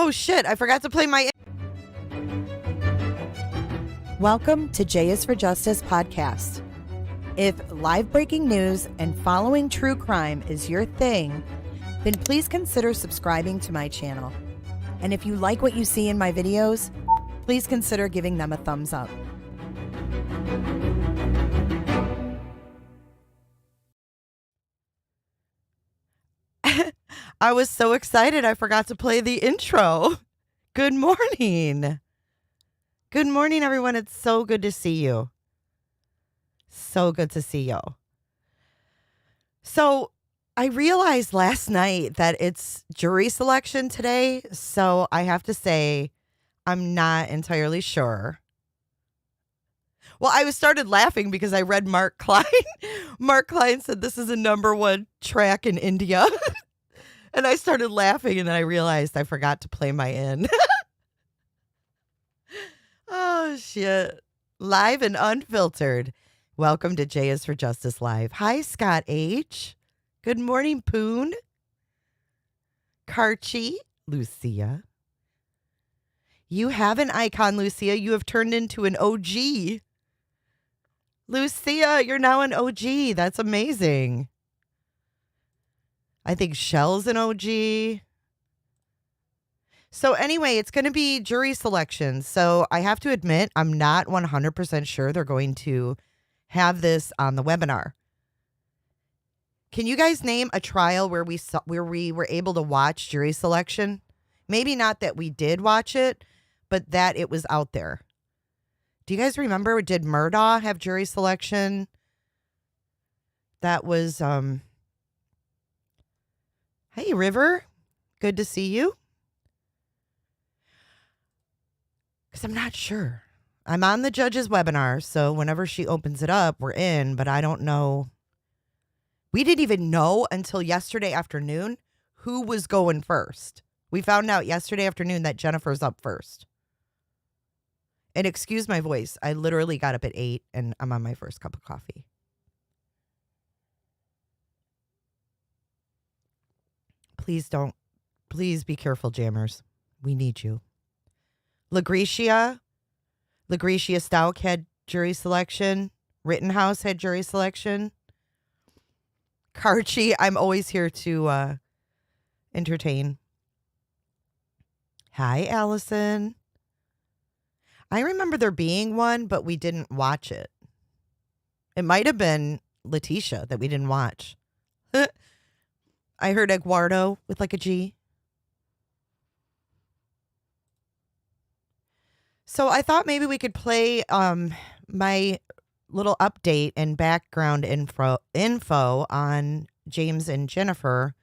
Oh, shit. I forgot to play my... Welcome to J is for Justice podcast. If live breaking news and following true crime is your thing, then please consider subscribing to my channel. And if you like what you see in my videos, please consider giving them a thumbs up. I was so excited I forgot to play the intro. Good morning. Good morning, everyone. It's so good to see you. So good to see you. So I realized last night that it's jury selection today. So I have to say, I'm not entirely sure. Well, I started laughing because I read Mark Klein. Mark Klein said this is a #1 track in India. And I started laughing, and then I realized I forgot to play my in. Oh, shit. Live and unfiltered. Welcome to J is for Justice Live. Hi, Scott H. Good morning, Poon. Karchi. Lucia. You have an icon, Lucia. You have turned into an OG. Lucia, you're now an OG. That's amazing. I think Shell's an OG. So anyway, it's going to be jury selection. So I have to admit, I'm not 100% sure they're going to have this on the webinar. Can you guys name a trial where we were able to watch jury selection? Maybe not that we did watch it, but that it was out there. Do you guys remember? Did Murdaugh have jury selection? That was Hey, River. Good to see you. Because I'm not sure. I'm on the judge's webinar, so whenever she opens it up, we're in, but I don't know. We didn't even know until yesterday afternoon who was going first. We found out yesterday afternoon that Jennifer's up first. And excuse my voice. I literally got up at 8 and I'm on my first cup of coffee. Please be careful, jammers. We need you. Legrecia Stout had jury selection. Rittenhouse had jury selection. Karchi, I'm always here to entertain. Hi, Allison. I remember there being one, but we didn't watch it. It might have been Letitia that we didn't watch. I heard Eduardo with like a G. So I thought maybe we could play my little update and background info on James and Jennifer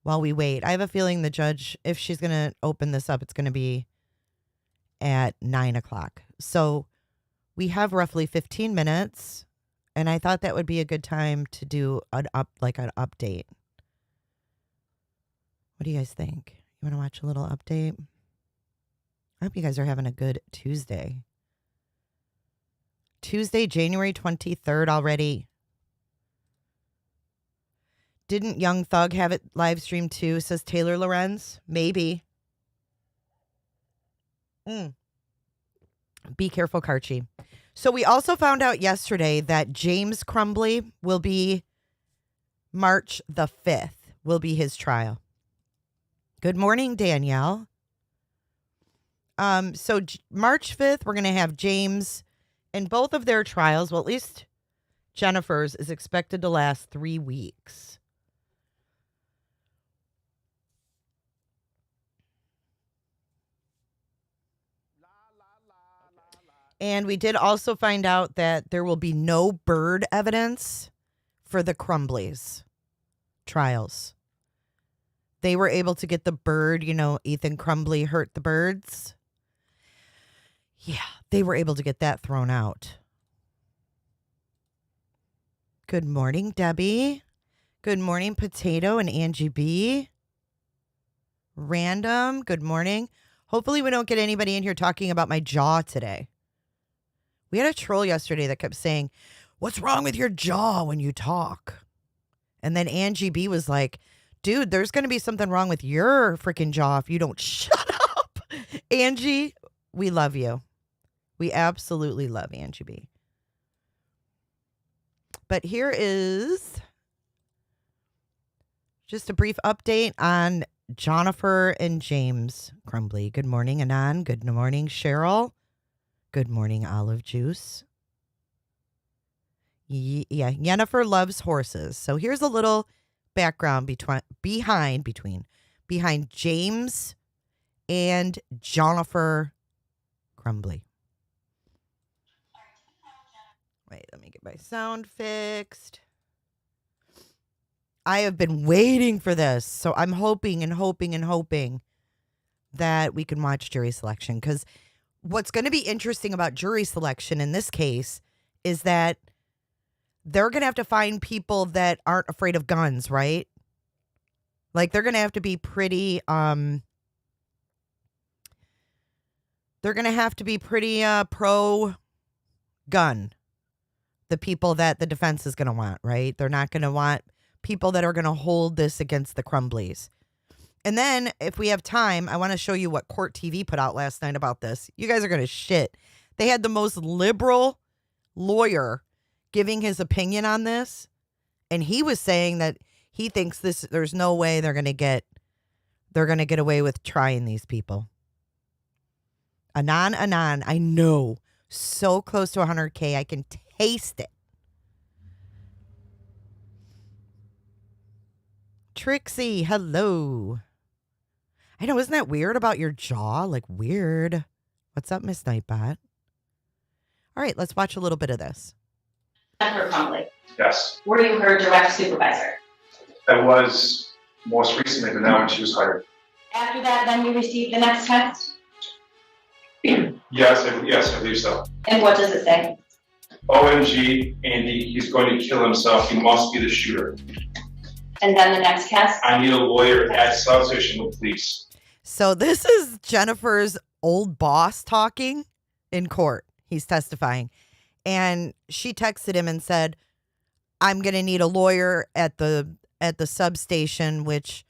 while we wait. I have a feeling the judge, if she's going to open this up, it's going to be at 9 o'clock. So we have roughly 15 minutes, and I thought that would be a good time to do an update. What do you guys think? You want to watch a little update? I hope you guys are having a good Tuesday. Tuesday, January 23rd already. Didn't Young Thug have it live streamed too, says Taylor Lorenz? Maybe. Be careful, Karchi. So we also found out yesterday that James Crumbley will be March the 5th, will be his trial. Good morning, Danielle. So March 5th, we're going to have James and both of their trials. Well, at least Jennifer's is expected to last 3 weeks. And we did also find out that there will be no bird evidence for the Crumbleys trials. They were able to get the bird, Ethan Crumbley hurt the birds. Yeah, they were able to get that thrown out. Good morning, Debbie. Good morning, Potato and Angie B. Random, good morning. Hopefully we don't get anybody in here talking about my jaw today. We had a troll yesterday that kept saying, "What's wrong with your jaw when you talk?" And then Angie B was like, dude, there's going to be something wrong with your freaking jaw if you don't shut up. Angie, we love you. We absolutely love Angie B. But here is just a brief update on Jennifer and James Crumbley. Good morning, Anon. Good morning, Cheryl. Good morning, Olive Juice. Yeah, Jennifer loves horses. So here's a little background behind James and Jennifer Crumbley. Wait, let me get my sound fixed. I have been waiting for this, so I'm hoping that we can watch jury selection, because what's going to be interesting about jury selection in this case is that they're going to have to find people that aren't afraid of guns, right? Like, they're going to have to be pretty, pro-gun. The people that the defense is going to want, right? They're not going to want people that are going to hold this against the Crumbleys. And then, if we have time, I want to show you what Court TV put out last night about this. You guys are going to shit. They had the most liberal lawyer giving his opinion on this, and he was saying that he thinks there's no way they're going to get away with trying these people. Anon, I know, so close to 100K, I can taste it. Trixie, hello. I know, isn't that weird about your jaw? Like, weird. What's up, Miss Nightbot? All right, let's watch a little bit of this. Jennifer Crumbley. Yes. Were you her direct supervisor? I was most recently, but now when she was hired. After that, then you received the next text? Yes, I believe so. And what does it say? OMG, Andy, he's going to kill himself. He must be the shooter. And then the next text? I need a lawyer at substation with police. So this is Jennifer's old boss talking in court. He's testifying. And she texted him and said, I'm going to need a lawyer at the substation, which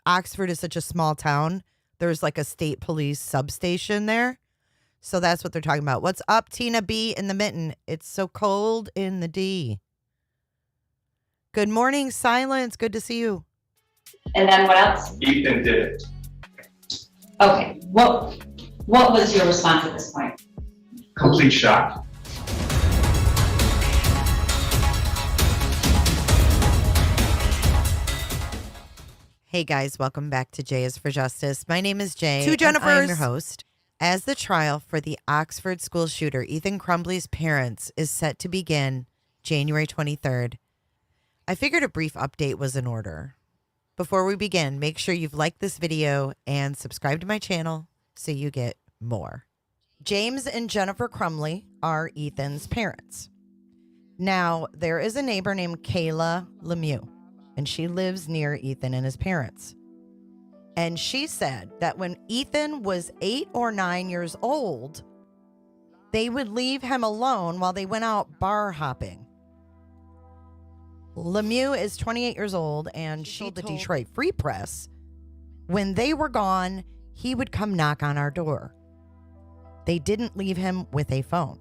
Oxford is such a small town. There's like a state police substation there. So that's what they're talking about. What's up, Tina B in the mitten? It's so cold in the D. Good morning, Silence. Good to see you. And then what else? Ethan did it. Okay. What was your response at this point? Complete shock. Hey guys, welcome back to Jay is for Justice. My name is Jay. Two Jennifers. I'm your host. As the trial for the Oxford school shooter, Ethan Crumbley's parents, is set to begin January 23rd, I figured a brief update was in order. Before we begin, make sure you've liked this video and subscribed to my channel so you get more. James and Jennifer Crumbley are Ethan's parents. Now, there is a neighbor named Kayla Lemieux, and she lives near Ethan and his parents. And she said that when Ethan was 8 or 9 years old, they would leave him alone while they went out bar hopping. Lemieux is 28 years old, and she told the Detroit Free Press, when they were gone, he would come knock on our door. They didn't leave him with a phone.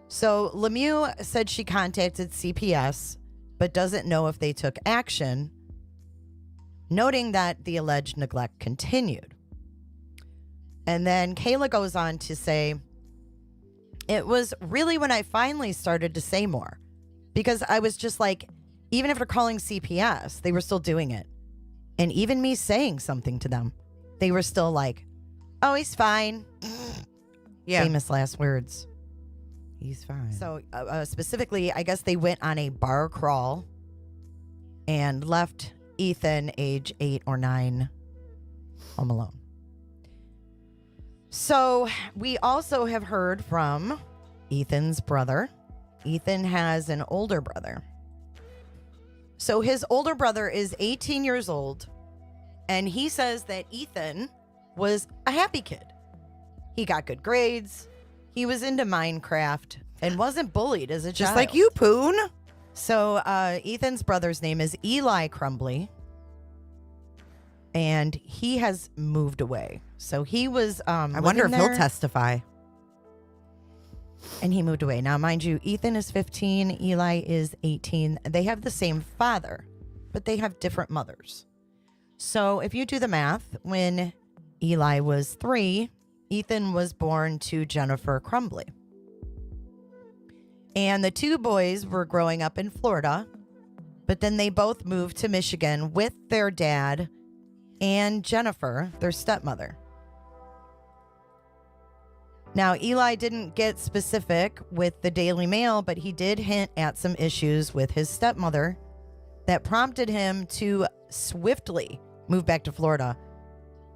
So Lemieux said she contacted CPS, but doesn't know if they took action, noting that the alleged neglect continued. And then Kayla goes on to say, it was really when I finally started to say more, because I was just like, even after calling CPS, they were still doing it. And even me saying something to them, they were still like, oh, he's fine. Yeah. Famous last words. He's fine. So specifically, I guess they went on a bar crawl and left Ethan, age 8 or 9, home alone. So we also have heard from Ethan's brother. Ethan has an older brother. So his older brother is 18 years old, and he says that Ethan was a happy kid. He got good grades. He was into Minecraft and wasn't bullied as a child. Just like you, Poon. So Ethan's brother's name is Eli Crumbley, and he has moved away. So he was I wonder if he'll testify. And he moved away. Now, mind you, Ethan is 15, Eli is 18. They have the same father, but they have different mothers. So if you do the math, when Eli was 3, Ethan was born to Jennifer Crumbley. And the two boys were growing up in Florida, but then they both moved to Michigan with their dad and Jennifer, their stepmother. Now, Eli didn't get specific with the Daily Mail, but he did hint at some issues with his stepmother that prompted him to swiftly move back to Florida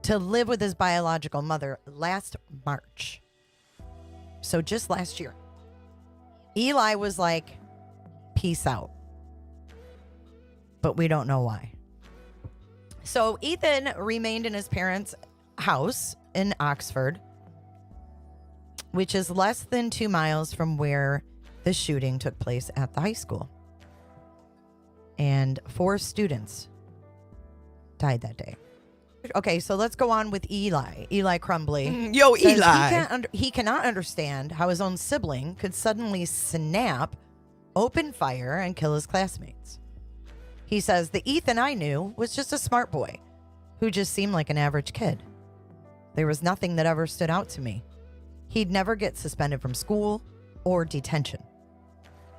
to live with his biological mother last March. So just last year. Eli was like, peace out. But we don't know why. So Ethan remained in his parents' house in Oxford, which is less than 2 miles from where the shooting took place at the high school. And 4 students died that day. Okay, so let's go on with Eli Crumbley. Yo, Says Eli. He cannot understand how his own sibling could suddenly snap, open fire, and kill his classmates. He says, the Ethan I knew was just a smart boy who just seemed like an average kid. There was nothing that ever stood out to me. He'd never get suspended from school or detention.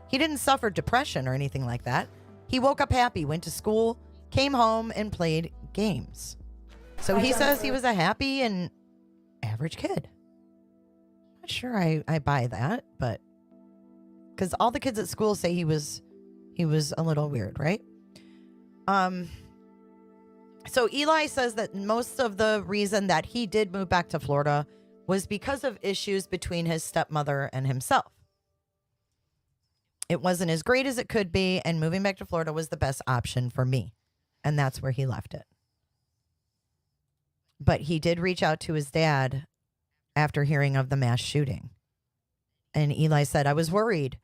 He didn't suffer depression or anything like that. He woke up happy, went to school, came home, and played games. So he says he was a happy and average kid. Not sure I buy that, but because all the kids at school say he was a little weird, right? So Eli says that most of the reason that he did move back to Florida was because of issues between his stepmother and himself. It wasn't as great as it could be, and moving back to Florida was the best option for me. And that's where he left it. But he did reach out to his dad after hearing of the mass shooting. And Eli said, I was worried.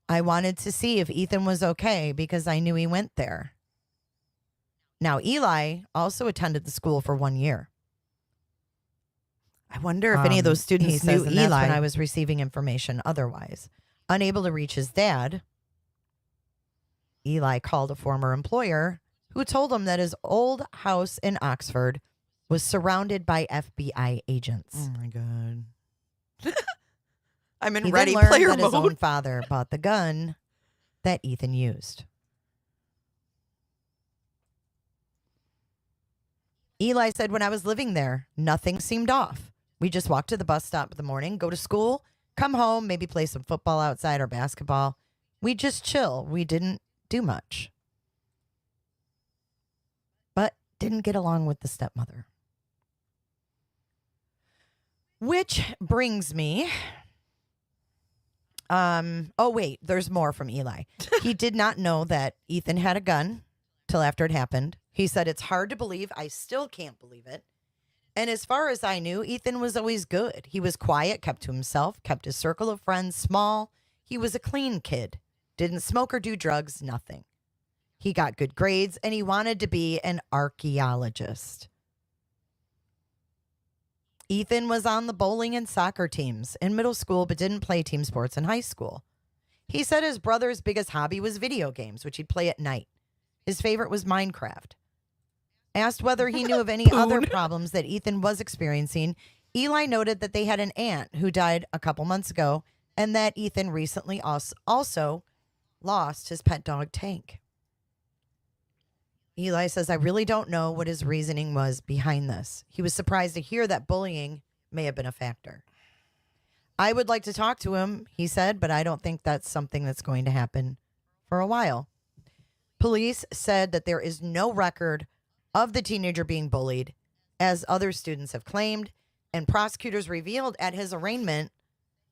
I wanted to see if Ethan was okay because I knew he went there. Now, Eli also attended the school for 1 year. I wonder if any of those students he says, knew and that's Eli. when I was receiving information otherwise. Unable to reach his dad, Eli called a former employer who told him that his old house in Oxford was surrounded by FBI agents. Oh my God. I'm in He ready then learned player that his own mode. father bought the gun that Ethan used. Eli said, when I was living there, nothing seemed off. We just walked to the bus stop in the morning, go to school, come home, maybe play some football outside or basketball. We just chill. We didn't do much. But didn't get along with the stepmother. Which brings me... oh, wait, there's more from Eli. He did not know that Ethan had a gun till after it happened. He said, it's hard to believe. I still can't believe it. And as far as I knew, Ethan was always good. He was quiet, kept to himself, kept his circle of friends small. He was a clean kid. Didn't smoke or do drugs, nothing. He got good grades, and he wanted to be an archaeologist. Ethan was on the bowling and soccer teams in middle school, but didn't play team sports in high school. He said his brother's biggest hobby was video games, which he'd play at night. His favorite was Minecraft. Asked whether he knew of any other problems that Ethan was experiencing, Eli noted that they had an aunt who died a couple months ago, and that Ethan recently also lost his pet dog, Tank. Eli says, I really don't know what his reasoning was behind this. He was surprised to hear that bullying may have been a factor. I would like to talk to him, he said, but I don't think that's something that's going to happen for a while. Police said that there is no record of the teenager being bullied, as other students have claimed, and prosecutors revealed at his arraignment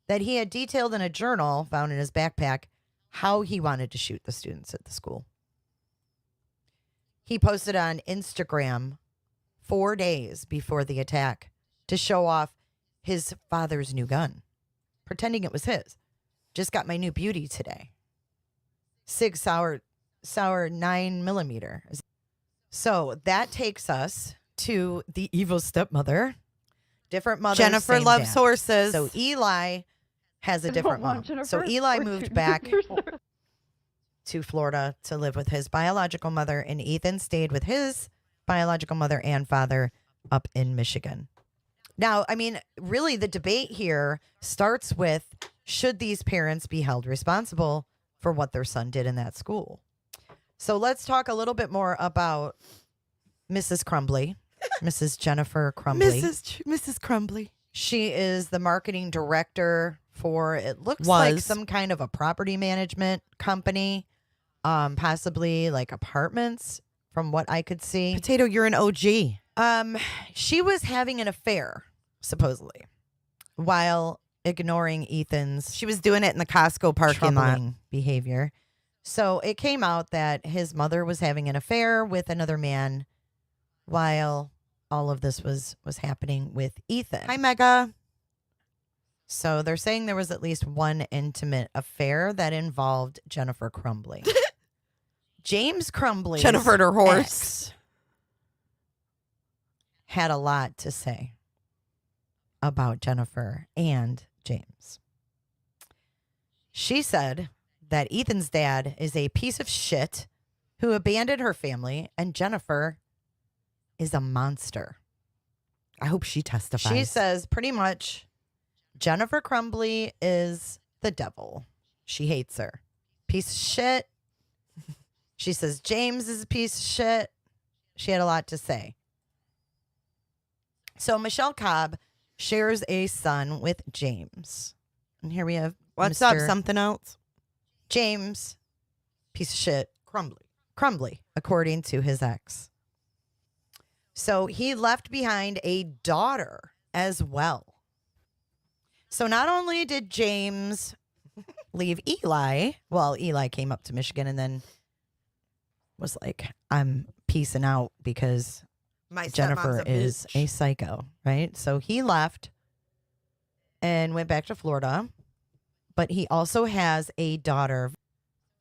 that he had detailed in a journal found in his backpack how he wanted to shoot the students at the school. He posted on Instagram 4 days before the attack to show off his father's new gun, pretending it was his. Just got my new beauty today. Sig Sauer 9mm. So that takes us to the evil stepmother. Different mother. Jennifer loves horses. So Eli has a different mom. So Eli moved back to Florida to live with his biological mother, and Ethan stayed with his biological mother and father up in Michigan. Now, I mean, really the debate here starts with, should these parents be held responsible for what their son did in that school? So let's talk a little bit more about Mrs. Crumbley, Mrs. Jennifer Crumbley. Mrs. Crumbley. She is the marketing director for, it looks like some kind of a property management company, possibly like apartments from what I could see. Potato, you're an OG. She was having an affair, supposedly, while ignoring Ethan's She was doing it in the Costco parking lot. troubling behavior. So it came out that his mother was having an affair with another man while all of this was happening with Ethan. Hi, Mega. So they're saying there was at least one intimate affair that involved Jennifer Crumbley. James Crumbley. Jennifer and her horse. Had a lot to say about Jennifer and James. She said that Ethan's dad is a piece of shit who abandoned her family, and Jennifer is a monster. I hope she testifies. She says pretty much Jennifer Crumbley is the devil. She hates her. Piece of shit. She says James is a piece of shit. She had a lot to say. So Michelle Cobb shares a son with James. And here we have What's Mr. up? Something else? James, piece of shit, Crumbly. Crumbley, according to his ex. So he left behind a daughter as well. So not only did James leave Eli, well, Eli came up to Michigan and then was like, I'm peacing out because My Jennifer stepmom's a is bitch. a psycho, right? So he left and went back to Florida, but he also has a daughter.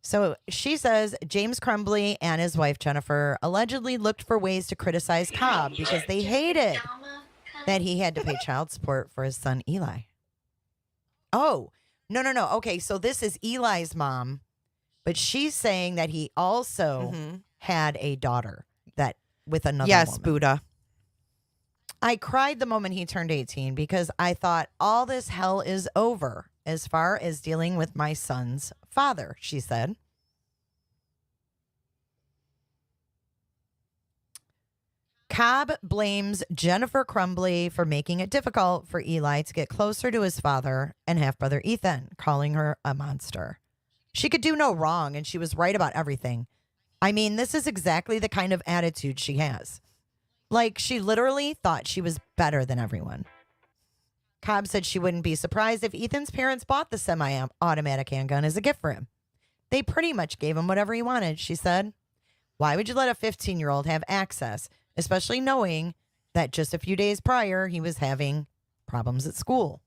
So she says James Crumbley and his wife Jennifer allegedly looked for ways to criticize Cobb because they hated that he had to pay child support for his son Eli. Oh, no. Okay, so this is Eli's mom, but she's saying that he also had a daughter that with another Yes, woman. Buddha. I cried the moment he turned 18 because I thought all this hell is over as far as dealing with my son's father, she said. Cobb blames Jennifer Crumbley for making it difficult for Eli to get closer to his father and half-brother Ethan, calling her a monster. She could do no wrong, and she was right about everything. I mean, this is exactly the kind of attitude she has. Like, she literally thought she was better than everyone. Cobb said she wouldn't be surprised if Ethan's parents bought the semi-automatic handgun as a gift for him. They pretty much gave him whatever he wanted, she said. Why would you let a 15-year-old have access, especially knowing that just a few days prior he was having problems at school?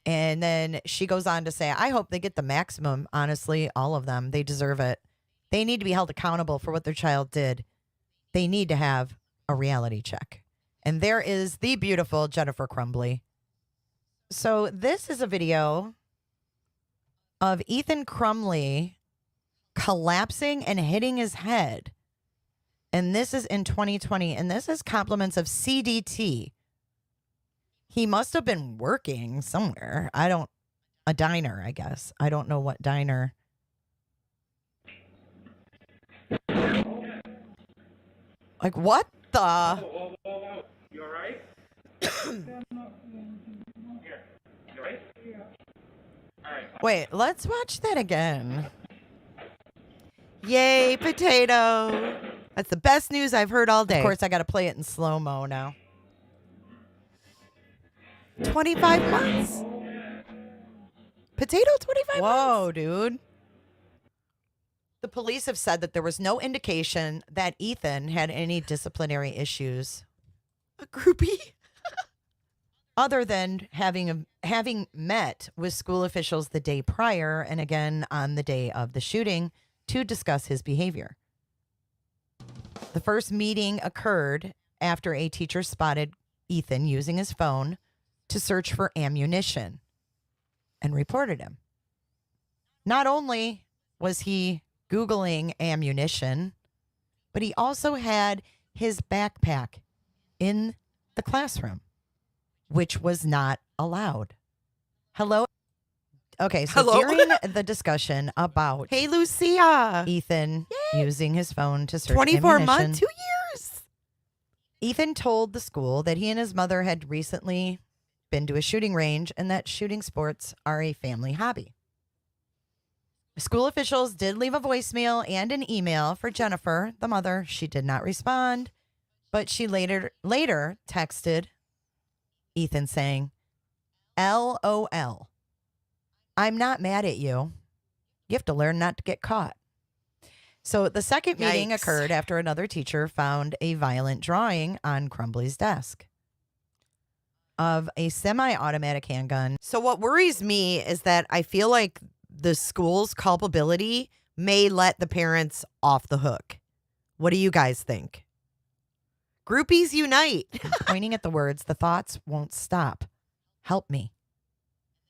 And then she goes on to say, I hope they get the maximum, honestly, all of them. They deserve it. They need to be held accountable for what their child did. They need to have a reality check. And there is the beautiful Jennifer Crumbley. So this is a video of Ethan Crumbley collapsing and hitting his head. And this is in 2020. And this is compliments of CDT. He must have been working somewhere. A diner, I guess. I don't know what diner. Like, what the? You all right? Here. You all right? All right. Wait, let's watch that again. Yay, potato. That's the best news I've heard all day. Of course, I got to play it in slow-mo now. 25 months. Potato, 25 months. Whoa, dude. The police have said that there was no indication that Ethan had any disciplinary issues A groupie. other than having met with school officials the day prior and again on the day of the shooting to discuss his behavior. The first meeting occurred after a teacher spotted Ethan using his phone to search for ammunition and reported him. Not only was he Googling ammunition, but he also had his backpack in the classroom, which was not allowed. Hello? Okay, so Hello? during the discussion about Hey, Lucia. Ethan using his phone to search 24 ammunition, months, 2 years. Ethan told the school that he and his mother had recently been to a shooting range and that shooting sports are a family hobby. School officials did leave a voicemail and an email for Jennifer, the mother. She did not respond, but she later texted Ethan saying, LOL. I'm not mad at you. You have to learn not to get caught. So the second meeting Yikes. occurred after another teacher found a violent drawing on Crumbley's desk of a semi-automatic handgun. So what worries me is that I feel like the school's culpability may let the parents off the hook. What do you guys think? Groupies unite. Pointing at the words, the thoughts won't stop. Help me.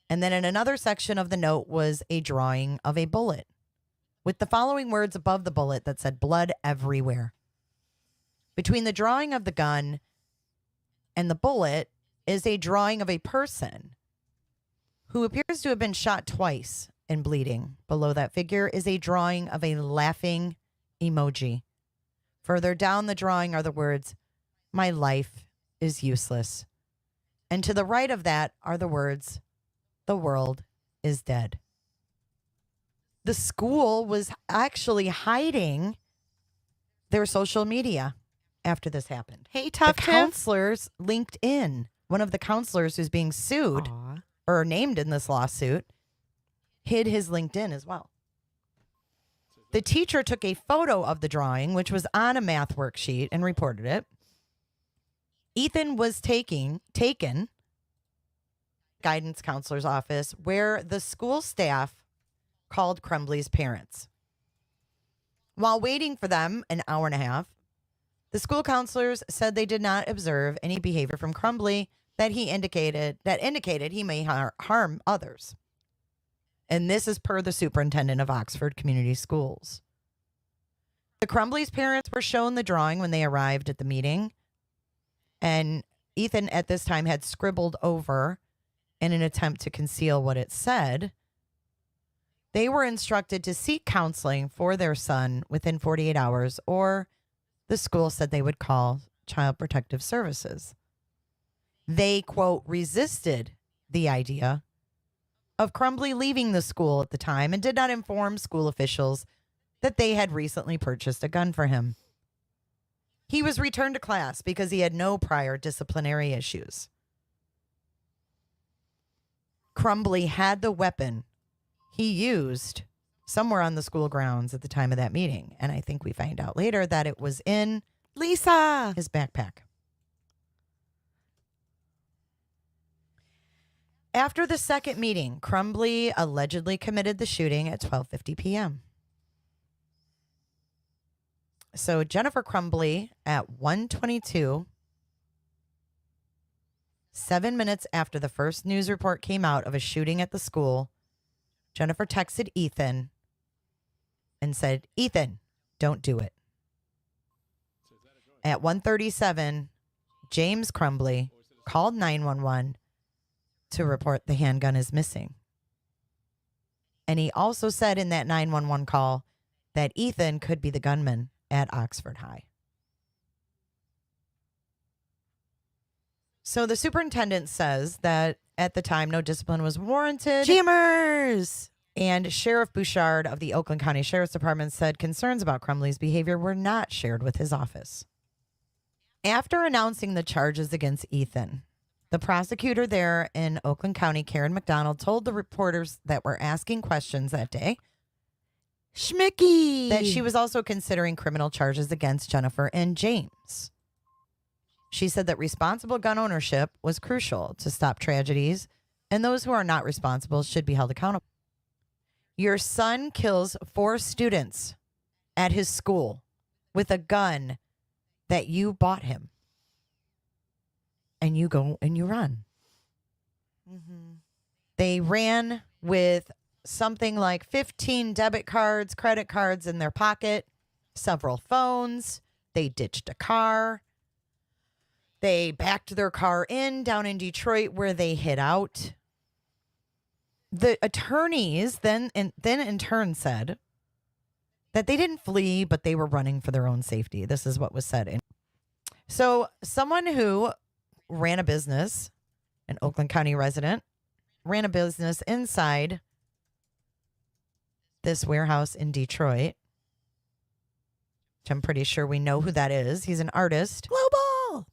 And then in another section of the note was a drawing of a bullet with the following words above the bullet that said blood everywhere. Between the drawing of the gun and the bullet is a drawing of a person who appears to have been shot twice and bleeding. Below that figure is a drawing of a laughing emoji. Further down the drawing are the words, my life is useless. And to the right of that are the words, the world is dead. The school was actually hiding their social media after this happened. Hey, The Tough Tiff. counselors linked in. One of the counselors who's being sued Aw. or named in this lawsuit hid his LinkedIn as well. The teacher took a photo of the drawing, which was on a math worksheet, and reported it. Ethan was taken guidance counselor's office where the school staff called Crumbley's parents. While waiting for them an hour and a half, the school counselors said they did not observe any behavior from Crumbley that indicated he may harm others. And this is per the superintendent of Oxford Community Schools. The Crumbley's parents were shown the drawing when they arrived at the meeting, and Ethan at this time had scribbled over in an attempt to conceal what it said. They were instructed to seek counseling for their son within 48 hours, or the school said they would call Child Protective Services. They, quote, resisted the idea of Crumbley leaving the school at the time and did not inform school officials that they had recently purchased a gun for him. He was returned to class because he had no prior disciplinary issues. Crumbley had the weapon he used somewhere on the school grounds at the time of that meeting. And I think we find out later that it was in Lisa. his backpack. After the second meeting, Crumbley allegedly committed the shooting at 12:50 p.m. So Jennifer Crumbley at 1:22, 7 minutes after the first news report came out of a shooting at the school, Jennifer texted Ethan and said, Ethan, don't do it. At 1:37, James Crumbley called 911 to report the handgun is missing. And he also said in that 911 call that Ethan could be the gunman at Oxford High. So the superintendent says that at the time no discipline was warranted. Jammers. And Sheriff Broussard of the Oakland County Sheriff's Department said concerns about Crumbley's behavior were not shared with his office. After announcing the charges against Ethan, the prosecutor there in Oakland County, Karen McDonald, told the reporters that were asking questions that day Schmicky. that she was also considering criminal charges against Jennifer and James. She said that responsible gun ownership was crucial to stop tragedies, and those who are not responsible should be held accountable. Your son kills 4 students at his school with a gun that you bought him. And you go and you run. They ran with something like 15 debit cards, credit cards in their pocket, several phones. They ditched a car. They backed their car down in Detroit where they hid out. The attorneys then in turn said that they didn't flee, but they were running for their own safety. This is what was said. So someone who ran a business, an Oakland County resident, ran a business inside this warehouse in Detroit, which I'm pretty sure we know who that is. He's an artist. Global!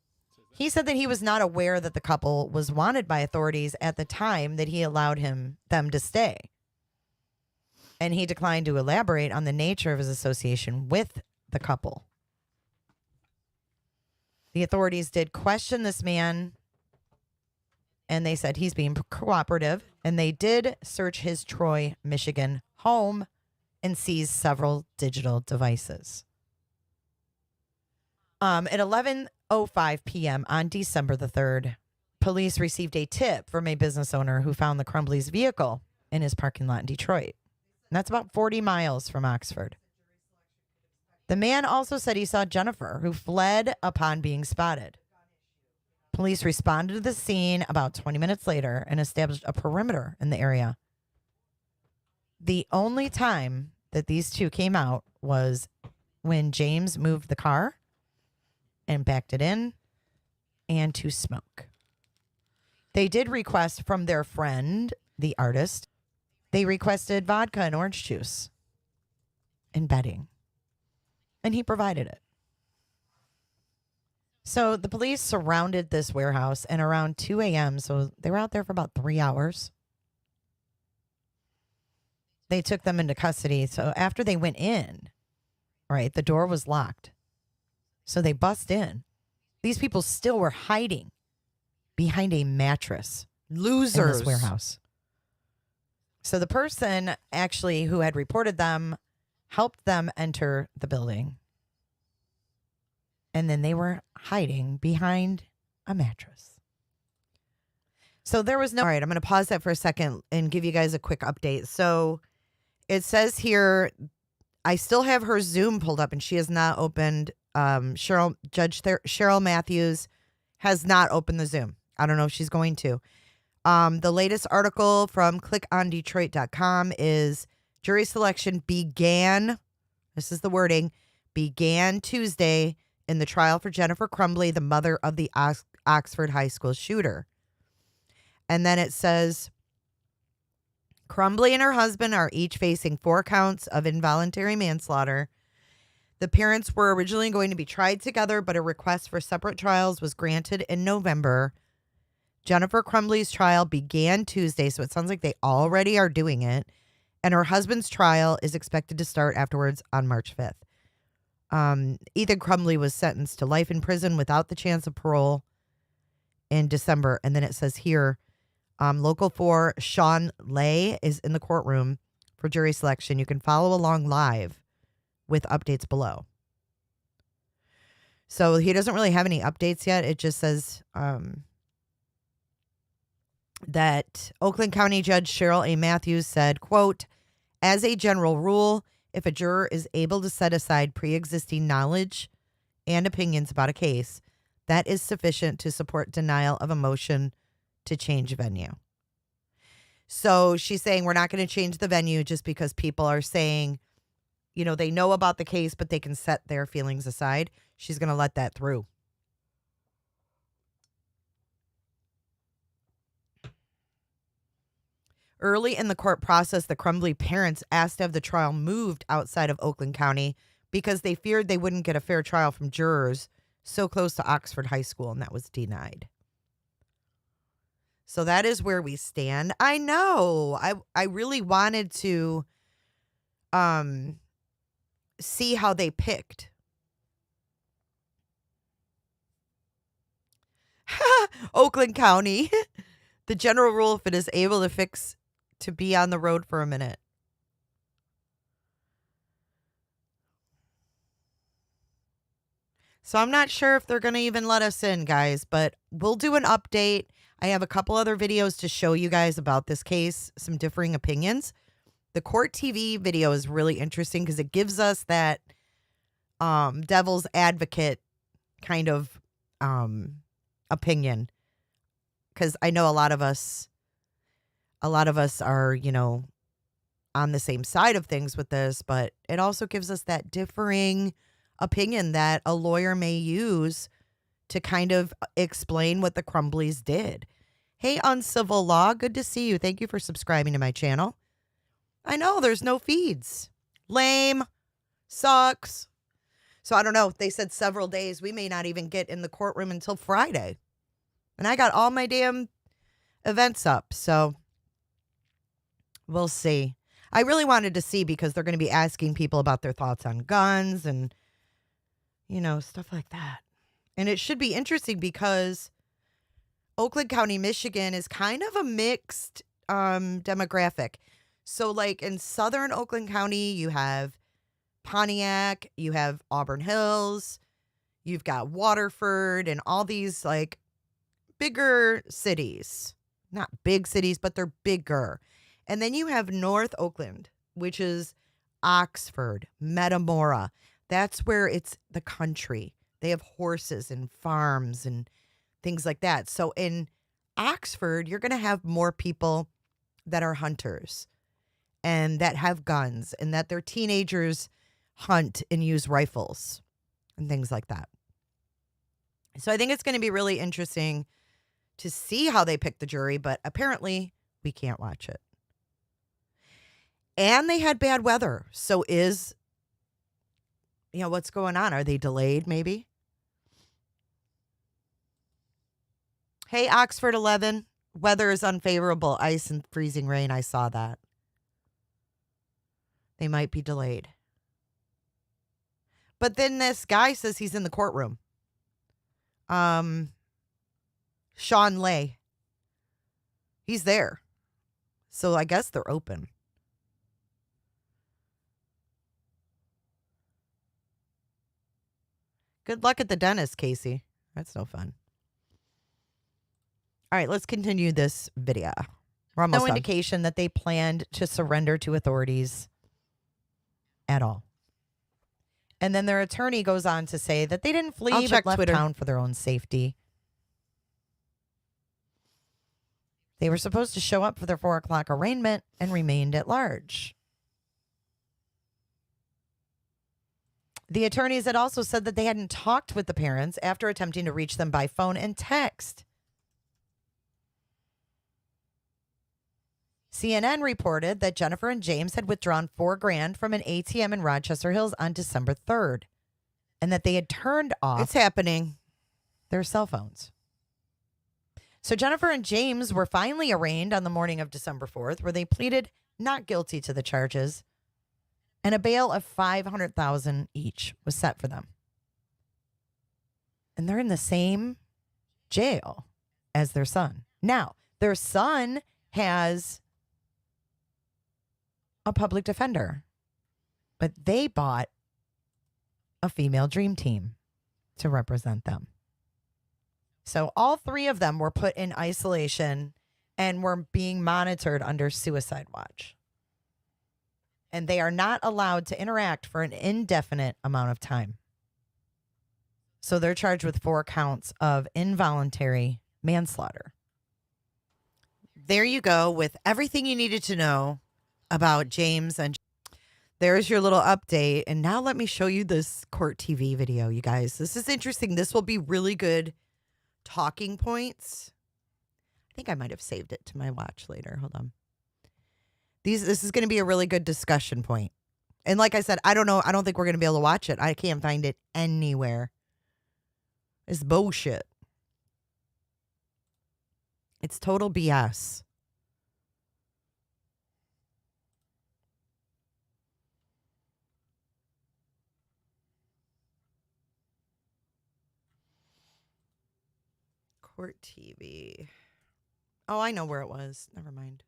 He said that he was not aware that the couple was wanted by authorities at the time that he allowed them to stay. And he declined to elaborate on the nature of his association with the couple. The authorities did question this man, and they said he's being cooperative, and they did search his Troy, Michigan home and seize several digital devices. At 11:05 p.m. on December the 3rd, police received a tip from a business owner who found the Crumbley's vehicle in his parking lot in Detroit. And that's about 40 miles from Oxford. The man also said he saw Jennifer, who fled upon being spotted. Police responded to the scene about 20 minutes later and established a perimeter in the area. The only time that these two came out was when James moved the car and backed it in and to smoke. They did request from their friend, the artist, they requested vodka and orange juice and bedding. And he provided it. So the police surrounded this warehouse, and around 2 a.m., so they were out there for about 3 hours. They took them into custody. So after they went in, right, the door was locked. So they bust in. These people still were hiding behind a mattress. Losers. In this warehouse. So the person actually who had reported them helped them enter the building. And then they were hiding behind a mattress. So there was no... All right, I'm going to pause that for a second and give you guys a quick update. So it says here, I still have her Zoom pulled up and she has not opened... Cheryl Matthews has not opened the Zoom. I don't know if she's going to. The latest article from clickondetroit.com is jury selection began, this is the wording, began Tuesday in the trial for Jennifer Crumbley, the mother of the Oxford High School shooter. And then it says, Crumbley and her husband are each facing 4 counts of involuntary manslaughter. The parents were originally going to be tried together, but a request for separate trials was granted in November. Jennifer Crumbley's trial began Tuesday, so it sounds like they already are doing it. And her husband's trial is expected to start afterwards on March 5th. Ethan Crumbley was sentenced to life in prison without the chance of parole in December. And then it says here, Local 4 Sean Lay is in the courtroom for jury selection. You can follow along live with updates below. So he doesn't really have any updates yet. It just says that Oakland County Judge Cheryl A. Matthews said, quote, as a general rule, if a juror is able to set aside pre-existing knowledge and opinions about a case, that is sufficient to support denial of a motion to change venue. So she's saying we're not going to change the venue just because people are saying, you know, they know about the case, but they can set their feelings aside. She's going to let that through. Early in the court process, the Crumbley parents asked to have the trial moved outside of Oakland County because they feared they wouldn't get a fair trial from jurors so close to Oxford High School, and that was denied. So that is where we stand. I know. I really wanted to see how they picked. Oakland County. The general rule, if it is able to fix to be on the road for a minute. So I'm not sure if they're going to even let us in, guys, but we'll do an update. I have a couple other videos to show you guys about this case, some differing opinions. The court TV video is really interesting because it gives us that devil's advocate kind of opinion. Because I know a lot of us are, you know, on the same side of things with this, but it also gives us that differing opinion that a lawyer may use to kind of explain what the Crumbleys did. Hey, Uncivil Law, good to see you. Thank you for subscribing to my channel. I know there's no feeds. Lame. Sucks. So I don't know. They said several days. We may not even get in the courtroom until Friday. And I got all my damn events up. So we'll see. I really wanted to see because they're going to be asking people about their thoughts on guns and, you know, stuff like that. And it should be interesting because Oakland County, Michigan is kind of a mixed demographic. So like in southern Oakland County, you have Pontiac, you have Auburn Hills, you've got Waterford and all these like bigger cities. Not big cities, but they're bigger. And then you have North Oakland, which is Oxford, Metamora. That's where it's the country. They have horses and farms and things like that. So in Oxford, you're going to have more people that are hunters and that have guns and that their teenagers hunt and use rifles and things like that. So I think it's going to be really interesting to see how they pick the jury, but apparently we can't watch it. And they had bad weather. So is, you know, what's going on? Are they delayed maybe? Hey, Oxford 11. Weather is unfavorable. Ice and freezing rain. I saw that. They might be delayed. But then this guy says he's in the courtroom. Sean Lay. He's there. So I guess they're open. Good luck at the dentist, Casey. That's no fun. All right, let's continue this video. We're almost no indication that they planned to surrender to authorities at all. And then their attorney goes on to say that they didn't flee but left town for their own safety. They were supposed to show up for their 4 o'clock arraignment and remained at large. The attorneys had also said that they hadn't talked with the parents after attempting to reach them by phone and text. CNN reported that Jennifer and James had withdrawn $4,000 from an ATM in Rochester Hills on December 3rd, and that they had turned off their cell phones. So Jennifer and James were finally arraigned on the morning of December 4th, where they pleaded not guilty to the charges, and a bail of $500,000 each was set for them. And they're in the same jail as their son. Now, their son has a public defender, but they bought a female dream team to represent them. So all 3 of them were put in isolation and were being monitored under suicide watch. And they are not allowed to interact for an indefinite amount of time. So they're charged with 4 counts of involuntary manslaughter. There you go with everything you needed to know about James. And there's your little update. And now let me show you this court TV video, you guys. This is interesting. This will be really good talking points. I think I might have saved it to my watch later. Hold on. This is going to be a really good discussion point. And like I said, I don't know. I don't think we're going to be able to watch it. I can't find it anywhere. It's bullshit. It's total BS. Court TV. Oh, I know where it was. Never mind.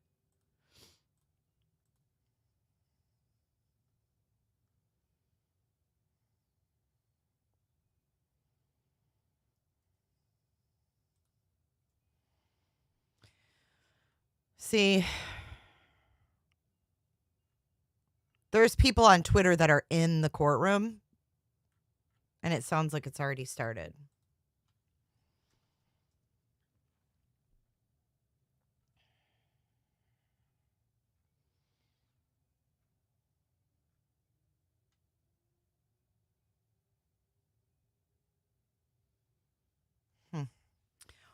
See, there's people on Twitter that are in the courtroom, and it sounds like it's already started.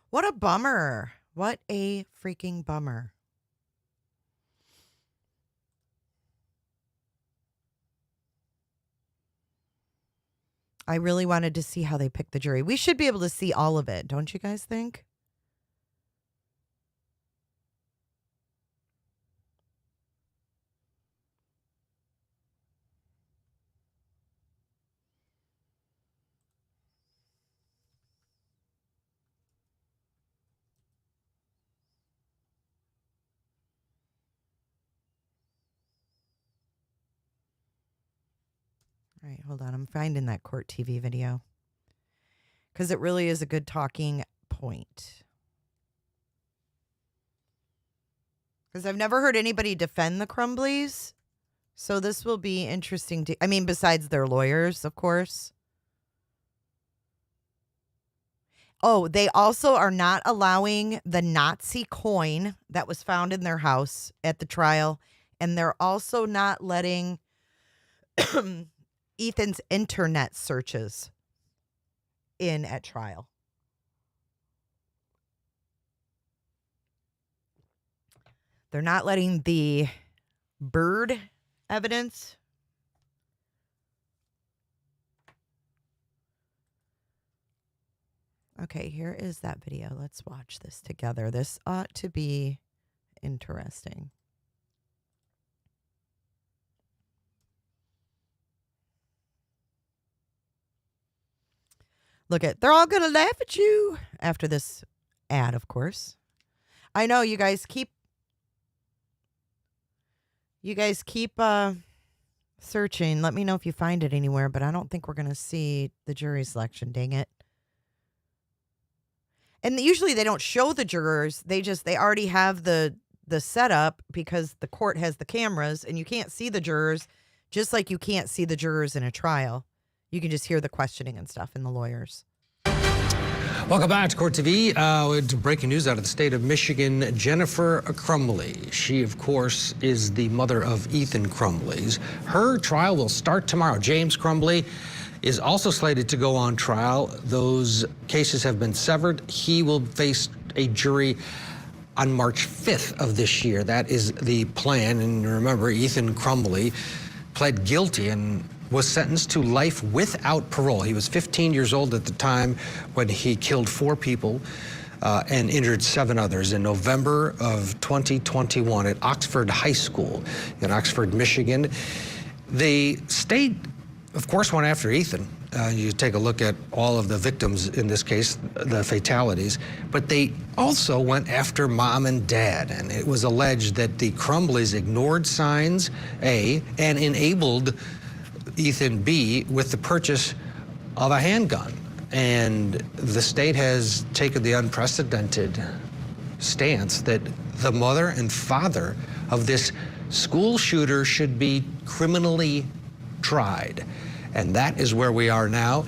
What a bummer. What a freaking bummer. I really wanted to see how they picked the jury. We should be able to see all of it, don't you guys think? All right, hold on. I'm finding that court TV video because it really is a good talking point. Because I've never heard anybody defend the Crumbleys. So this will be interesting to, I mean, besides their lawyers, of course. Oh, they also are not allowing the Nazi coin that was found in their house at the trial. And they're also not letting Ethan's internet searches in at trial. They're not letting the bird evidence. Okay, here is that video. Let's watch this together. This ought to be interesting. Look at, they're all going to laugh at you after this ad, of course. I know you guys keep searching. Let me know if you find it anywhere, but I don't think we're going to see the jury selection, dang it. And usually they don't show the jurors. They already have the setup because the court has the cameras and you can't see the jurors, just like you can't see the jurors in a trial. You can just hear the questioning and stuff and the lawyers. Welcome back to Court TV. Breaking news out of the state of Michigan. Jennifer Crumbley. She, of course, is the mother of Ethan Crumbley's. Her trial will start tomorrow. James Crumbley is also slated to go on trial. Those cases have been severed. He will face a jury on March 5th of this year. That is the plan. And remember, Ethan Crumbley pled guilty and was sentenced to life without parole. He was 15 years old at the time when he killed 4 people and injured 7 others in November of 2021 at Oxford High School in Oxford, Michigan. The state, of course, went after Ethan. You take a look at all of the victims in this case, the fatalities, but they also went after mom and dad. And it was alleged that the Crumbleys ignored signs, A, and enabled Ethan B with the purchase of a handgun. And the state has taken the unprecedented stance that the mother and father of this school shooter should be criminally tried. And that is where we are now.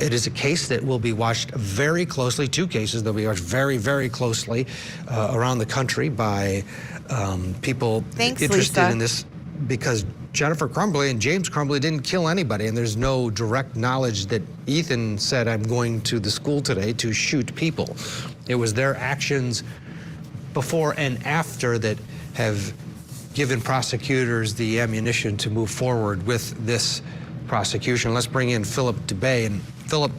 It is a case that will be watched very closely, 2 cases that will be watched very, very closely around the country by people interested Lisa. in this, because Jennifer Crumbley and James Crumbley didn't kill anybody, and there's no direct knowledge that Ethan said, I'm going to the school today to shoot people. It was their actions before and after that have given prosecutors the ammunition to move forward with this prosecution. Let's bring in Philip DeBay. And Philip,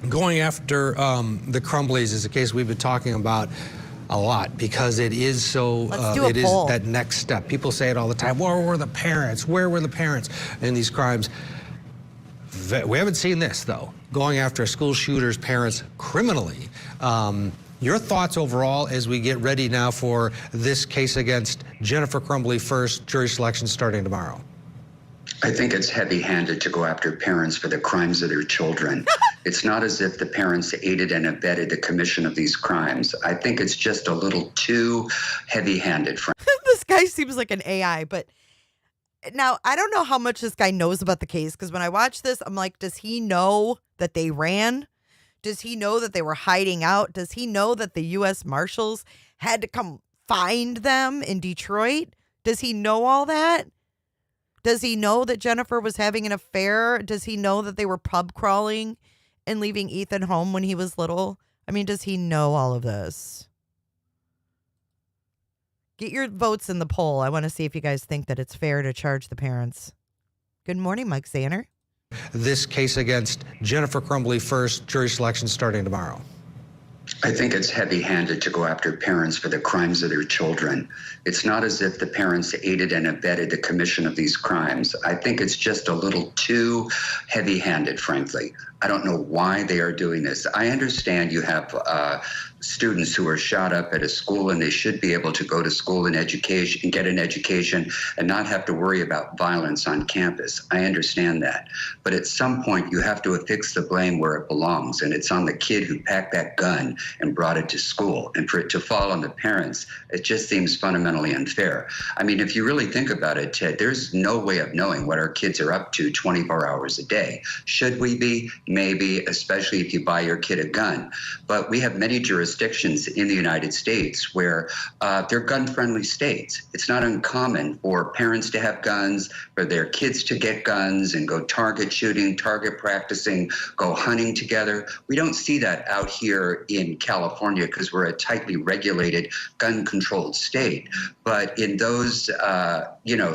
going after the Crumbleys is a case we've been talking about a lot because it is so, it is that next step. People say it all the time, where were the parents? Where were the parents in these crimes? We haven't seen this, though, going after a school shooter's parents criminally. Your thoughts overall as we get ready now for this case against Jennifer Crumbley first, jury selection starting tomorrow? I think it's heavy-handed to go after parents for the crimes of their children. It's not as if the parents aided and abetted the commission of these crimes. I think it's just a little too heavy-handed. This guy seems like an AI, but now I don't know how much this guy knows about the case, because when I watch this, I'm like, does he know that they ran? Does he know that they were hiding out? Does he know that the U.S. Marshals had to come find them in Detroit? Does he know all that? Does he know that Jennifer was having an affair? Does he know that they were pub crawling and leaving Ethan home when he was little? I mean, does he know all of this? Get your votes in the poll. I want to see if you guys think that it's fair to charge the parents. Good morning, Mike Zanner. This case against Jennifer Crumbley first, jury selection starting tomorrow. I think it's heavy-handed to go after parents for the crimes of their children. It's not as if the parents aided and abetted the commission of these crimes. I think it's just a little too heavy-handed, frankly. I don't know why they are doing this. I understand you have students who are shot up at a school, and they should be able to go to school and education and get an education and not have to worry about violence on campus. I understand that. But at some point, you have to affix the blame where it belongs, and it's on the kid who packed that gun and brought it to school. And for it to fall on the parents, it just seems fundamentally unfair. I mean, if you really think about it, Ted, there's no way of knowing what our kids are up to 24 hours a day. Should we be? Maybe, especially if you buy your kid a gun. But we have many jurisdictions in the United States where they're gun-friendly states. It's not uncommon for parents to have guns, for their kids to get guns and go target shooting, target practicing, go hunting together. We don't see that out here in California because we're a tightly regulated, gun-controlled state. But in those,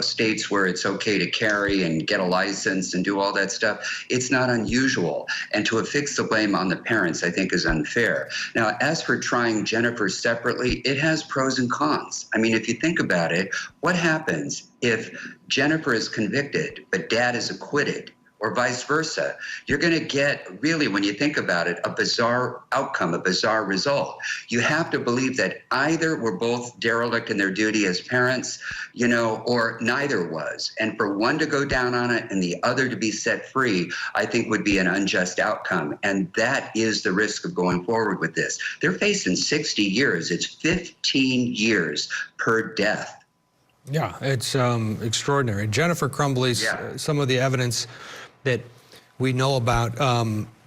states where it's okay to carry and get a license and do all that stuff, it's not unusual. And to affix the blame on the parents, I think, is unfair. Now, as for trying Jennifer separately, it has pros and cons. I mean, if you think about it, what happens if Jennifer is convicted, but dad is acquitted? Or vice versa, you're going to get, really, when you think about it, a bizarre outcome, a bizarre result. You have to believe that either were both derelict in their duty as parents, or neither was. And for one to go down on it and the other to be set free, I think would be an unjust outcome. And that is the risk of going forward with this. They're facing 60 years. It's 15 years per death. Yeah, it's extraordinary. Jennifer Crumbley's, some of the evidence that we know about,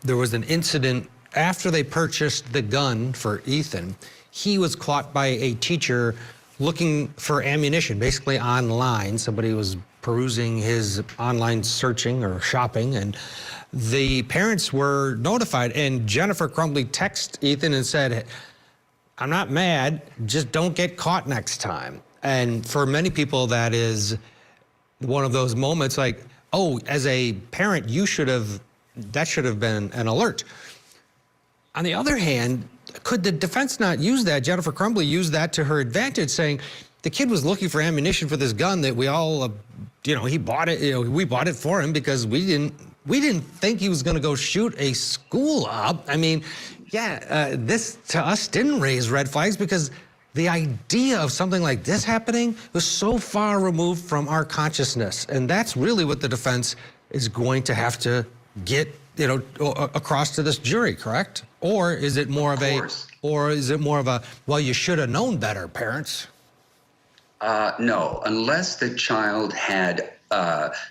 there was an incident after they purchased the gun for Ethan. He was caught by a teacher looking for ammunition, basically online. Somebody was perusing his online searching or shopping, and the parents were notified. And Jennifer Crumbley texted Ethan and said, "I'm not mad, just don't get caught next time." And for many people, that is one of those moments like, oh, as a parent, that should have been an alert. On the other hand, could the defense not use that? Jennifer Crumbley used that to her advantage, saying the kid was looking for ammunition for this gun that we all, he bought it, we bought it for him because we didn't think he was going to go shoot a school up. I mean, this to us didn't raise red flags because the idea of something like this happening was so far removed from our consciousness. And that's really what the defense is going to have to get, across to this jury, correct? Or is it more of a, well, you should have known better, parents? No, unless the child had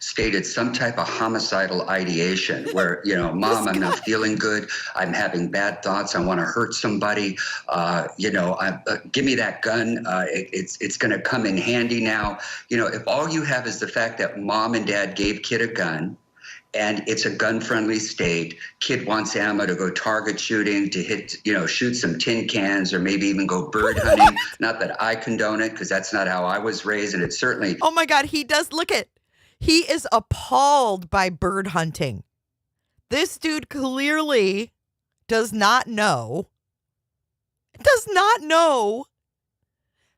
stated some type of homicidal ideation where, Mom, I'm not feeling good. I'm having bad thoughts. I want to hurt somebody. Give me that gun. It's going to come in handy now. If all you have is the fact that mom and dad gave kid a gun, and it's a gun-friendly state. Kid wants ammo to go target shooting, to hit, shoot some tin cans, or maybe even go bird hunting. Not that I condone it, because that's not how I was raised, and it's certainly. Oh my God, he does. He is appalled by bird hunting. This dude clearly does not know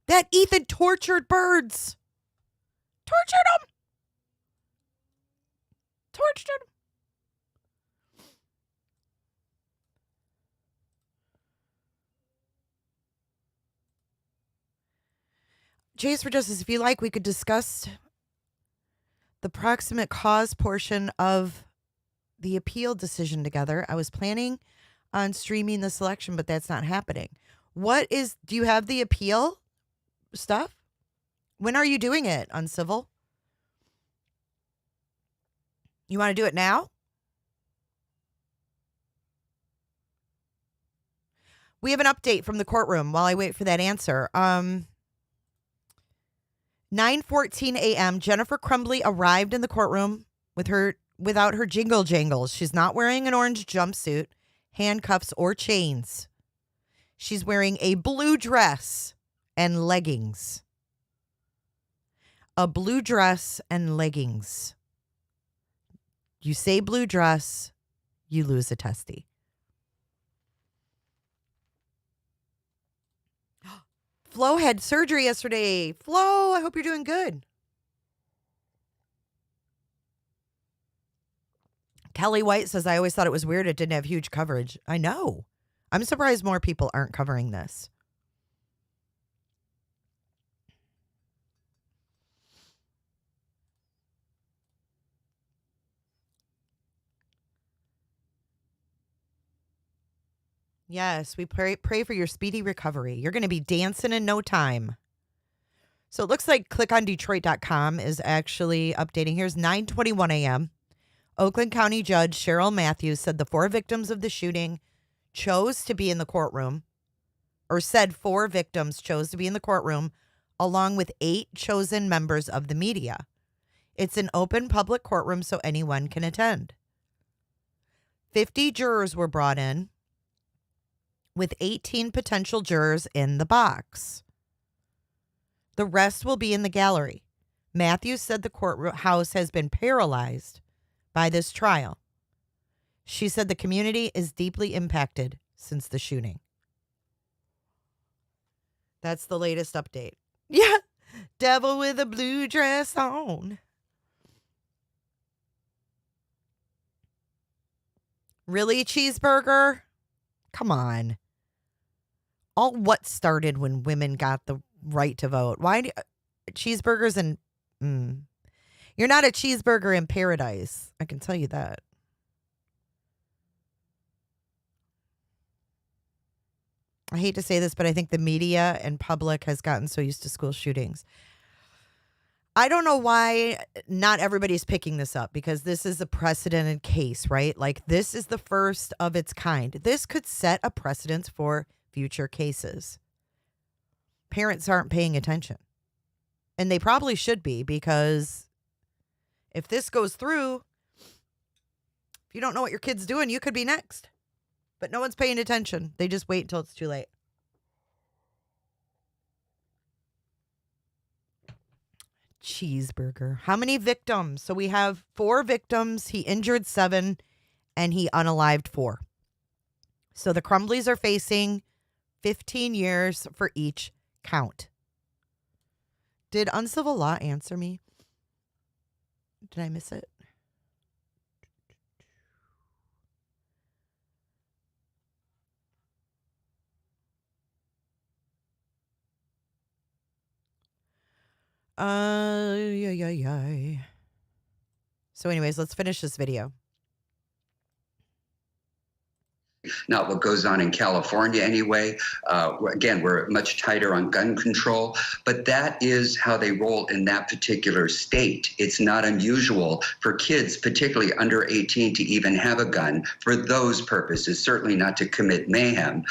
that Ethan tortured birds. Tortured them. Chase for Justice, if you like, we could discuss the proximate cause portion of the appeal decision together. I was planning on streaming the selection, but that's not happening. Do you have the appeal stuff? When are you doing it, Uncivil? You want to do it now? We have an update from the courtroom while I wait for that answer. 9:14 a.m., Jennifer Crumbley arrived in the courtroom without her jingle jangles. She's not wearing an orange jumpsuit, handcuffs, or chains. She's wearing a blue dress and leggings. A blue dress and leggings. You say blue dress, you lose a testy. Flo had surgery yesterday. Flo, I hope you're doing good. Kelly White says, I always thought it was weird it didn't have huge coverage. I know. I'm surprised more people aren't covering this. Yes, we pray for your speedy recovery. You're going to be dancing in no time. So it looks like clickondetroit.com is actually updating. Here's 9:21 a.m. Oakland County Judge Cheryl Matthews said the 4 victims of the shooting chose to be in the courtroom, or said 4 victims chose to be in the courtroom, along with 8 chosen members of the media. It's an open public courtroom so anyone can attend. 50 jurors were brought in, with 18 potential jurors in the box. The rest will be in the gallery. Matthews said the courthouse has been paralyzed by this trial. She said the community is deeply impacted since the shooting. That's the latest update. Yeah, devil with a blue dress on. Really, Cheeseburger? Come on. All what started when women got the right to vote? Why cheeseburgers and you're not a cheeseburger in paradise. I can tell you that. I hate to say this, but I think the media and public has gotten so used to school shootings. I don't know why not everybody's picking this up, because this is a precedented case, right? Like, this is the first of its kind. This could set a precedent for future cases. Parents aren't paying attention. And they probably should be, because if this goes through, if you don't know what your kid's doing, you could be next. But no one's paying attention. They just wait until it's too late. Cheeseburger. How many victims? So we have 4 victims. He injured 7 and he unalived 4. So the Crumbleys are facing 15 years for each count. Did Uncivil Law answer me? Did I miss it? Yeah. So anyways, let's finish this video. Not what goes on in California anyway. Again, we're much tighter on gun control, but that is how they roll in that particular state. It's not unusual for kids, particularly under 18, to even have a gun for those purposes, certainly not to commit mayhem.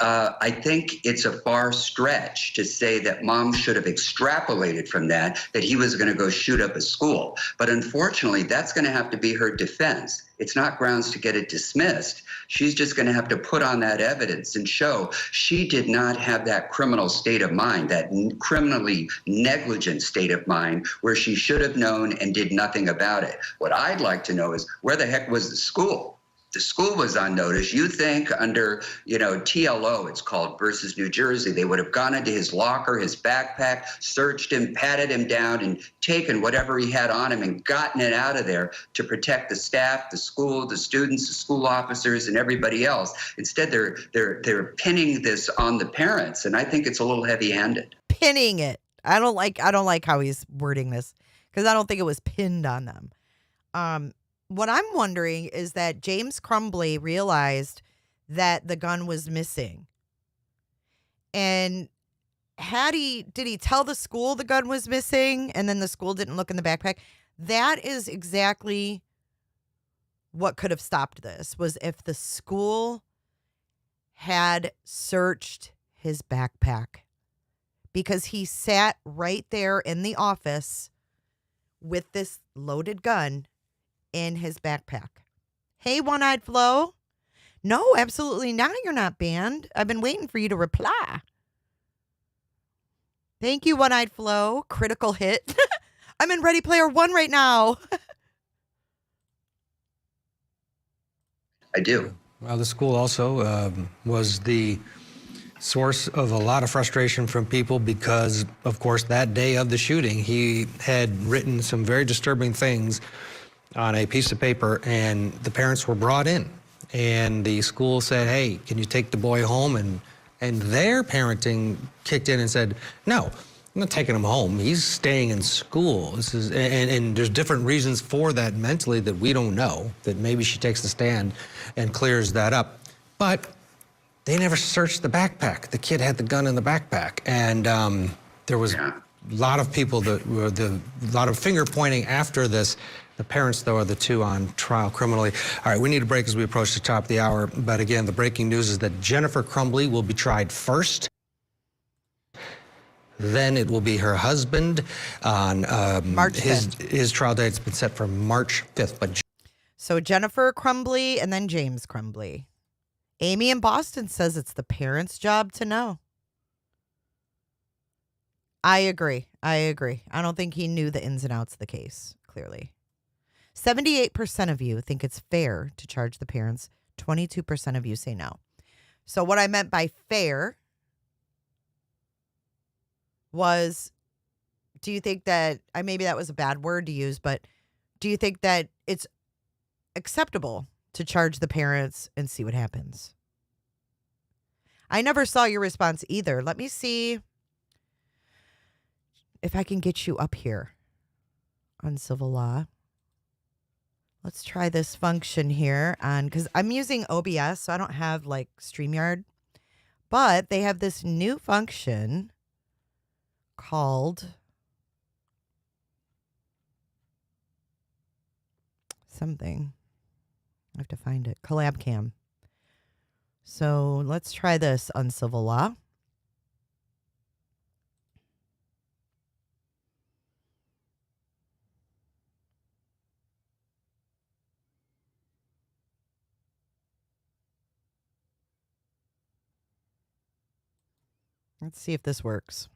I think it's a far stretch to say that mom should have extrapolated from that he was going to go shoot up a school. But unfortunately, that's going to have to be her defense. It's not grounds to get it dismissed. She's just going to have to put on that evidence and show she did not have that criminal state of mind, that criminally negligent state of mind where she should have known and did nothing about it. What I'd like to know is, where the heck was the school? The school was on notice. You think under, TLO, it's called, versus New Jersey, they would have gone into his locker, his backpack, searched him, patted him down, and taken whatever he had on him and gotten it out of there to protect the staff, the school, the students, the school officers, and everybody else. Instead, they're pinning this on the parents, and I think it's a little heavy-handed. Pinning it. I don't like how he's wording this, because I don't think it was pinned on them. What I'm wondering is that James Crumbley realized that the gun was missing. And did he tell the school the gun was missing and then the school didn't look in the backpack? That is exactly what could have stopped this, was if the school had searched his backpack, because he sat right there in the office with this loaded gun in his backpack. Hey, One-Eyed Flo. No, absolutely not. You're not banned. I've been waiting for you to reply. Thank you, One-Eyed Flo. Critical hit. I'm in Ready Player One right now. I do. Well, the school also was the source of a lot of frustration from people because, of course, that day of the shooting, he had written some very disturbing things on a piece of paper, and the parents were brought in. And the school said, hey, can you take the boy home? And their parenting kicked in and said, no, I'm not taking him home. He's staying in school. And there's different reasons for that mentally that we don't know, that maybe she takes the stand and clears that up. But they never searched the backpack. The kid had the gun in the backpack. And there was a lot of people a lot of finger pointing after this. The parents, though, are the two on trial criminally. All right, we need a break as we approach the top of the hour. But again, the breaking news is that Jennifer Crumbley will be tried first. Then it will be her husband on March 5th. His trial date's been set for March 5th. But So Jennifer Crumbley and then James Crumbley. Amy in Boston says it's the parents' job to know. I agree. I don't think he knew the ins and outs of the case, clearly. 78% of you think it's fair to charge the parents. 22% of you say no. So what I meant by fair was, do you think that, maybe that was a bad word to use, but do you think that it's acceptable to charge the parents and see what happens? I never saw your response either. Let me see if I can get you up here on civil law. Let's try this function here because I'm using OBS, so I don't have like StreamYard. But they have this new function called something. I have to find it. Collab Cam. So let's try this on civil law. Let's see if this works.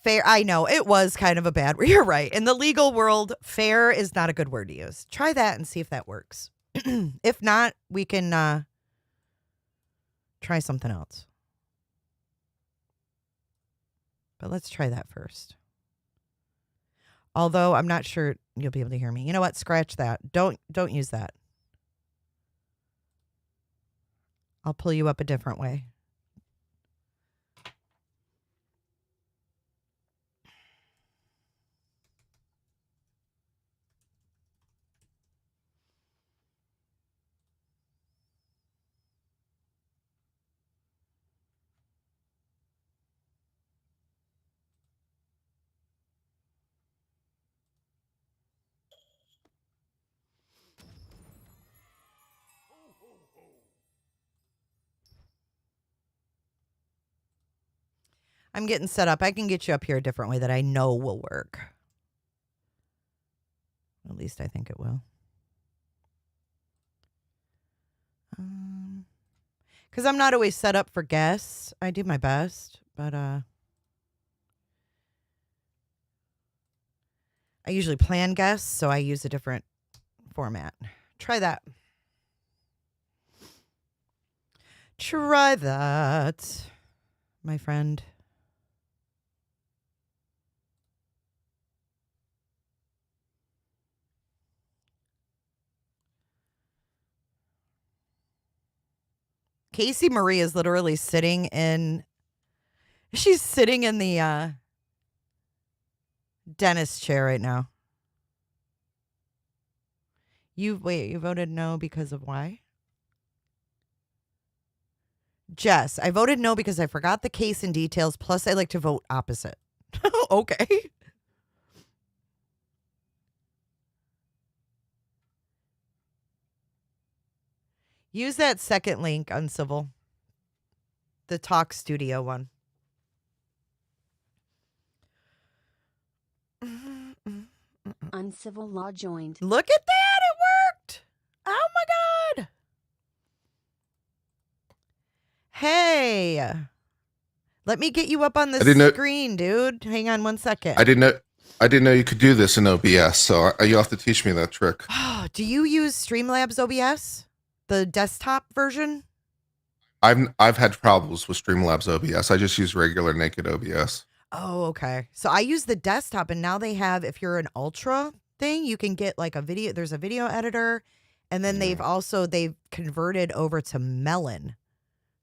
Fair. I know it was kind of a bad word. You're right. In the legal world, fair is not a good word to use. Try that and see if that works. If not, we can try something else. But let's try that first. Although I'm not sure you'll be able to hear me. You know what? Scratch that. Don't use that. I'll pull you up a different way. I'm getting set up. I can get you up here a different way that I know will work. At least I think it will. Because I'm not always set up for guests. I do my best, but I usually plan guests, so I use a different format. Try that. Try that, my friend. Casey Marie is literally sitting in the Dentist chair right now. You voted no because of why? Jess, I voted no because I forgot the case and details. Plus, I like to vote opposite. Okay. Use that second link, Uncivil. The Talk Studio one. Uncivil Law joined. Look at that. It worked. Oh my God. Hey. Let me get you up on the screen, dude. Hang on 1 second. I didn't know you could do this in OBS, so you'll have to teach me that trick. Do you use Streamlabs OBS? The desktop version? I've had problems with Streamlabs OBS. I just use regular naked OBS. Oh, okay. So I use the desktop, and now they have, if you're an ultra thing, you can get like a video. There's a video editor, and then they've converted over to Melon.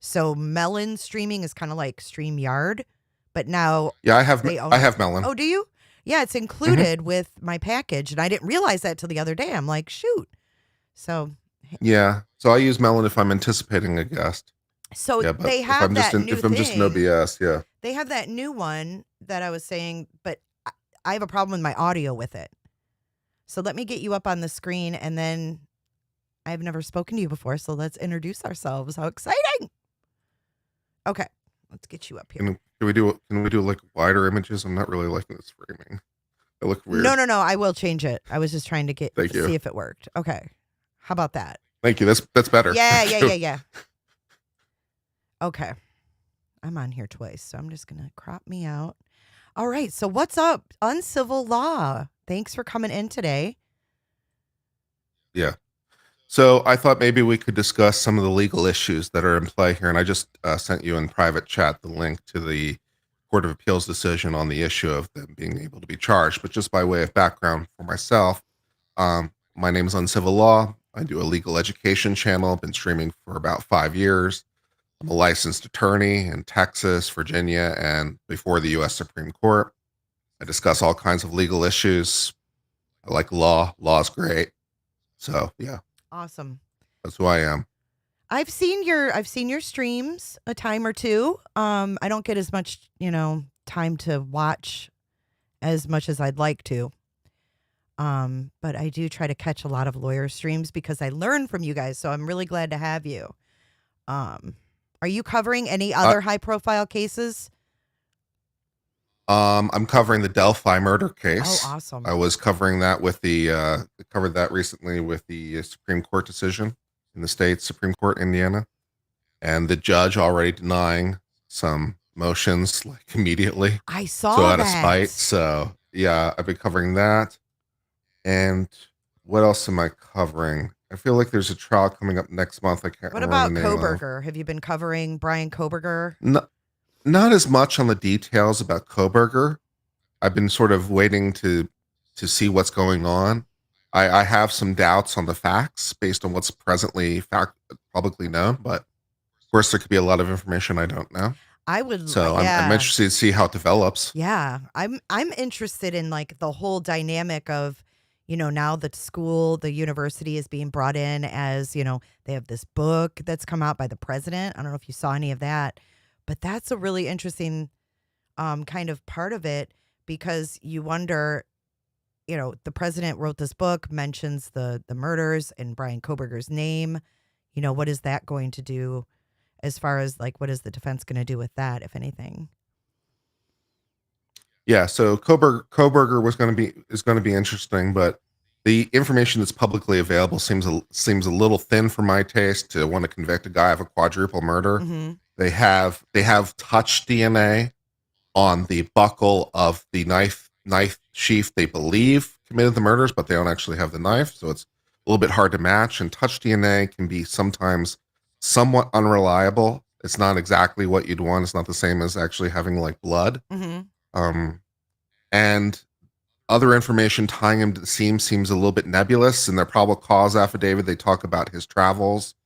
So Melon streaming is kind of like StreamYard, but now I have Melon. Oh, do you? Yeah, it's included with my package, and I didn't realize that till the other day. I'm like, shoot. So yeah, so I use Melon if I'm anticipating a guest. So yeah, they have if I'm just in OBS, yeah. They have that new one that I was saying, but I have a problem with my audio with it. So let me get you up on the screen, and then I've never spoken to you before, so let's introduce ourselves. How exciting! Okay, let's get you up here. Can we do like wider images? I'm not really liking this framing. It looks weird. No. I will change it. I was just trying to see if it worked. Okay, how about that? Thank you. That's better. Yeah. Okay, I'm on here twice, so I'm just gonna crop me out. All right, so what's up, Uncivil Law? Thanks for coming in today. Yeah. So I thought maybe we could discuss some of the legal issues that are in play here. And I just sent you in private chat the link to the Court of Appeals decision on the issue of them being able to be charged. But just by way of background for myself, my name is Uncivil Law. I do a legal education channel. I've been streaming for about 5 years. I'm a licensed attorney in Texas, Virginia, and before the U.S. Supreme Court. I discuss all kinds of legal issues. I like law. Law is great. So, yeah. Awesome. That's who I am. I've seen your streams a time or two. I don't get as much, time to watch as much as I'd like to. But I do try to catch a lot of lawyer streams because I learn from you guys. So I'm really glad to have you. Are you covering any other high profile cases? I'm covering the Delphi murder case. Oh, awesome. I was covering that covered that recently with the Supreme Court decision in the state Supreme Court, Indiana. And the judge already denying some motions like immediately. I saw that. So out that. of spite. So yeah, I've been covering that. And what else am I covering? I feel like there's a trial coming up next month. I can't remember the name. What about Koberger? Have you been covering Brian Koberger? No, not as much on the details about Koberger. I've been sort of waiting to see what's going on. I have some doubts on the facts based on what's presently publicly known, but of course there could be a lot of information I don't know. I'm interested to see how it develops. Yeah, I'm interested in like the whole dynamic of, now the school, the university is being brought in as, they have this book that's come out by the president. I don't know if you saw any of that, but that's a really interesting kind of part of it, because you wonder, the president wrote this book, mentions the murders and Brian Koberger's name. What is that going to do as far as like, what is the defense going to do with that, if anything? Yeah, so Koberger is going to be interesting, but the information that's publicly available seems a little thin for my taste to want to convict a guy of a quadruple murder. Mm-hmm. They have touch DNA on the buckle of the knife sheath they believe committed the murders, but they don't actually have the knife, so it's a little bit hard to match. And touch DNA can be sometimes somewhat unreliable. It's not exactly what you'd want. It's not the same as actually having like blood. Mm-hmm. And other information tying him to the scene seems a little bit nebulous. In their probable cause affidavit, they talk about his travels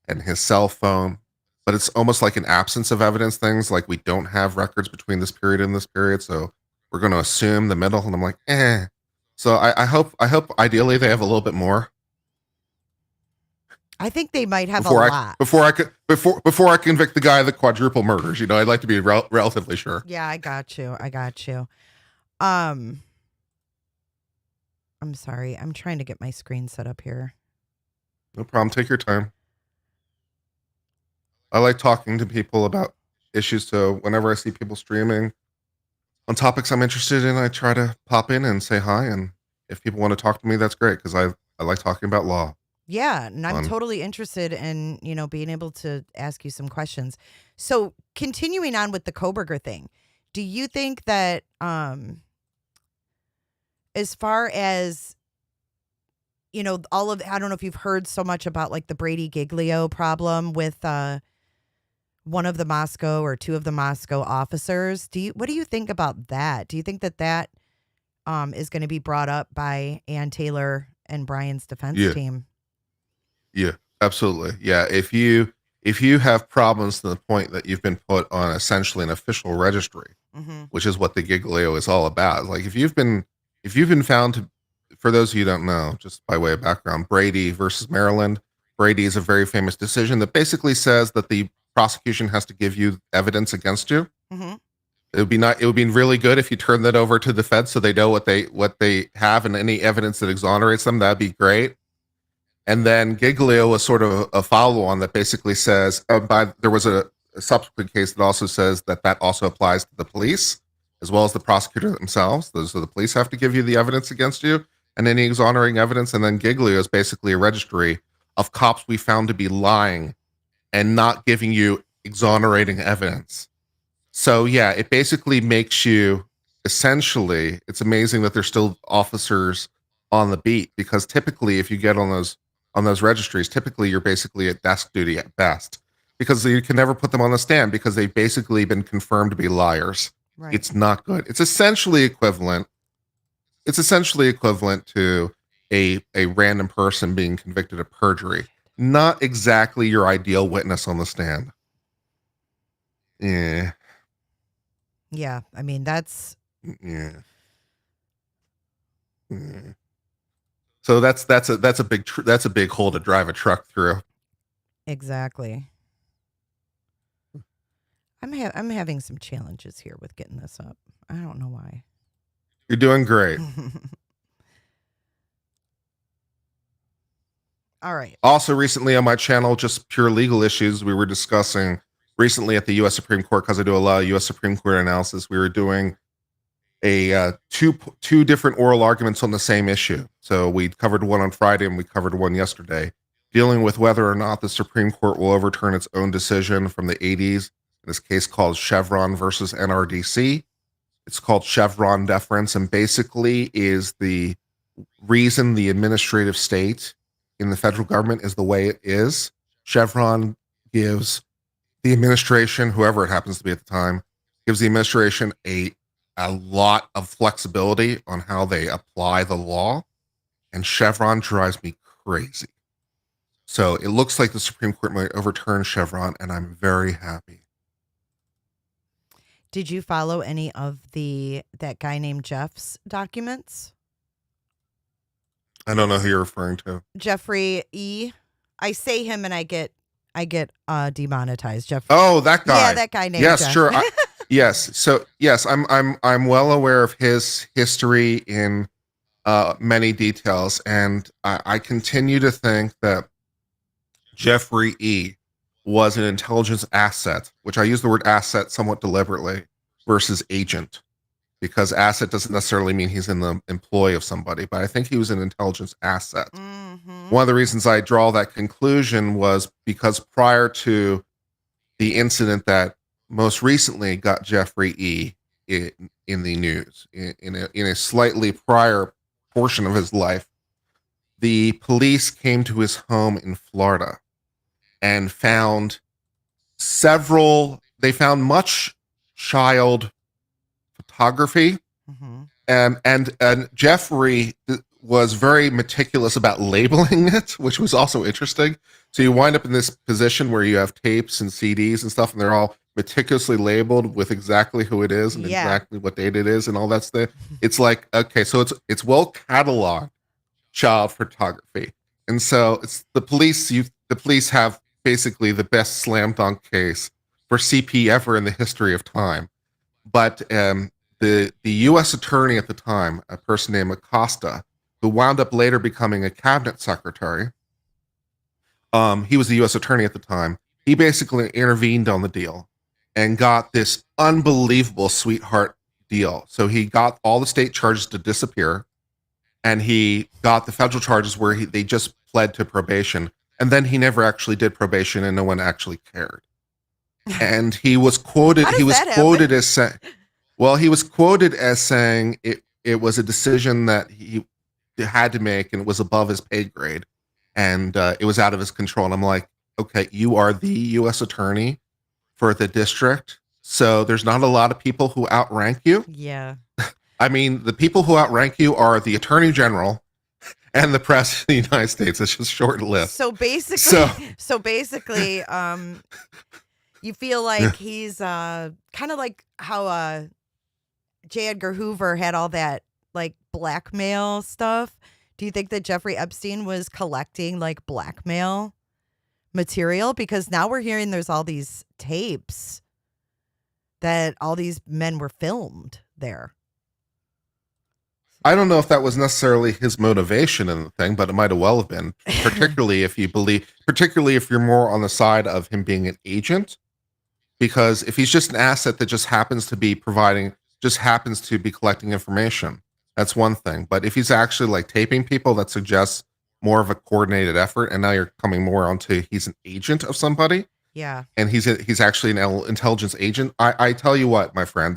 and his cell phone, but it's almost like an absence of evidence things, like we don't have records between this period and this period. So we're going to assume the middle. And I'm like, eh. So I hope ideally they have a little bit more. I think they might have before a I, lot. Before I convict the guy of the quadruple murders, I'd like to be relatively sure. Yeah, I got you. I'm sorry. I'm trying to get my screen set up here. No problem. Take your time. I like talking to people about issues. So whenever I see people streaming on topics I'm interested in, I try to pop in and say hi. And if people want to talk to me, that's great because I like talking about law. Yeah, and I'm totally interested in, being able to ask you some questions. So continuing on with the Koberger thing, do you think that as far as, all of, I don't know if you've heard so much about like the Brady Giglio problem with one of the Moscow or two of the Moscow officers. What do you think about that? Do you think that is going to be brought up by Ann Taylor and Brian's defense team? Yeah, absolutely. Yeah. If you have problems to the point that you've been put on essentially an official registry, which is what the Giglio is all about. Like if you've been found to, for those of you who don't know, just by way of background, Brady versus Maryland, Brady is a very famous decision that basically says that the prosecution has to give you evidence against you. It would be really good if you turn that over to the feds so they know what they have and any evidence that exonerates them. That'd be great. And then Giglio was sort of a follow-on that basically says, there was a subsequent case that also says that also applies to the police as well as the prosecutor themselves. So the police have to give you the evidence against you and any exonerating evidence. And then Giglio is basically a registry of cops we found to be lying and not giving you exonerating evidence. So yeah, it basically makes you essentially, it's amazing that there's still officers on the beat because typically if you get on those registries, typically you're basically at desk duty at best because you can never put them on the stand because they've basically been confirmed to be liars. Right. It's not good. It's essentially equivalent to a random person being convicted of perjury. Not exactly your ideal witness on the stand. Yeah. Yeah. I mean, that's. Yeah. Yeah. So that's a big hole to drive a truck through. Exactly. I'm having some challenges here with getting this up. I don't know why. You're doing great. All right. Also, recently on my channel, just pure legal issues we were discussing recently at the U.S. Supreme Court because I do a lot of U.S. Supreme Court analysis. We were doing a two different oral arguments on the same issue. So we covered one on Friday and we covered one yesterday, dealing with whether or not the Supreme Court will overturn its own decision from the 80s, in this case called Chevron versus NRDC. It's called Chevron deference and basically is the reason the administrative state in the federal government is the way it is. Chevron gives the administration, whoever it happens to be at the time, gives the administration a lot of flexibility on how they apply the law, and Chevron drives me crazy. So it looks like the Supreme Court might overturn Chevron, and I'm very happy. Did you follow any of that guy named Jeff's documents? I don't know who you're referring to. Jeffrey E. I say him and I get demonetized. Jeff. Oh, that guy. Yeah, that guy named Yes, Jeff. sure. Yes. So yes, I'm well aware of his history in many details, and I continue to think that Jeffrey E. was an intelligence asset, which I use the word asset somewhat deliberately, versus agent, because asset doesn't necessarily mean he's in the employ of somebody, but I think he was an intelligence asset. Mm-hmm. One of the reasons I draw that conclusion was because prior to the incident that most recently got Jeffrey E. in the news, in a slightly prior portion of his life, the police came to his home in Florida and found much child photography. Mm-hmm. And Jeffrey was very meticulous about labeling it, which was also interesting. So you wind up in this position where you have tapes and CDs and stuff, and they're all meticulously labeled with exactly who it is and exactly what date it is and all that stuff. It's like, okay, so it's well cataloged child photography. And so it's the police have basically the best slam dunk case for CP ever in the history of time. But the U.S. attorney at the time, a person named Acosta, who wound up later becoming a cabinet secretary, he was the U.S. attorney at the time. He basically intervened on the deal and got this unbelievable sweetheart deal. So he got all the state charges to disappear, and he got the federal charges where they just pled to probation. And then he never actually did probation, and no one actually cared. And he was quoted. He was quoted as saying, "Well, he was quoted as saying it was a decision that he had to make, and it was above his pay grade, and it was out of his control." And I'm like, okay, you are the U.S. attorney for the district, so there's not a lot of people who outrank you. Yeah. I mean, the people who outrank you are the attorney general and the president of the United States. It's just short list. So basically, you feel like he's kind of like how J. Edgar Hoover had all that like blackmail stuff. Do you think that Jeffrey Epstein was collecting like blackmail material? Because now we're hearing there's all these tapes that all these men were filmed there. I don't know if that was necessarily his motivation in the thing, but it might have well have been, particularly if you're more on the side of him being an agent, because if he's just an asset that just happens to be collecting information, that's one thing. But if he's actually like taping people, that suggests more of a coordinated effort. And now you're coming more onto he's an agent of somebody. Yeah. And he's actually an intelligence agent. I tell you what, my friend,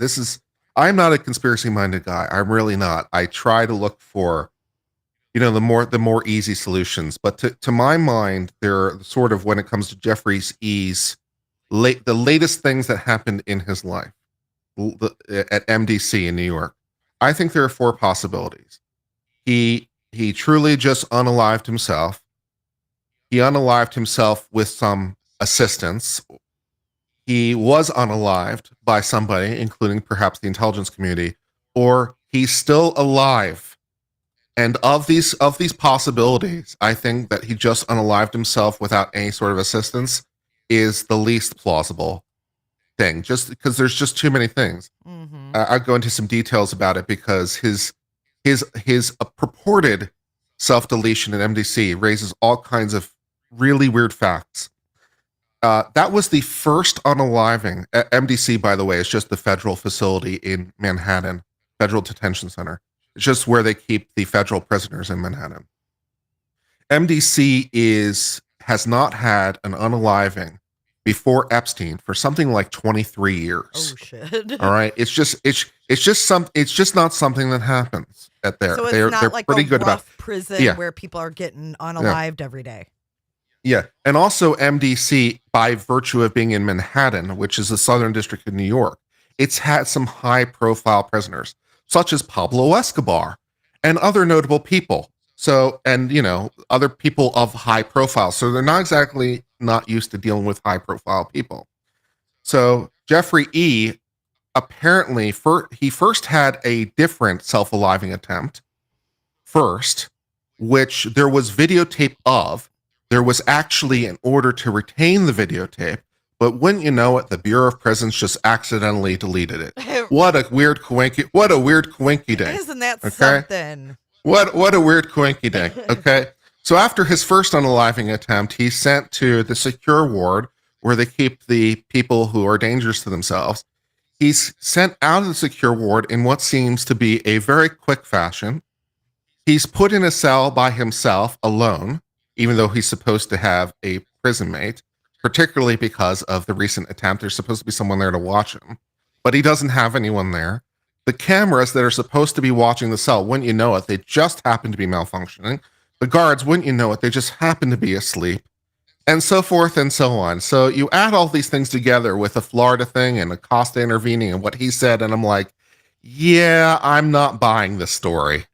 I'm not a conspiracy-minded guy. I'm really not. I try to look for, the more easy solutions. But to my mind, they're sort of, when it comes to Jeffrey's E's, the latest things that happened in his life at MDC in New York. I think there are 4 possibilities. He truly just unalived himself. He unalived himself with some assistance. He was unalived by somebody, including perhaps the intelligence community, or he's still alive. And of these possibilities, I think that he just unalived himself without any sort of assistance is the least plausible thing, just because there's just too many things. Mm-hmm. I'll go into some details about it because his purported self-deletion at MDC raises all kinds of really weird facts. That was the first unaliving. MDC, by the way, is just the federal facility in Manhattan, Federal Detention Center. It's just where they keep the federal prisoners in Manhattan. MDC has not had an unaliving before Epstein for something like 23 years. Oh shit! All right, it's just not something that happens at there. So it's they're not like pretty a good rough about prison where people are getting unalived every day. Yeah, and also MDC, by virtue of being in Manhattan, which is the Southern District of New York, it's had some high-profile prisoners, such as Pablo Escobar and other notable people. So, and other people of high profile. So they're not used to dealing with high-profile people. So Jeffrey E. apparently he first had a different self-aliving attempt first, which there was videotape of. There was actually an order to retain the videotape, but wouldn't you know it, the Bureau of Prisons just accidentally deleted it. What a weird coinky dink. Isn't that something? What a weird coinky dink. Okay. So after his first unaliving attempt, he's sent to the secure ward where they keep the people who are dangerous to themselves. He's sent out of the secure ward in what seems to be a very quick fashion. He's put in a cell by himself alone, even though he's supposed to have a prison mate, particularly because of the recent attempt. There's supposed to be someone there to watch him, but he doesn't have anyone there. The cameras that are supposed to be watching the cell, wouldn't you know it, they just happen to be malfunctioning. The guards, wouldn't you know it, they just happen to be asleep, and so forth and so on. So you add all these things together with the Florida thing and Acosta intervening and what he said, and I'm like, yeah, I'm not buying this story.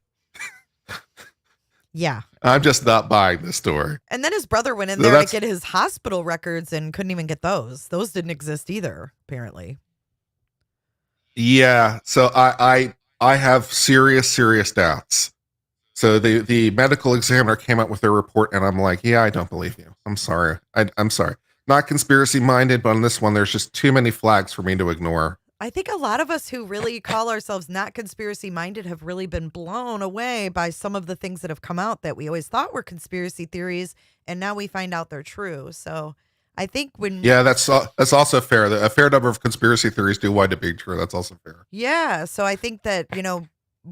Yeah. I'm just not buying this story. And then his brother went in So there to that's- get his hospital records and couldn't even get those. Those didn't exist either, apparently. Yeah. So I have serious doubts. So the medical examiner came out with their report, and I'm like, yeah, I don't believe you. I'm sorry. I'm sorry. Not conspiracy minded, but on this one, there's just too many flags for me to ignore. I think a lot of us who really call ourselves not conspiracy minded have really been blown away by some of the things that have come out that we always thought were conspiracy theories, and now we find out they're true. So I think when that's also fair. A fair number of conspiracy theories do wind up being true. That's also fair. Yeah. So I think that,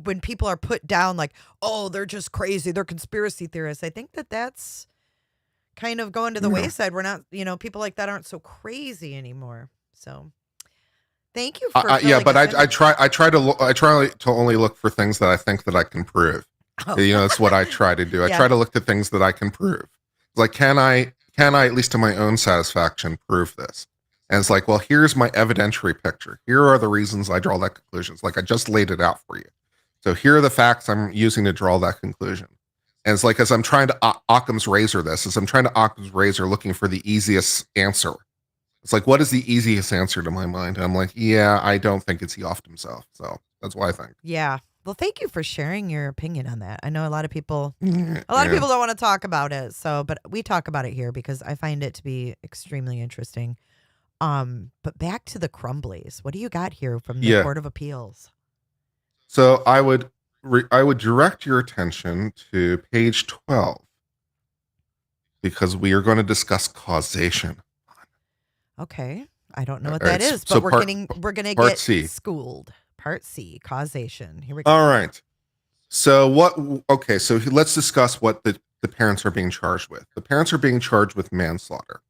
when people are put down like, oh, they're just crazy, they're conspiracy theorists, I think that that's kind of going to the wayside. We're not, people like that aren't so crazy anymore. So thank you for but I try to only look for things that I think that I can prove. Oh. That's what I try to do. I try to look to things that I can prove. Like, can I at least to my own satisfaction prove this? And it's like, well, here's my evidentiary picture. Here are the reasons I draw that conclusion. It's like I just laid it out for you. So here are the facts I'm using to draw that conclusion. And it's like, as I'm trying to Occam's razor looking for the easiest answer. It's like, what is the easiest answer to my mind? And I'm like, yeah, I don't think it's he offed himself. So that's what I think. Yeah. Well, thank you for sharing your opinion on that. I know a lot of people don't want to talk about it. So, but we talk about it here because I find it to be extremely interesting. But back to the Crumbleys. What do you got here from the Court of Appeals? So I would direct your attention to page 12 because we are going to discuss causation. Okay. I don't know what that is, but so we're going to get schooled. Part C, causation. Here we go. All right. So let's discuss what the parents are being charged with. The parents are being charged with manslaughter.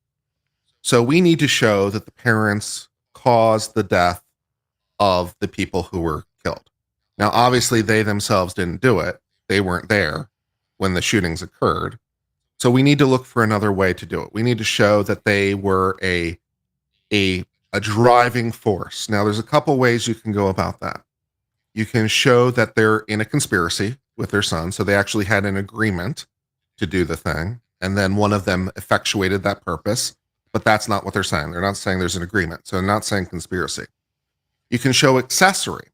So we need to show that the parents caused the death of the people who were killed. Now, obviously, they themselves didn't do it. They weren't there when the shootings occurred. So we need to look for another way to do it. We need to show that they were a driving force. Now, there's a couple ways you can go about that. You can show that they're in a conspiracy with their son. So they actually had an agreement to do the thing. And then one of them effectuated that purpose. But that's not what they're saying. They're not saying there's an agreement. So they're not saying conspiracy. You can show accessory,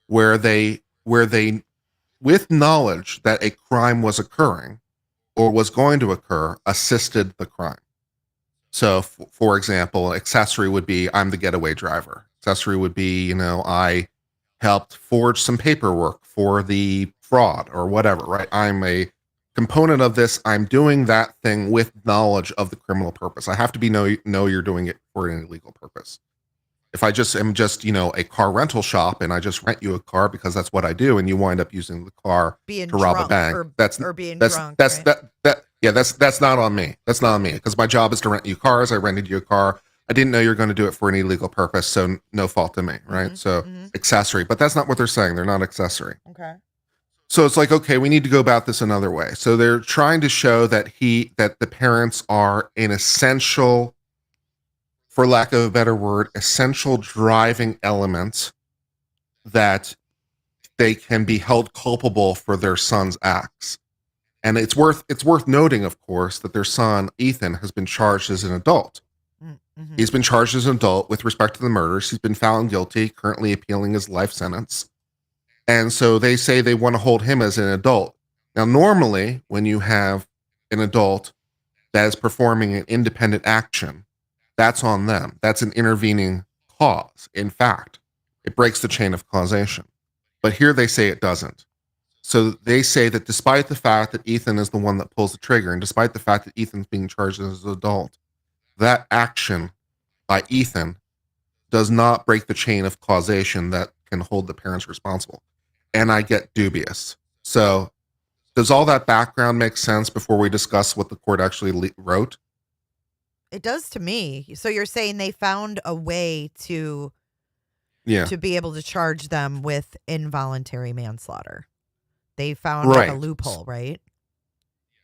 where they, with knowledge that a crime was occurring or was going to occur, assisted the crime. So, for example, accessory would be, I'm the getaway driver. Accessory would be, I helped forge some paperwork for the fraud or whatever, right? I'm a component of this. I'm doing that thing with knowledge of the criminal purpose. I have to know you're doing it for an illegal purpose. If I just am a car rental shop and I just rent you a car because that's what I do, and you wind up using the car to rob a bank, that's not on me. That's not on me because my job is to rent you cars. I rented you a car. I didn't know you're going to do it for an illegal purpose, so no fault to me, right? Accessory, but that's not what they're saying. They're not accessory. Okay. So it's like, okay, we need to go about this another way. So they're trying to show that the parents are an essential, for lack of a better word, essential driving element that they can be held culpable for their son's acts. And it's worth noting, of course, that their son, Ethan, has been charged as an adult. Mm-hmm. He's been charged as an adult with respect to the murders. He's been found guilty, currently appealing his life sentence. And so they say they want to hold him as an adult. Now, normally, when you have an adult that is performing an independent action, that's on them. That's an intervening cause. In fact, it breaks the chain of causation. But here they say it doesn't. So they say that despite the fact that Ethan is the one that pulls the trigger, and despite the fact that Ethan's being charged as an adult, that action by Ethan does not break the chain of causation that can hold the parents responsible. And I get dubious. So does all that background make sense before we discuss what the court actually wrote? It does to me. So you're saying they found a way to be able to charge them with involuntary manslaughter. They found like a loophole, right?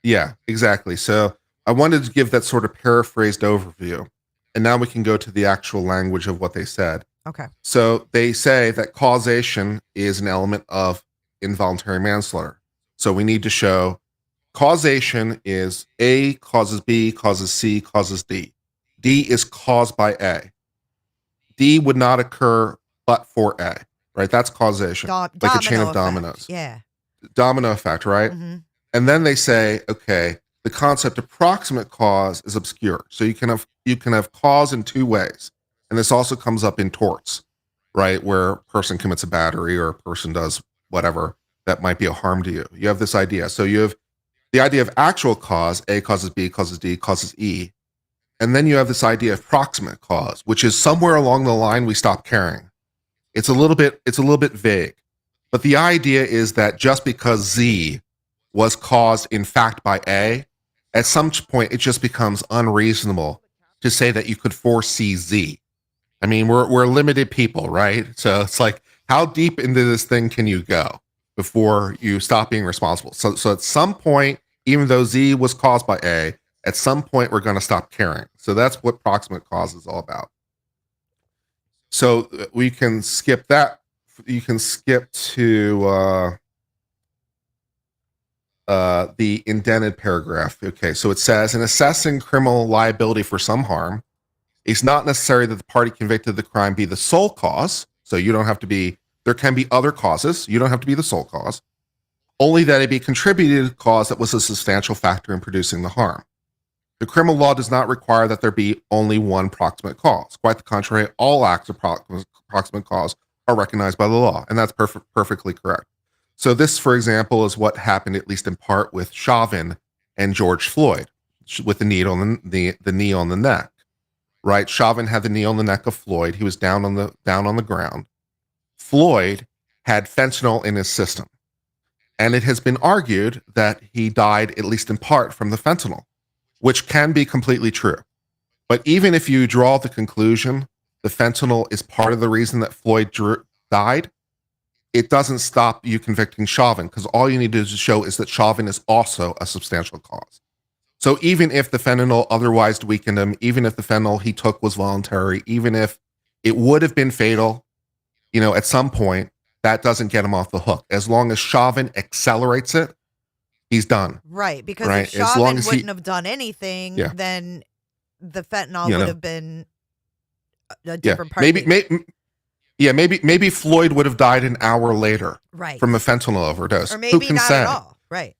Yeah, exactly. So I wanted to give that sort of paraphrased overview. And now we can go to the actual language of what they said. Okay. So they say that causation is an element of involuntary manslaughter. So we need to show causation is A causes B, causes C, causes D. D is caused by A. D would not occur but for A, right? That's causation, like a chain of dominoes. Yeah. Domino effect, right? Mm-hmm. And then they say, okay, the concept of proximate cause is obscure. So you can have cause in two ways. And this also comes up in torts, right? Where a person commits a battery or a person does whatever that might be a harm to you. You have this idea. So you have the idea of actual cause, A causes B, causes D, causes E. And then you have this idea of proximate cause, which is somewhere along the line we stop caring. It's a little bit vague. But the idea is that just because Z was caused in fact by A, at some point it just becomes unreasonable to say that you could foresee Z. I mean, we're limited people, right? So it's like, how deep into this thing can you go before you stop being responsible? So at some point, even though Z was caused by A, at some point we're going to stop caring. So that's what proximate cause is all about. So we can skip that. You can skip to the indented paragraph. Okay, so it says, in assessing criminal liability for some harm, it's not necessary that the party convicted of the crime be the sole cause. So you don't have to be, there can be other causes. You don't have to be the sole cause. Only that it be contributed cause that was a substantial factor in producing the harm. The criminal law does not require that there be only one proximate cause. Quite the contrary, all acts of proximate cause are recognized by the law, and that's perfectly correct. So this, for example, is what happened, at least in part, with Chauvin and George Floyd, with the knee on the knee on the neck. Right? Chauvin had the knee on the neck of Floyd. He was down on the ground. Floyd had fentanyl in his system, and it has been argued that he died, at least in part, from the fentanyl, which can be completely true. But even if you draw the conclusion the fentanyl is part of the reason that Floyd died, it doesn't stop you convicting Chauvin, because all you need to show is that Chauvin is also a substantial cause. So even if the fentanyl otherwise weakened him, even if the fentanyl he took was voluntary, even if it would have been fatal, at some point, that doesn't get him off the hook. As long as Chauvin accelerates it, he's done. Right, because right? if Chauvin wouldn't have done anything, then the fentanyl would have been a different part. Maybe Floyd would have died an hour later, right, from a fentanyl overdose. Or maybe not at all. Right.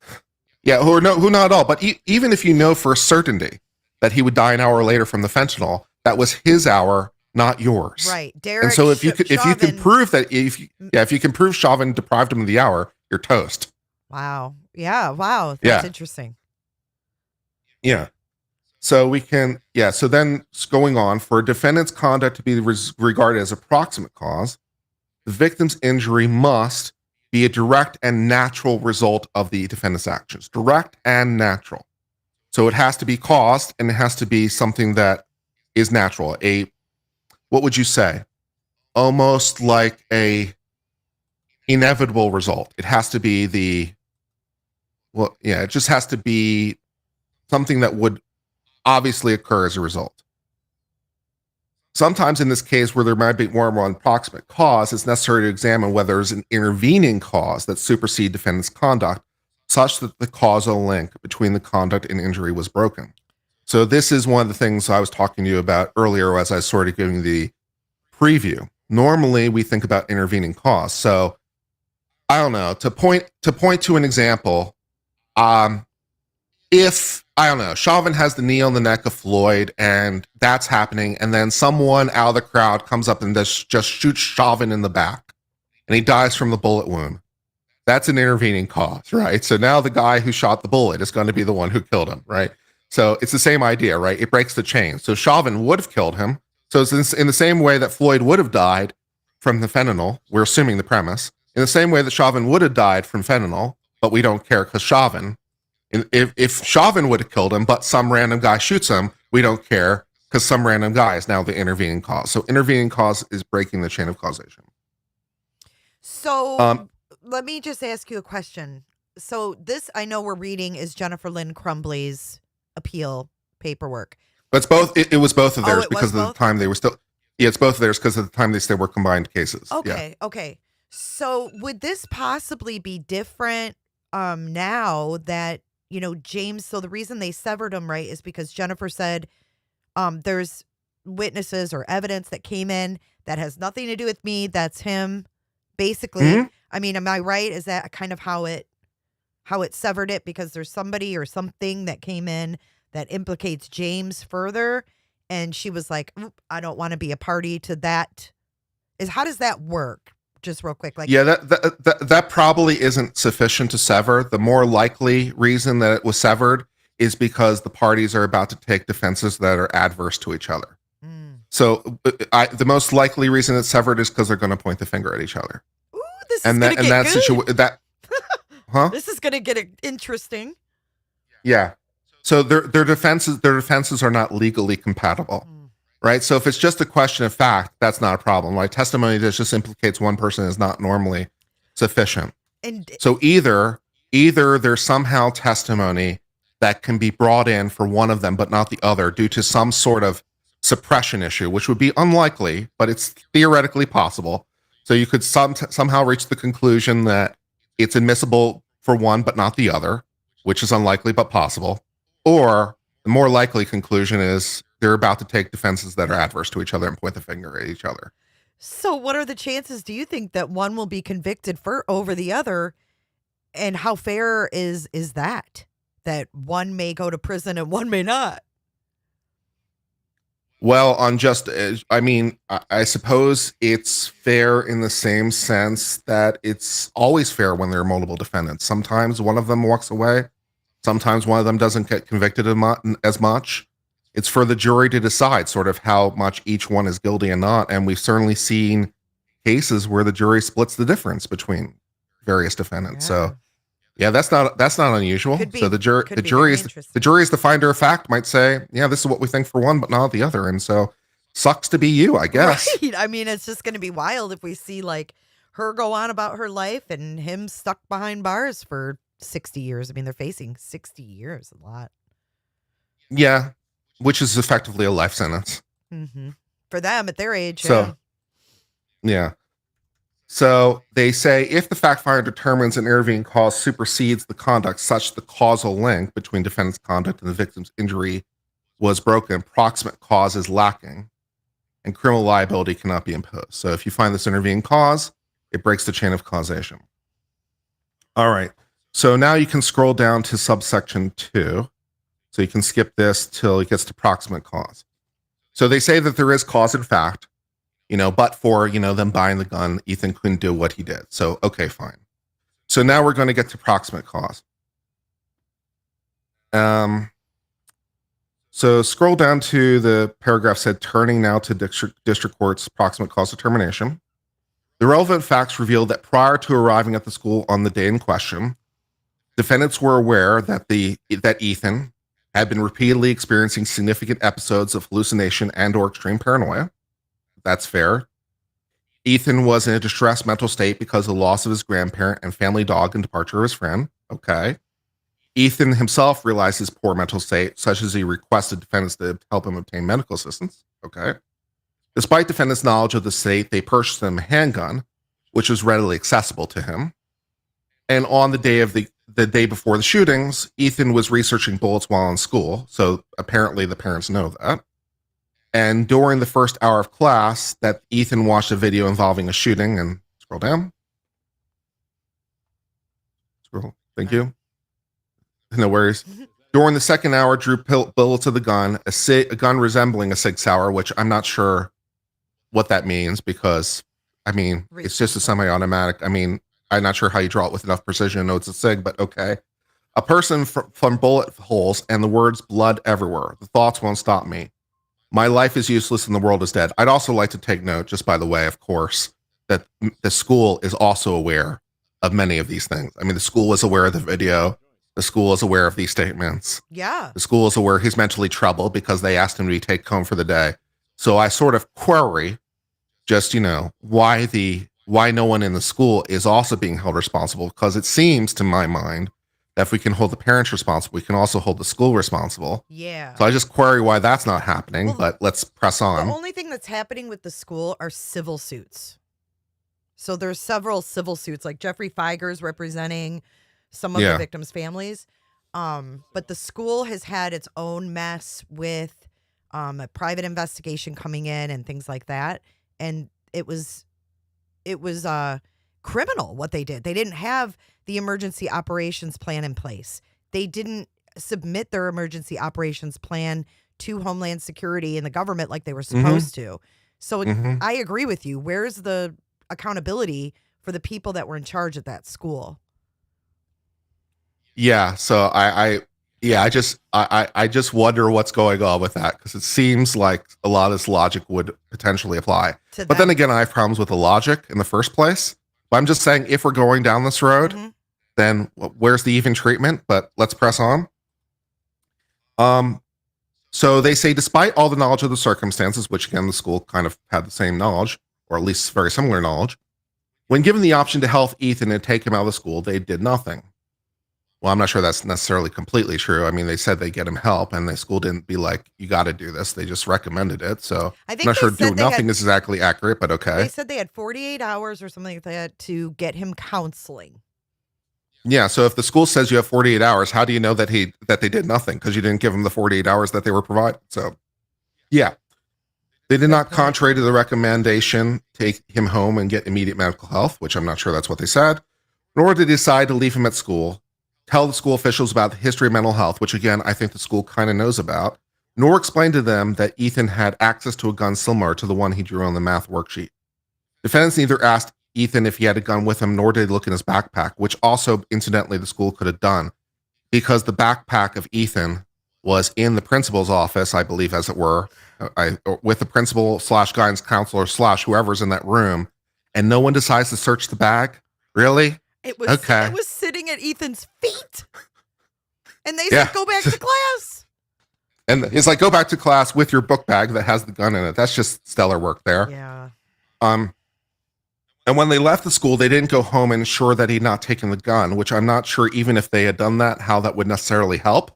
Yeah, who not at all. But even if you know for certainty that he would die an hour later from the fentanyl, that was his hour, not yours. Right. Derek. And so if you can prove that if you can prove Chauvin deprived him of the hour, you're toast. Wow. Yeah. Wow. That's interesting. Yeah. So we can, so then going on, for a defendant's conduct to be regarded as a proximate cause, the victim's injury must be a direct and natural result of the defendant's actions. Direct and natural. So it has to be caused, and it has to be something that is natural. What would you say? Almost like a inevitable result. It has to be it just has to be something that would obviously occur as a result. Sometimes in this case where there might be more than one proximate cause, it's necessary to examine whether there's an intervening cause that supersedes defendant's conduct, such that the causal link between the conduct and injury was broken. So this is one of the things I was talking to you about earlier as I was sort of giving the preview. Normally we think about intervening cause. So I don't know, to point to an example, if, I don't know, Chauvin has the knee on the neck of Floyd and that's happening, and then someone out of the crowd comes up and just shoots Chauvin in the back and he dies from the bullet wound, that's an intervening cause, right? So now the guy who shot the bullet is going to be the one who killed him, right? So it's the same idea, right? It breaks the chain. So Chauvin would have killed him. So it's in the same way that Floyd would have died from the fentanyl, we're assuming the premise, in the same way that Chauvin would have died from fentanyl, but we don't care because Chauvin, if Chauvin would have killed him, but some random guy shoots him, we don't care because some random guy is now the intervening cause. So intervening cause is breaking the chain of causation. So let me just ask you a question. So this, I know we're reading, is Jennifer Lynn Crumbley's appeal paperwork. But it's both. It was both of theirs because of the time they were still. Yeah, it's both of theirs because of the time they still were combined cases. Okay. Okay. So would this possibly be different now that James, so the reason they severed him, right, is because Jennifer said there's witnesses or evidence that came in that has nothing to do with me. That's him. Basically, Mhm. I mean, am I right? Is that kind of how it severed it? Because there's somebody or something that came in that implicates James further. And she was like, "Oop, I don't want to be a party to that." How does that work? Just real quick. Yeah, that probably isn't sufficient to sever. The more likely reason that it was severed is because the parties are about to take defenses that are adverse to each other. Mm. So the most likely reason it's severed is because they're going to point the finger at each other. Ooh, this is going to get good. Huh? This is going to get interesting. Yeah. So their defenses are not legally compatible. Right. So if it's just a question of fact, that's not a problem. Like testimony that just implicates one person is not normally sufficient. And So either there's somehow testimony that can be brought in for one of them, but not the other due to some sort of suppression issue, which would be unlikely, but it's theoretically possible. So you could somehow reach the conclusion that it's admissible for one, but not the other, which is unlikely, but possible. Or the more likely conclusion is they're about to take defenses that are adverse to each other and point the finger at each other. so what are the chances, do you think, that one will be convicted over the other? And how fair is that one may go to prison and one may not? Well, I suppose it's fair in the same sense that it's always fair when there are multiple defendants. Sometimes one of them walks away. Sometimes one of them doesn't get convicted as much. It's for the jury to decide sort of how much each one is guilty and not. And we've certainly seen cases where the jury splits the difference between various defendants. Yeah. So yeah, that's not unusual. Could be- So the jury could be very is interesting. the jury is the finder of fact, might say, yeah, this is what we think for one, but not the other. And so sucks to be you, I guess. Right. I mean, it's just going to be wild if we see like her go on about her life and him stuck behind bars for 60 years. I mean, they're facing 60 years, a lot. Yeah, which is effectively a life sentence. Mm-hmm. For them at their age. So, yeah. So they say if the fact finder determines an intervening cause supersedes the conduct such the causal link between defendant's conduct and the victim's injury was broken, proximate cause is lacking, and criminal liability cannot be imposed. So if you find this intervening cause, it breaks the chain of causation. All right. So now you can scroll down to subsection 2. So you can skip this till it gets to proximate cause. So they say that there is cause in fact, but for, them buying the gun, Ethan couldn't do what he did. So, okay, fine. So now we're going to get to proximate cause. So scroll down to the paragraph said, turning now to district court's proximate cause determination. The relevant facts reveal that prior to arriving at the school on the day in question, defendants were aware that Ethan had been repeatedly experiencing significant episodes of hallucination and or extreme paranoia. That's fair. Ethan was in a distressed mental state because of the loss of his grandparent and family dog and departure of his friend. Okay. Ethan himself realized his poor mental state, such as he requested defendants to help him obtain medical assistance. Okay. Despite defendants' knowledge of the state, they purchased him a handgun, which was readily accessible to him. And on the day of the day before the shootings, Ethan was researching bullets while in school. So apparently the parents know that. And during the first hour of class, that Ethan watched a video involving a shooting and scroll down. Thank you. No worries. During the second hour, drew bullets of the gun, a gun resembling a Sig Sauer, which I'm not sure what that means because, it's just a semi-automatic. I'm not sure how you draw it with enough precision to know it's a Sig, but okay. A person from bullet holes and the words blood everywhere. The thoughts won't stop me. My life is useless and the world is dead. I'd also like to take note, just by the way, of course, that the school is also aware of many of these things. The school is aware of the video. The school is aware of these statements. Yeah. The school is aware he's mentally troubled because they asked him to be taken home for the day. So I sort of query just, why no one in the school is also being held responsible, because it seems to my mind that if we can hold the parents responsible, we can also hold the school responsible. Yeah. So I just query why that's not happening, Well, but let's press on. The only thing that's happening with the school are civil suits. So there's several civil suits, like Jeffrey Feiger's representing some of the victims' families. But the school has had its own mess with a private investigation coming in and things like that. And it was criminal what they did. They didn't have the emergency operations plan in place. They didn't submit their emergency operations plan to Homeland Security and the government like they were supposed to. So I agree with you. Where's the accountability for the people that were in charge at that school? Yeah. So I just wonder what's going on with that, because it seems like a lot of this logic would potentially apply. But then again, I have problems with the logic in the first place. But I'm just saying, if we're going down this road, then where's the even treatment? But let's press on. So they say, despite all the knowledge of the circumstances, which again, the school kind of had the same knowledge, or at least very similar knowledge, when given the option to help Ethan and take him out of the school, they did nothing. Well, I'm not sure that's necessarily completely true. I mean, they said they get him help, and the school didn't be like, you got to do this. They just recommended it. So I think I'm not sure do nothing is exactly accurate, but okay. They said they had 48 hours or something like that to get him counseling. Yeah. So if the school says you have 48 hours, how do you know that they did nothing? Because you didn't give them the 48 hours that they were provided. So yeah, they did not, contrary to the recommendation, take him home and get immediate medical health, which I'm not sure that's what they said, nor did they decide to leave him at school, tell the school officials about the history of mental health, which again, I think the school kind of knows about, nor explain to them that Ethan had access to a gun similar to the one he drew on the math worksheet. Defendants neither asked Ethan if he had a gun with him, nor did they look in his backpack, which also, incidentally, the school could have done, because the backpack of Ethan was in the principal's office, I believe, as it were, with the principal / guidance counselor / whoever's in that room, and no one decides to search the bag? Really? It was sitting at Ethan's feet. And they said, go back to class. And it's like, go back to class with your book bag that has the gun in it. That's just stellar work there. Yeah. And when they left the school, they didn't go home and ensure that he'd not taken the gun, which I'm not sure, even if they had done that, how that would necessarily help,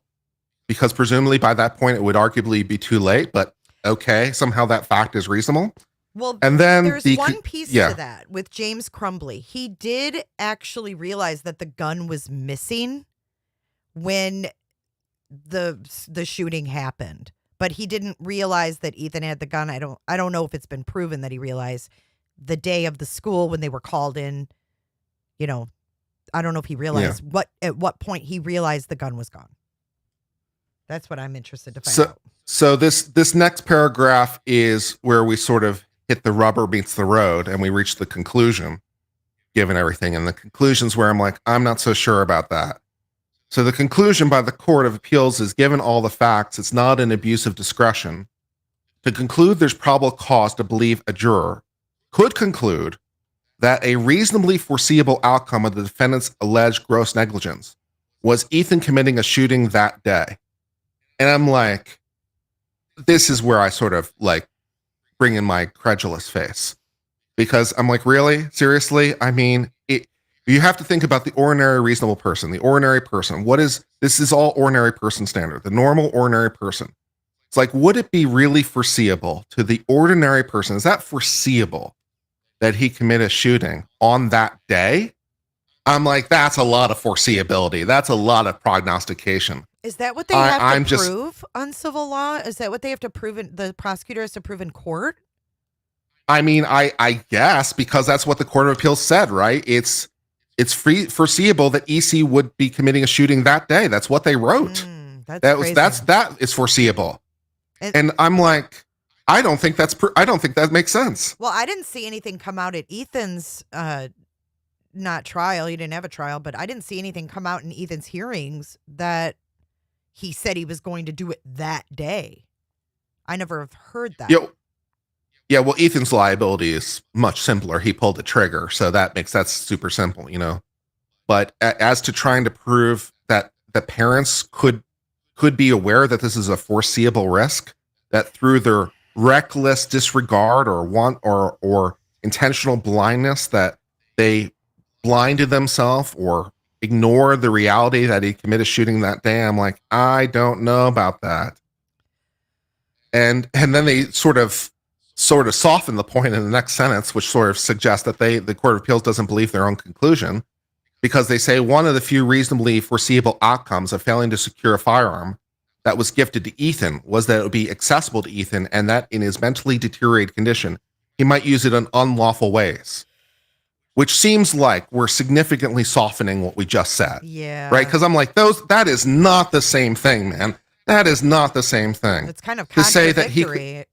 because presumably by that point it would arguably be too late. But okay, somehow that fact is reasonable. Well, and then there's one piece to that with James Crumbley. He did actually realize that the gun was missing when the shooting happened, but he didn't realize that Ethan had the gun. I don't know if it's been proven that he realized the day of the school when they were called in. You know, I don't know if he realized at what point he realized the gun was gone. That's what I'm interested to find out. So this next paragraph is where we sort of hit the rubber meets the road, and we reach the conclusion, given everything. And the conclusion's where I'm like, I'm not so sure about that. So the conclusion by the Court of Appeals is, given all the facts, it's not an abuse of discretion to conclude there's probable cause to believe a juror could conclude that a reasonably foreseeable outcome of the defendant's alleged gross negligence was Ethan committing a shooting that day. And I'm like, this is where I sort of like bring in my credulous face, because I'm like, really? Seriously? I mean, you have to think about the ordinary reasonable person, the ordinary person. This is all ordinary person standard, the normal ordinary person. It's like, would it be really foreseeable to the ordinary person? Is that foreseeable that he commit a shooting on that day? I'm like, that's a lot of foreseeability. That's a lot of prognostication. Is that what they have to prove on civil law? Is that what they have to prove? The prosecutor has to prove in court? I mean, I guess, because that's what the Court of Appeals said, right? It's foreseeable that EC would be committing a shooting that day. That's what they wrote. That is foreseeable. And I'm like, I don't think that makes sense. Well, I didn't see anything come out at Ethan's not trial. He didn't have a trial, but I didn't see anything come out in Ethan's hearings that he said he was going to do it that day. I never have heard that. Yeah, well, Ethan's liability is much simpler. He pulled the trigger, so that's super simple, you know. But as to trying to prove that the parents could be aware that this is a foreseeable risk, that through their reckless disregard or intentional blindness, that they blinded themselves or ignored the reality that he committed a shooting that day, I'm like, I don't know about that. And then they sort of soften the point in the next sentence, which sort of suggests that the Court of Appeals doesn't believe their own conclusion, because they say one of the few reasonably foreseeable outcomes of failing to secure a firearm that was gifted to Ethan was that it would be accessible to Ethan, and that in his mentally deteriorated condition, he might use it in unlawful ways. Which seems like we're significantly softening what we just said. Yeah. Right? Because I'm like, that is not the same thing, man. That is not the same thing. It's kind of to say that contradictory.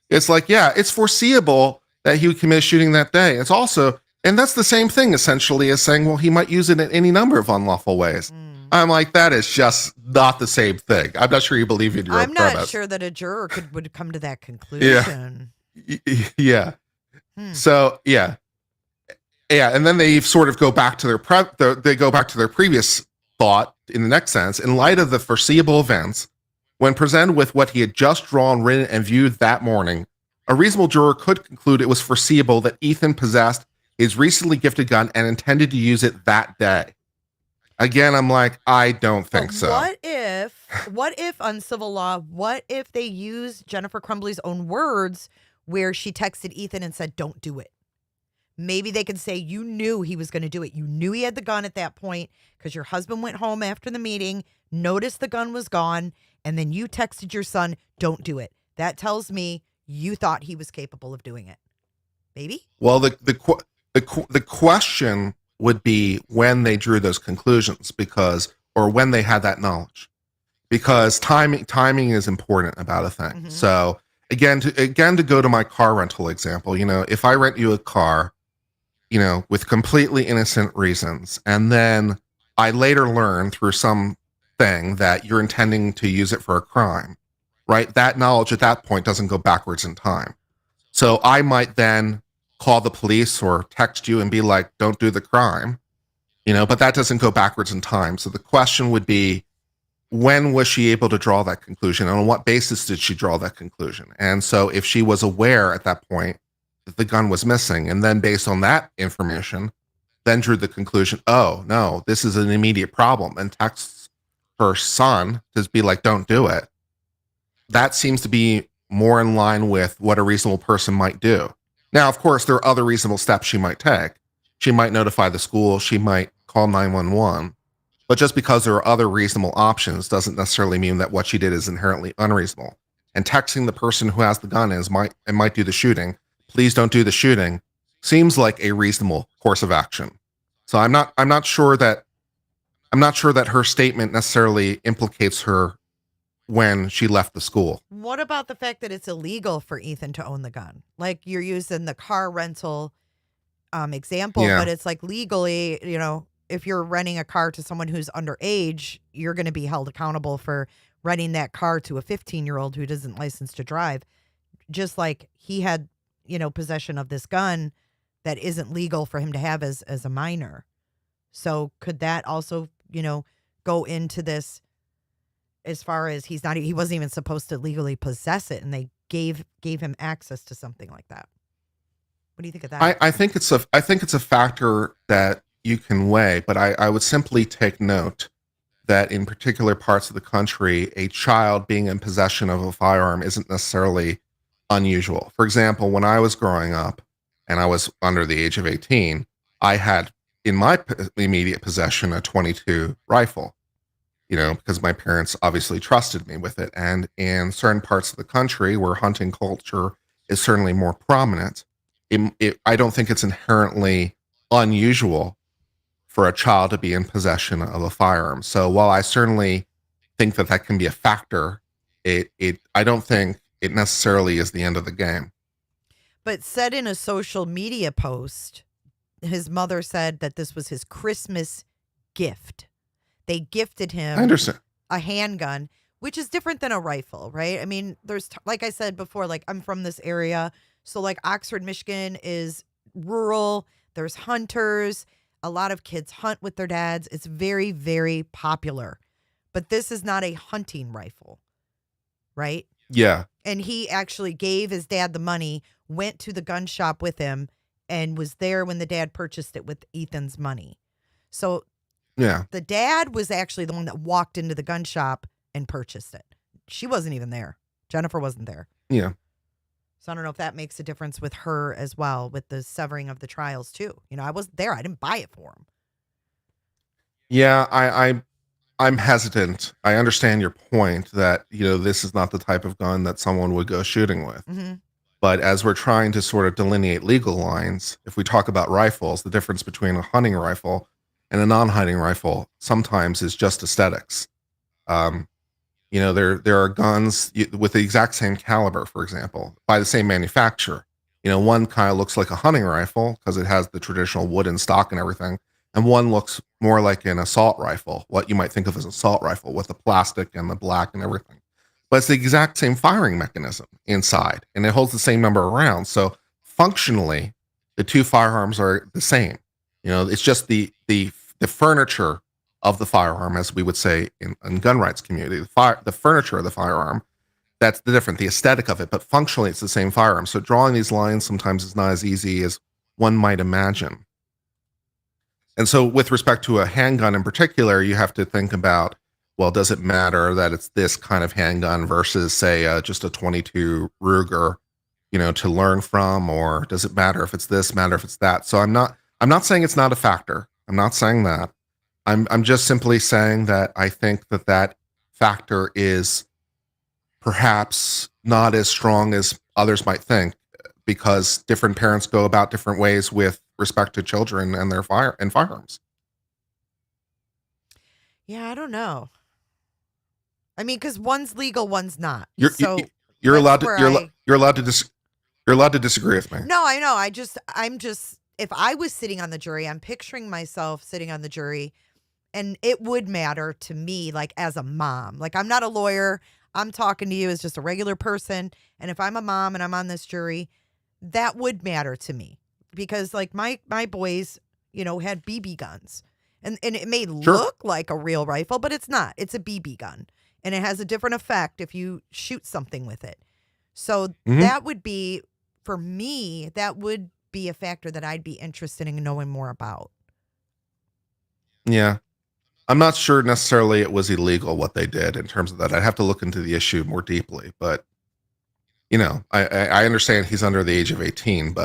it's like, yeah, it's foreseeable that he would commit a shooting that day. It's also, and that's the same thing essentially as saying, well, he might use it in any number of unlawful ways. I'm like, that is just not the same thing. I'm not sure you believe in your own I'm not premise. sure that a juror would come to that conclusion. Yeah. So, yeah. Yeah, and then they sort of go back to their previous thought in the next sentence. In light of the foreseeable events, when presented with what he had just drawn, written, and viewed that morning, a reasonable juror could conclude it was foreseeable that Ethan possessed his recently gifted gun and intended to use it that day. Again, I'm like, I don't think so. What if uncivil law, what if they use Jennifer Crumbley's own words where she texted Ethan and said, don't do it? Maybe they could say, you knew he was going to do it. You knew he had the gun at that point because your husband went home after the meeting, noticed the gun was gone, and then you texted your son, don't do it. That tells me you thought he was capable of doing it. Maybe? Well, the question would be when they drew those conclusions, or when they had that knowledge, because timing is important about a thing. Mm-hmm. So again, to go to my car rental example, if I rent you a car, with completely innocent reasons, and then I later learn through some thing that you're intending to use it for a crime, right? That knowledge at that point doesn't go backwards in time. So I might then call the police or text you and be like, don't do the crime, but that doesn't go backwards in time. So the question would be, when was she able to draw that conclusion, and on what basis did she draw that conclusion? And so if she was aware at that point that the gun was missing, and then based on that information, then drew the conclusion, oh no, this is an immediate problem, and texts her son to be like, don't do it. That seems to be more in line with what a reasonable person might do. Now, of course, there are other reasonable steps she might take. She might notify the school. She might call 911. But just because there are other reasonable options doesn't necessarily mean that what she did is inherently unreasonable. And texting the person who has the gun might do the shooting, please don't do the shooting, seems like a reasonable course of action. So I'm not sure that her statement necessarily implicates her when she left the school. What about the fact that it's illegal for Ethan to own the gun? Like, you're using the car rental example, Yeah. but it's like legally, if you're renting a car to someone who's underage, you're going to be held accountable for renting that car to a 15-year-old who isn't licensed to drive. Just like he had, possession of this gun that isn't legal for him to have as a minor. So could that also, go into this as far as he wasn't even supposed to legally possess it, and they gave him access to something like that? What do you think of that? I think it's a factor that you can weigh, but I would simply take note that in particular parts of the country, a child being in possession of a firearm isn't necessarily unusual. For example, when I was growing up and I was under the age of 18, I had in my immediate possession a .22 rifle, because my parents obviously trusted me with it. And in certain parts of the country where hunting culture is certainly more prominent, I don't think it's inherently unusual for a child to be in possession of a firearm. So while I certainly think that can be a factor, I don't think it necessarily is the end of the game. But said in a social media post, his mother said that this was his Christmas gift. They gifted him I understand. a handgun, which is different than a rifle, right? I mean, there's, like I said before, like, I'm from this area. So like Oxford, Michigan is rural. There's hunters. A lot of kids hunt with their dads. It's very, very popular. But this is not a hunting rifle, right? Yeah. And he actually gave his dad the money, went to the gun shop with him, and was there when the dad purchased it with Ethan's money. So Yeah. the dad was actually the one that walked into the gun shop and purchased it. She wasn't even there. Jennifer wasn't there. Yeah. So I don't know if that makes a difference with her as well, with the severing of the trials too. I wasn't there. I didn't buy it for him. Yeah, I'm hesitant. I understand your point that, this is not the type of gun that someone would go shooting with. Hmm. But as we're trying to sort of delineate legal lines, if we talk about rifles, the difference between a hunting rifle and a non-hunting rifle sometimes is just aesthetics. Um, there are guns with the exact same caliber, for example, by the same manufacturer. One kind of looks like a hunting rifle because it has the traditional wooden stock and everything, and one looks more like an assault rifle, what you might think of as an assault rifle with the plastic and the black and everything. But it's the exact same firing mechanism inside, and it holds the same number of rounds. So functionally, the two firearms are the same. It's just the furniture of the firearm, as we would say in gun rights community, the furniture of the firearm, that's the different, the aesthetic of it, but functionally it's the same firearm. So drawing these lines sometimes is not as easy as one might imagine. And so with respect to a handgun in particular, you have to think about, well, does it matter that it's this kind of handgun versus, say, just a 22 Ruger, to learn from, or does it matter if it's this, matter if it's that? So I'm not saying it's not a factor. I'm not saying that. I'm just simply saying that I think that factor is perhaps not as strong as others might think, because different parents go about different ways with respect to children and their firearms. Yeah, I don't know. I mean, because one's legal, one's not. You're allowed to you're allowed to disagree with me. No, I know. I'm just if I was sitting on the jury, I'm picturing myself sitting on the jury, and it would matter to me, like as a mom. Like, I'm not a lawyer. I'm talking to you as just a regular person. And if I'm a mom and I'm on this jury, that would matter to me, because like my boys, had BB guns, and it may look like a real rifle, but it's not. It's a BB gun, and it has a different effect if you shoot something with it. So that would be, for me, that would be a factor that I'd be interested in knowing more about. Yeah. I'm not sure necessarily it was illegal what they did in terms of that. I'd have to look into the issue more deeply, but I understand he's under the age of 18,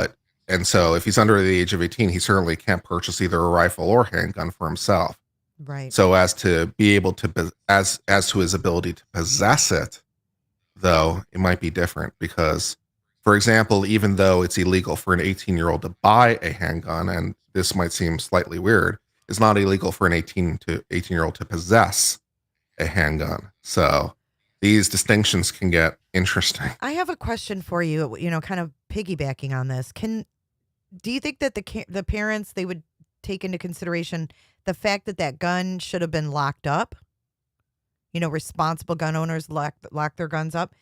and so if he's under the age of 18, he certainly can't purchase either a rifle or handgun for himself. Right. So as to be able to, as to his ability to possess it, though, it might be different because, for example, even though it's illegal for an 18-year-old to buy a handgun, and this might seem slightly weird, it's not illegal for an 18-year-old to possess a handgun. So these distinctions can get interesting. I have a question for you, kind of piggybacking on this. Do you think that the parents, they would take into consideration the fact that gun should have been locked up? Responsible gun owners lock their guns up.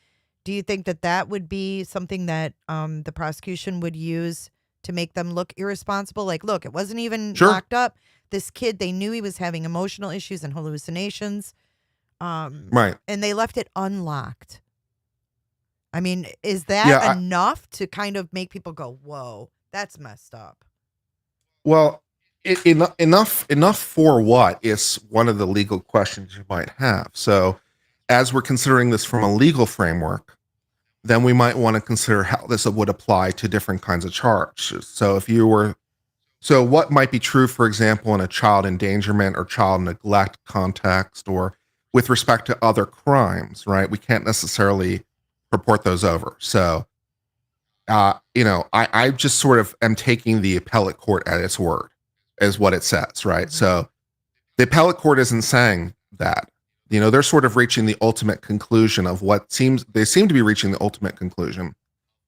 Do you think that would be something that the prosecution would use to make them look irresponsible? Like, look, it wasn't even locked up. This kid, they knew he was having emotional issues and hallucinations. Right. And they left it unlocked. I mean, is that enough to kind of make people go, whoa, that's messed up? Well, enough for what is one of the legal questions you might have. So as we're considering this from a legal framework, then we might want to consider how this would apply to different kinds of charges. So what might be true, for example, in a child endangerment or child neglect context, or with respect to other crimes, right? We can't necessarily purport those over. So, I just sort of am taking the appellate court at its word, as what it says, right? So the appellate court isn't saying that. They're sort of reaching the ultimate conclusion of they seem to be reaching the ultimate conclusion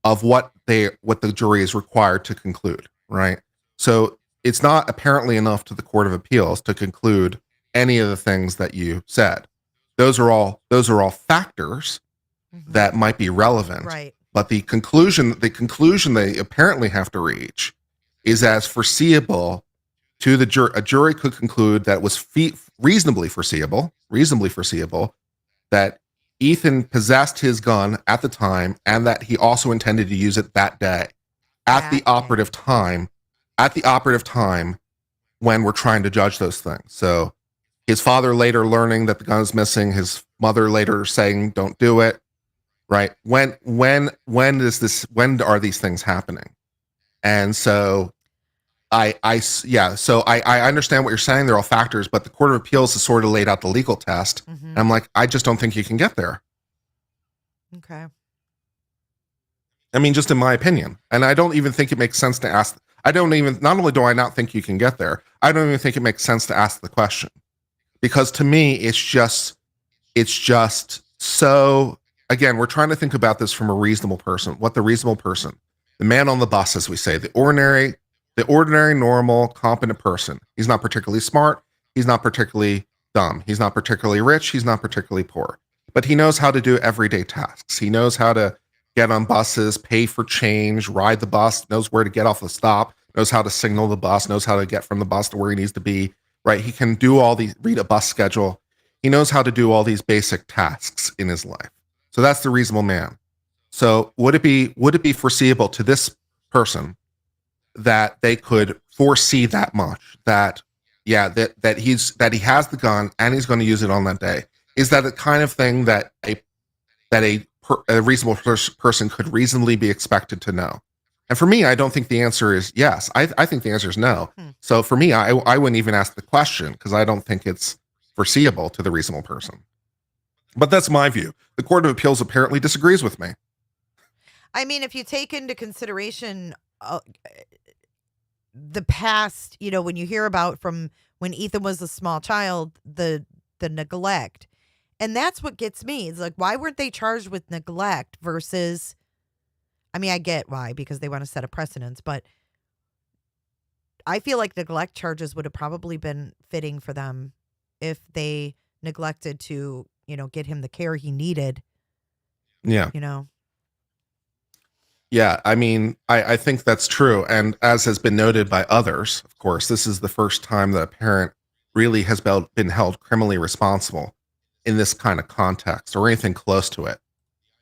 of what the jury is required to conclude, right? So it's not apparently enough to the Court of Appeals to conclude any of the things that you said. Those are all factors that might be relevant. Right. But the conclusion they apparently have to reach is as foreseeable to the jury. A jury could conclude that it was reasonably foreseeable that Ethan possessed his gun at the time, and that he also intended to use it that day at the operative time when we're trying to judge those things. So his father later learning that the gun is missing, his mother later saying, don't do it. Right. When are these things happening? And so Yeah. So I understand what you're saying. They're all factors, but the Court of Appeals has sort of laid out the legal test. Mm-hmm. And I'm like, I just don't think you can get there. Okay. I mean, just in my opinion. And I don't even think it makes sense to ask. Not only do I not think you can get there, I don't even think it makes sense to ask the question. Because to me, it's just so, again, we're trying to think about this from a reasonable person. What the reasonable person, the man on the bus, as we say, the ordinary, normal, competent person. He's not particularly smart. He's not particularly dumb. He's not particularly rich. He's not particularly poor. But he knows how to do everyday tasks. He knows how to get on buses, pay for change, ride the bus, knows where to get off the stop, knows how to signal the bus, knows how to get from the bus to where he needs to be, right? He can do all these, read a bus schedule. He knows how to do all these basic tasks in his life. So that's the reasonable man. So would it be foreseeable to this person that they could foresee that much, that he has the gun and he's going to use it on that day? Is that the kind of thing that a reasonable person could reasonably be expected to know? And for me, I don't think the answer is yes. I think the answer is no. So for me, I wouldn't even ask the question because I don't think it's foreseeable to the reasonable person. But that's my view. The Court of Appeals apparently disagrees with me. I mean, if you take into consideration the past, when you hear about from when Ethan was a small child, the neglect. And that's what gets me. It's like, why weren't they charged with neglect versus, I mean, I get why, because they want to set a precedence, but I feel like neglect charges would have probably been fitting for them if they neglected to, get him the care he needed. Yeah. Yeah, I mean, I think that's true. And as has been noted by others, of course, this is the first time that a parent really has been held criminally responsible in this kind of context or anything close to it.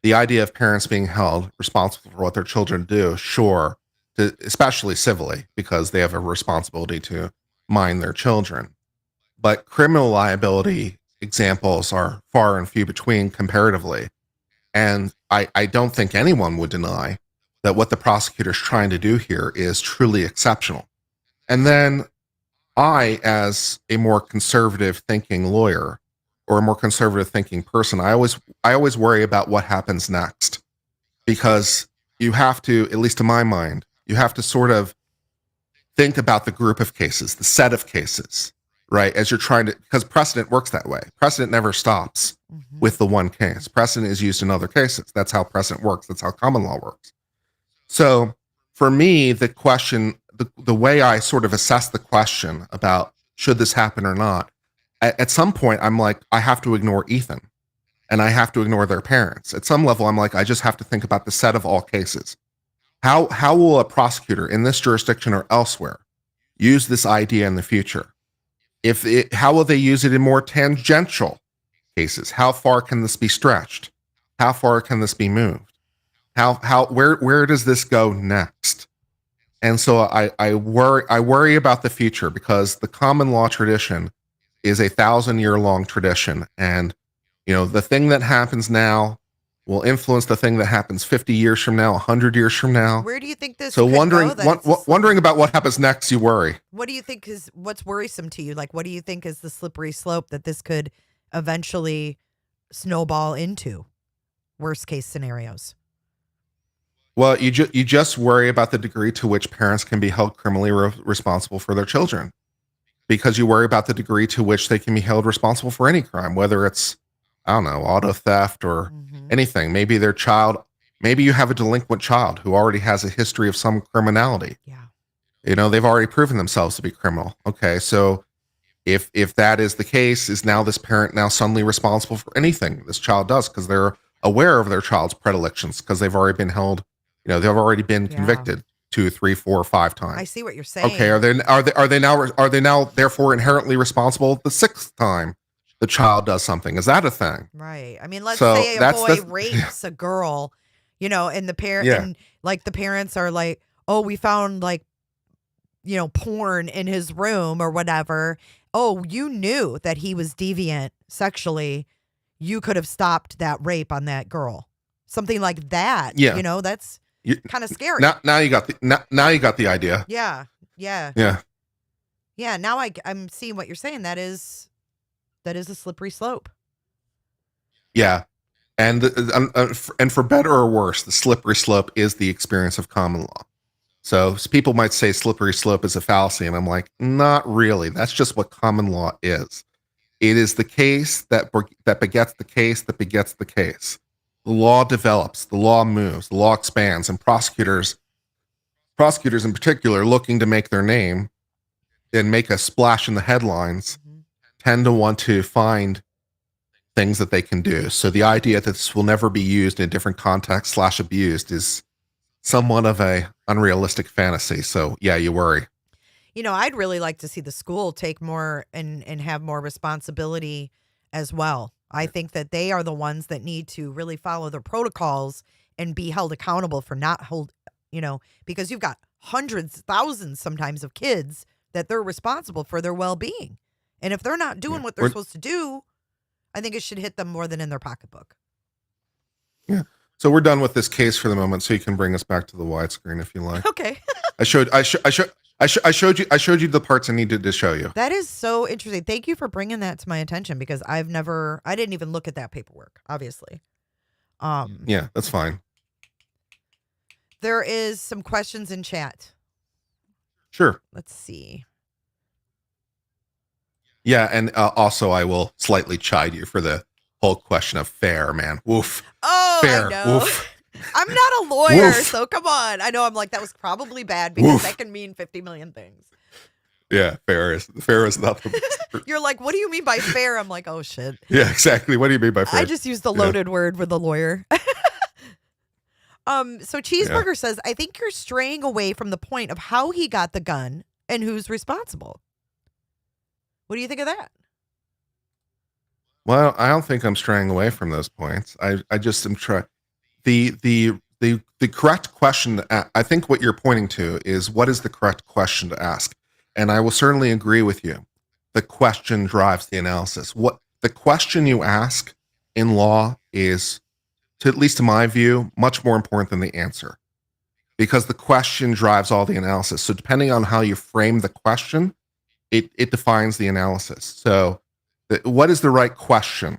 The idea of parents being held responsible for what their children do, sure, especially civilly, because they have a responsibility to mind their children. But criminal liability examples are far and few between comparatively. And I don't think anyone would deny that what the prosecutor's trying to do here is truly exceptional. And then I, as a more conservative thinking lawyer or a more conservative thinking person, I always worry about what happens next, because you have to, at least in my mind, you have to sort of think about the group of cases, the set of cases, right? As you're trying to, because precedent works that way. Precedent never stops with the one case. Precedent is used in other cases. That's how precedent works. That's how common law works. So for me, the question, the way I sort of assess the question about should this happen or not, at some point, I'm like, I have to ignore Ethan and I have to ignore their parents. At some level, I'm like, I just have to think about the set of all cases. How will a prosecutor in this jurisdiction or elsewhere use this idea in the future? How will they use it in more tangential cases? How far can this be stretched? How far can this be moved? Where does this go next? And so I worry about the future, because the common law tradition is a 1,000-year-long tradition. And, the thing that happens now will influence the thing that happens 50 years from now, 100 years from now. Where do you think this So could wondering go, about what happens next, you worry. What do you think what's worrisome to you? Like, what do you think is the slippery slope that this could eventually snowball into? Worst case scenarios. Well, you just worry about the degree to which parents can be held criminally responsible for their children, because you worry about the degree to which they can be held responsible for any crime, whether it's, I don't know, auto theft or anything. Maybe maybe you have a delinquent child who already has a history of some criminality. Yeah. They've already proven themselves to be criminal. Okay. So if that is the case, is now this parent now suddenly responsible for anything this child does because they're aware of their child's predilections, because they've already been held, they've already been convicted 2, 3, 4, 5 times. I see what you're saying. Okay. Are they now therefore inherently responsible the 6th time the child does something? Is that a thing? Right. I mean, let's say a boy rapes a girl, and the parent, and like the parents are like, oh, we found porn in his room or whatever. Oh, you knew that he was deviant sexually. You could have stopped that rape on that girl. Something like that. Yeah. That's kind of scary. Now you got the idea. Yeah. Yeah. Yeah. Yeah. Now I'm seeing what you're saying. That is a slippery slope. Yeah. And for better or worse, the slippery slope is the experience of common law. So people might say slippery slope is a fallacy, and I'm like, not really. That's just what common law is. It is the case that begets the case that begets the case. The law develops, the law moves, the law expands, and prosecutors in particular, looking to make their name and make a splash in the headlines, tend to want to find things that they can do. So the idea that this will never be used in a different context / abused is somewhat of a unrealistic fantasy. So yeah, you worry. I'd really like to see the school take more and have more responsibility as well. I think that they are the ones that need to really follow their protocols and be held accountable for not because you've got hundreds, thousands sometimes of kids that they're responsible for their well-being. And if they're not doing what they're supposed to do, I think it should hit them more than in their pocketbook. Yeah. So we're done with this case for the moment. So you can bring us back to the widescreen if you like. Okay. I showed you the parts I needed to show you. That is so interesting. Thank you for bringing that to my attention because I didn't even look at that paperwork, obviously. Yeah, that's fine. There is some questions in chat. Sure. Let's see. Yeah, and also I will slightly chide you for the whole question of fair, man. Woof. Oh, fair. I know. Woof. I'm not a lawyer, Woof. so come on. I know I'm like, that was probably bad because Woof. that can mean 50 million things. Yeah, fair is not the You're like, what do you mean by fair? I'm like, oh, shit. Yeah, exactly. What do you mean by fair? I just used the loaded word with the lawyer. So Cheeseburger says, I think you're straying away from the point of how he got the gun and who's responsible. What do you think of that? Well, I don't think I'm straying away from those points. I just am trying. The correct question, I think what you're pointing to is what is the correct question to ask? And I will certainly agree with you. The question drives the analysis. What the question you ask in law is, at least to my view, much more important than the answer. Because the question drives all the analysis. So depending on how you frame the question, it defines the analysis. So what is the right question?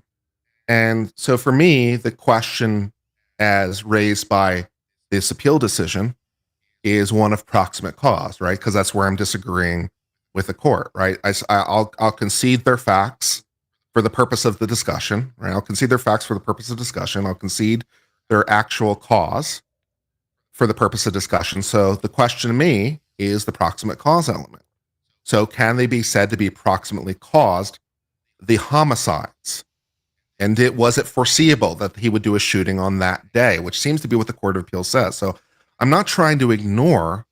And so for me, the question as raised by this appeal decision is one of proximate cause, right? Because that's where I'm disagreeing with the court, right? I'll concede their facts for the purpose of the discussion, right? I'll concede their facts for the purpose of discussion. I'll concede their actual cause for the purpose of discussion. So the question to me is the proximate cause element. So can they be said to be proximately caused the homicides? And was it foreseeable that he would do a shooting on that day, which seems to be what the Court of Appeals says. So I'm not trying to ignore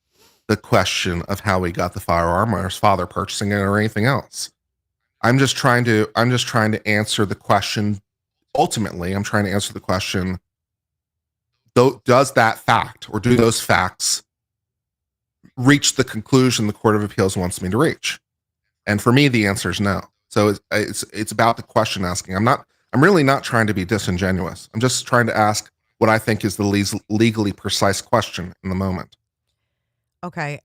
the question of how he got the firearm or his father purchasing it or anything else. I'm just trying to answer the question. Ultimately, I'm trying to answer the question, does that fact or do those facts reach the conclusion the Court of Appeals wants me to reach? And for me, the answer is no. So it's about the question asking. I'm really not trying to be disingenuous. I'm just trying to ask what I think is the legally precise question in the moment. Okay.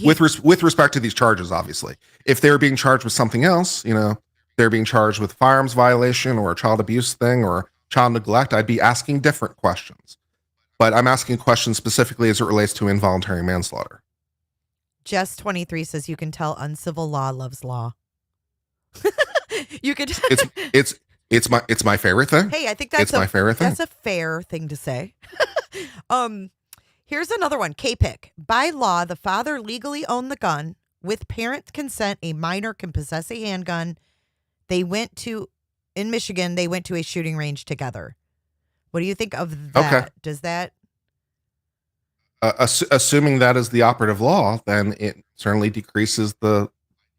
With respect to these charges, obviously, if they're being charged with something else, they're being charged with firearms violation or a child abuse thing or child neglect, I'd be asking different questions. But I'm asking questions specifically as it relates to involuntary manslaughter. Jess 23 says you can tell Uncivil Law loves law. You could. It's my favorite thing. Hey, I think that's my favorite thing. That's a fair thing to say. Here's another one. K-Pick. By law, the father legally owned the gun. With parent consent, a minor can possess a handgun. In Michigan, they went to a shooting range together. What do you think of that? Okay. Does that? Assuming that is the operative law, then it certainly decreases the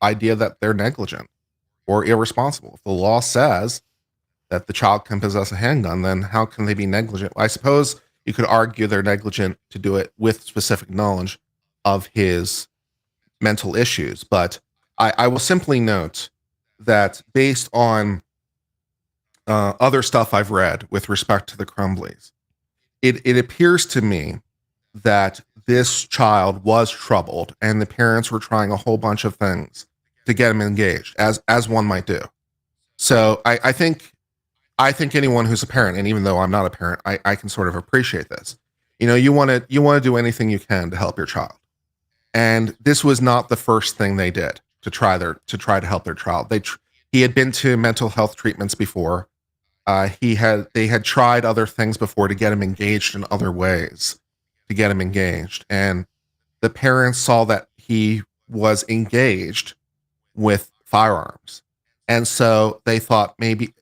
idea that they're negligent or irresponsible. If the law says that the child can possess a handgun, then how can they be negligent? I suppose you could argue they're negligent to do it with specific knowledge of his mental issues. But I will simply note that based on other stuff I've read with respect to the Crumbleys, it appears to me that this child was troubled and the parents were trying a whole bunch of things to get him engaged, as one might do. So I think anyone who's a parent, and even though I'm not a parent, I can sort of appreciate this. You want to do anything you can to help your child. And this was not the first thing they did to try to help their child. He had been to mental health treatments before. They had tried other things before to get him engaged in other ways, and the parents saw that he was engaged with firearms, and so they thought maybe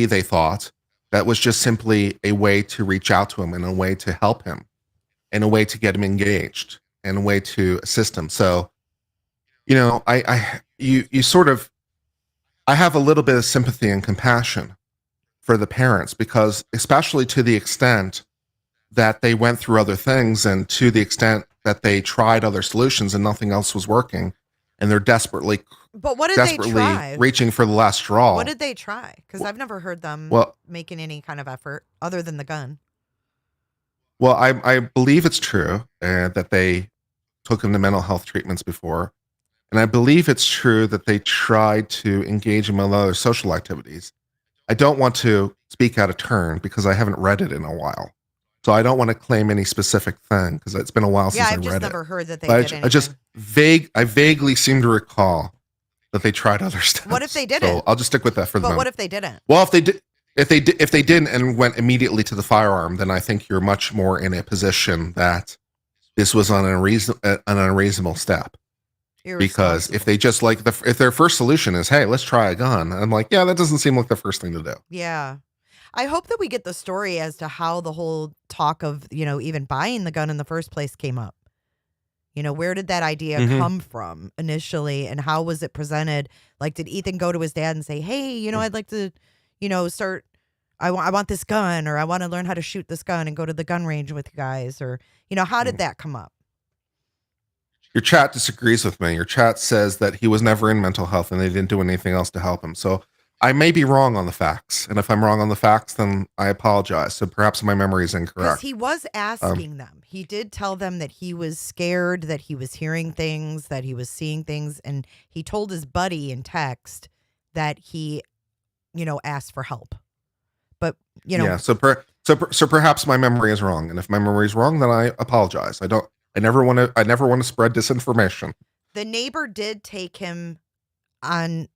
they thought that was just simply a way to reach out to him, and a way to help him, and a way to get him engaged, and a way to assist him. So, I have a little bit of sympathy and compassion for the parents, because especially to the extent that they went through other things, and to the extent that they tried other solutions and nothing else was working, and they're desperately But what did they try? reaching for the last straw. What did they try? Because I've never heard them making any kind of effort other than the gun. Well, I believe it's true that they took him to mental health treatments before. And I believe it's true that they tried to engage him in other social activities. I don't want to speak out of turn because I haven't read it in a while. So I don't want to claim any specific thing because it's been a while since I read it. Yeah, I've just never heard that they did anything. I vaguely seem to recall that they tried other stuff. What if they didn't? So I'll just stick with that for the moment. But what if they didn't? Well, if they didn't and went immediately to the firearm, then I think you're much more in a position that this was an unreasonable step. Because if they just if their first solution is, hey, let's try a gun, I'm like, yeah, that doesn't seem like the first thing to do. Yeah. I hope that we get the story as to how the whole talk of, even buying the gun in the first place came up. Where did that idea come from initially, and how was it presented? Like, did Ethan go to his dad and say, hey, I'd like to, start, I want this gun, or I want to learn how to shoot this gun and go to the gun range with you guys, or, how did that come up? Your chat disagrees with me. Your chat says that he was never in mental health and they didn't do anything else to help him. So I may be wrong on the facts. And if I'm wrong on the facts, then I apologize. So perhaps my memory is incorrect. Because he was asking them. He did tell them that he was scared, that he was hearing things, that he was seeing things. And he told his buddy in text that he, asked for help. But, Yeah, so perhaps my memory is wrong. And if my memory is wrong, then I apologize. I never want to spread disinformation. The neighbor did take him on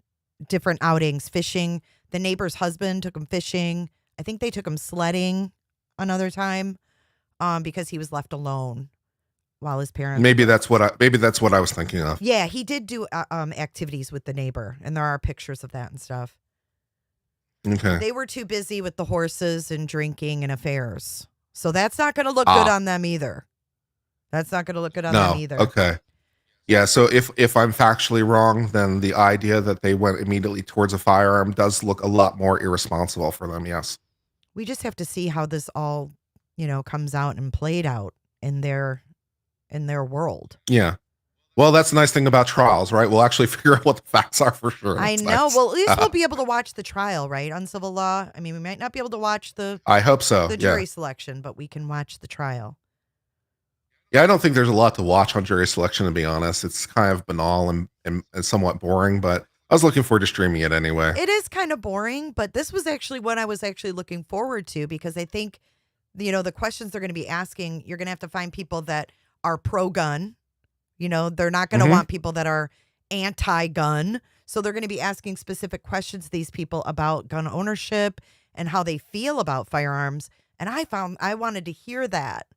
different outings, fishing. The neighbor's husband took him fishing. I think they took him sledding another time, because he was left alone while his parents. Maybe that's what I was thinking of. Yeah, he did do activities with the neighbor, and there are pictures of that and stuff. Okay. They were too busy with the horses and drinking and affairs, so that's not going to look good on them either. That's not going to look good on them either. Okay. Yeah, so if I'm factually wrong, then the idea that they went immediately towards a firearm does look a lot more irresponsible for them, yes. We just have to see how this all, comes out and played out in their world. Yeah. Well, that's the nice thing about trials, right? We'll actually figure out what the facts are for sure. I know. Nice. Well, at least we'll be able to watch the trial, right? Uncivil law. I mean, we might not be able to watch I hope so. The jury selection, but we can watch the trial. Yeah, I don't think there's a lot to watch on jury selection, to be honest. It's kind of banal and somewhat boring, but I was looking forward to streaming it anyway. It is kind of boring, but this was actually what I was actually looking forward to, because I think, the questions they're going to be asking, you're going to have to find people that are pro-gun. They're not going to want people that are anti-gun. So they're going to be asking specific questions to these people about gun ownership and how they feel about firearms. And I wanted to hear that.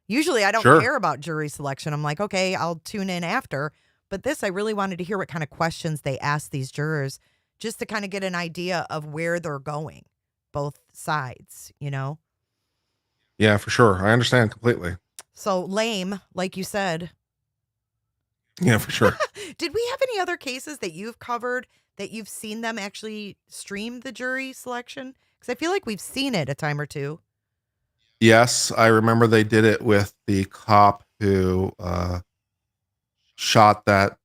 Usually I don't care about jury selection. I'm like, okay, I'll tune in after. But this, I really wanted to hear what kind of questions they asked these jurors, just to kind of get an idea of where they're going, both sides, Yeah, for sure. I understand completely. So lame, like you said. Yeah, for sure. Did we have any other cases that you've covered that you've seen them actually stream the jury selection? Because I feel like we've seen it a time or two. Yes, I remember they did it with the cop who shot that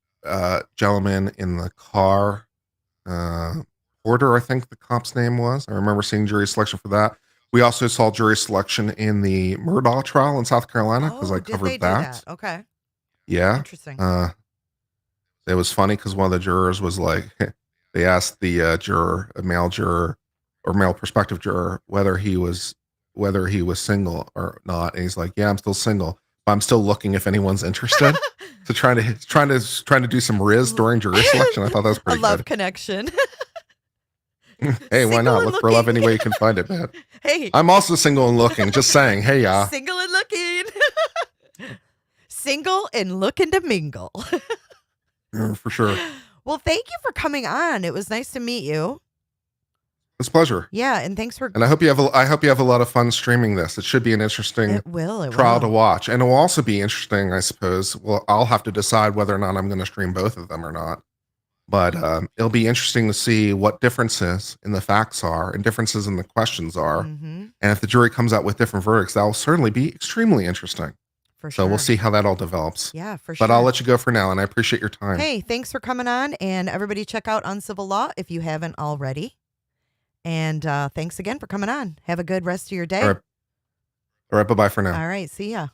gentleman in the car. Porter, I think the cop's name was. I remember seeing jury selection for that. We also saw jury selection in the Murdaugh trial in South Carolina because I Oh, did covered they do that. that? Okay. Yeah. Interesting. It was funny because one of the jurors was like, they asked the juror, a male juror or male prospective juror, whether he was single or not, and he's like, "Yeah, I'm still single, but I'm still looking if anyone's interested." So trying to do some riz during jury selection. I thought that was A pretty love good. connection. Hey, why Single not? and Look for love looking. any way you can find it, man. Hey, I'm also single and looking. Just saying. Hey, yeah. single and looking. Single and looking to mingle. For sure. Well, thank you for coming on. It was nice to meet you. It's a pleasure. Yeah, and thanks for. And I hope you have a lot of fun streaming this. It should be an interesting It will. trial to watch. And it will also be interesting, I suppose. Well, I'll have to decide whether or not I'm going to stream both of them or not. But it'll be interesting to see what differences in the facts are and differences in the questions are. Mm-hmm. And if the jury comes out with different verdicts, that will certainly be extremely interesting. For sure. So we'll see how that all develops. Yeah, for sure. But I'll let you go for now, and I appreciate your time. Hey, thanks for coming on. And everybody check out Uncivil Law if you haven't already. And thanks again for coming on. Have a good rest of your day. All right, bye-bye for now. All right, see ya.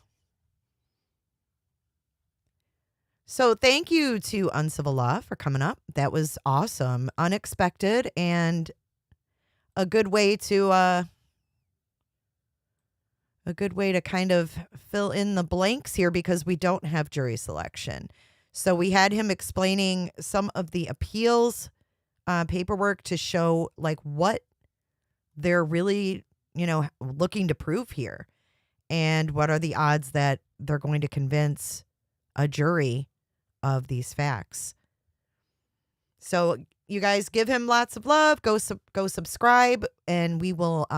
So thank you to Uncivil Law for coming up. That was awesome, unexpected, and a good way to kind of fill in the blanks here because we don't have jury selection. So we had him explaining some of the appeals paperwork to show like what they're really, looking to prove here, and what are the odds that they're going to convince a jury of these facts. So you guys give him lots of love. Go subscribe, and we will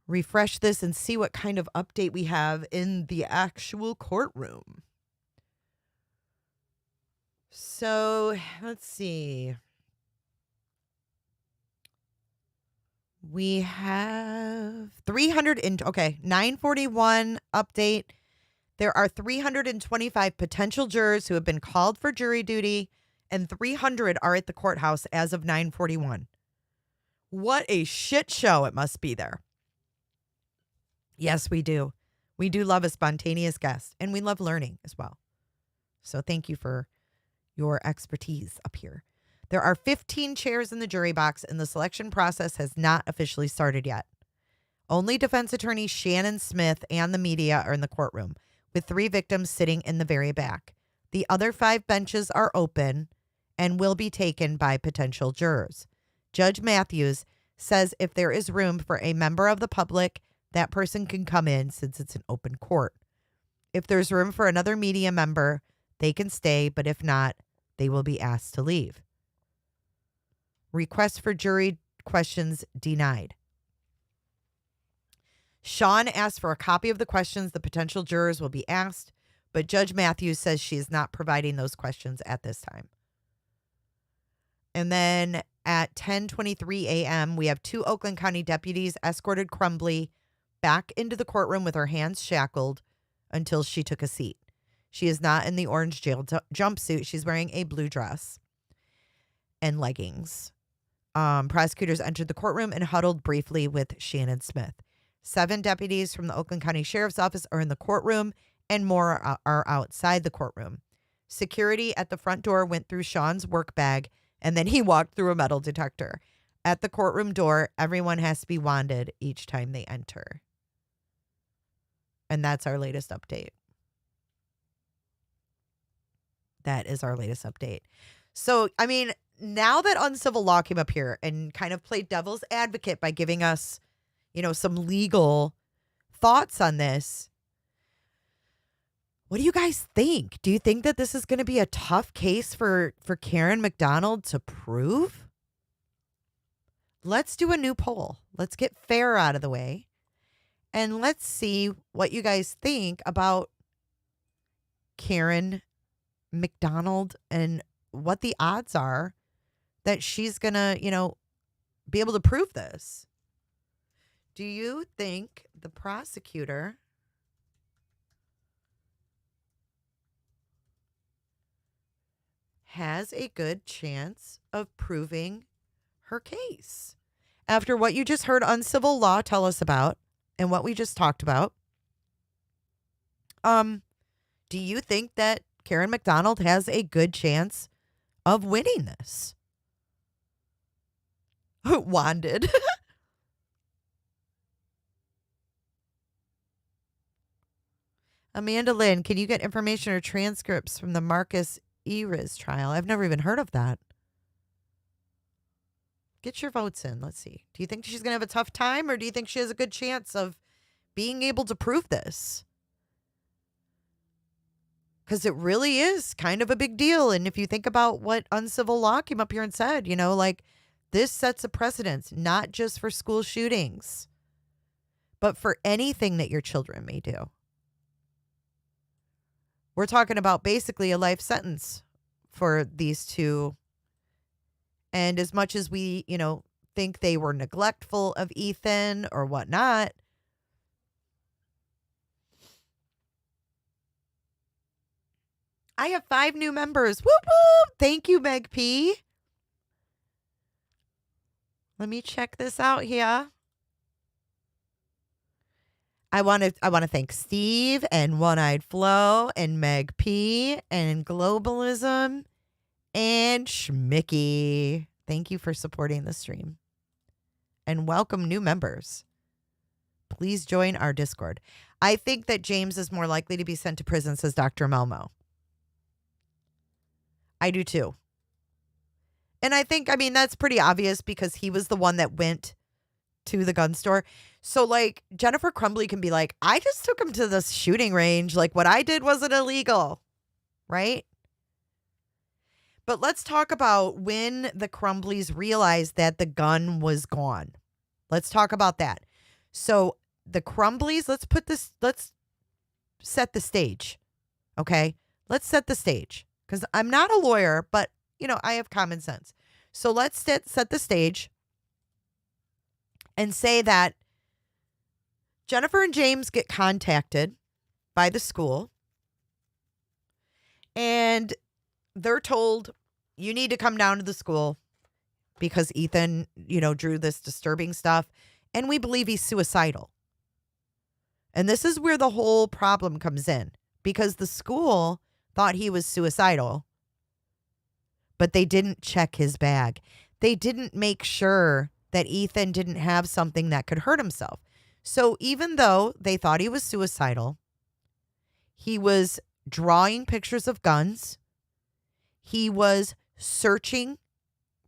refresh this and see what kind of update we have in the actual courtroom. So let's see. We have 941 update. There are 325 potential jurors who have been called for jury duty, and 300 are at the courthouse as of 941. What a shit show it must be there. Yes, we do. We do love a spontaneous guest, and we love learning as well. So thank you for your expertise up here. There are 15 chairs in the jury box, and the selection process has not officially started yet. Only defense attorney Shannon Smith and the media are in the courtroom, with 3 victims sitting in the very back. The other 5 benches are open and will be taken by potential jurors. Judge Matthews says if there is room for a member of the public, that person can come in since it's an open court. If there's room for another media member, they can stay, but if not, they will be asked to leave. Request for jury questions denied. Sean asked for a copy of the questions the potential jurors will be asked, but Judge Matthews says she is not providing those questions at this time. And then at 10:23 a.m., we have 2 Oakland County deputies escorted Crumbley back into the courtroom with her hands shackled until she took a seat. She is not in the orange jail jumpsuit. She's wearing a blue dress and leggings. Prosecutors entered the courtroom and huddled briefly with Shannon Smith. 7 deputies from the Oakland County Sheriff's Office are in the courtroom, and more are outside the courtroom. Security at the front door went through Sean's work bag, and then he walked through a metal detector. At the courtroom door, everyone has to be wanded each time they enter. And that's our latest update. That is our latest update. So, I mean, now that Uncivil Law came up here and kind of played devil's advocate by giving us, some legal thoughts on this, what do you guys think? Do you think that this is going to be a tough case for Karen McDonald to prove? Let's do a new poll. Let's get fair out of the way. And let's see what you guys think about Karen McDonald and what the odds are that she's going to, be able to prove this. Do you think the prosecutor has a good chance of proving her case? After what you just heard Uncivil Law tell us about and what we just talked about, do you think that Karen McDonald has a good chance of winning this? Wanded. Amanda Lynn, can you get information or transcripts from the Marcus Eriz trial? I've never even heard of that. Get your votes in. Let's see. Do you think she's going to have a tough time, or do you think she has a good chance of being able to prove this? Because it really is kind of a big deal. And if you think about what Uncivil Law came up here and said, you know, like this sets a precedent, not just for school shootings, but for anything that your children may do. We're talking about basically a life sentence for these two. And as much as we, you know, think they were neglectful of Ethan or whatnot, I have 5 new members. Whoop, whoop. Thank you, Meg P. Let me check this out here. I want to thank Steve and One-Eyed Flo and Meg P and Globalism and Schmicky. Thank you for supporting the stream. And welcome new members. Please join our Discord. I think that James is more likely to be sent to prison, says Dr. Melmo. I do too. And I think, I mean, that's pretty obvious because he was the one that went to the gun store. So, like, Jennifer Crumbley can be like, I just took him to this shooting range. Like, what I did wasn't illegal. Right? But let's talk about when the Crumbleys realized that the gun was gone. Let's talk about that. So, the Crumbleys, let's set the stage. Okay? Let's set the stage. Because I'm not a lawyer, but, you know, I have common sense. So let's set the stage and say that Jennifer and James get contacted by the school and they're told, you need to come down to the school because Ethan, you know, drew this disturbing stuff and we believe he's suicidal. And this is where the whole problem comes in because the school thought he was suicidal, but they didn't check his bag. They didn't make sure that Ethan didn't have something that could hurt himself. So even though they thought he was suicidal, he was drawing pictures of guns. He was searching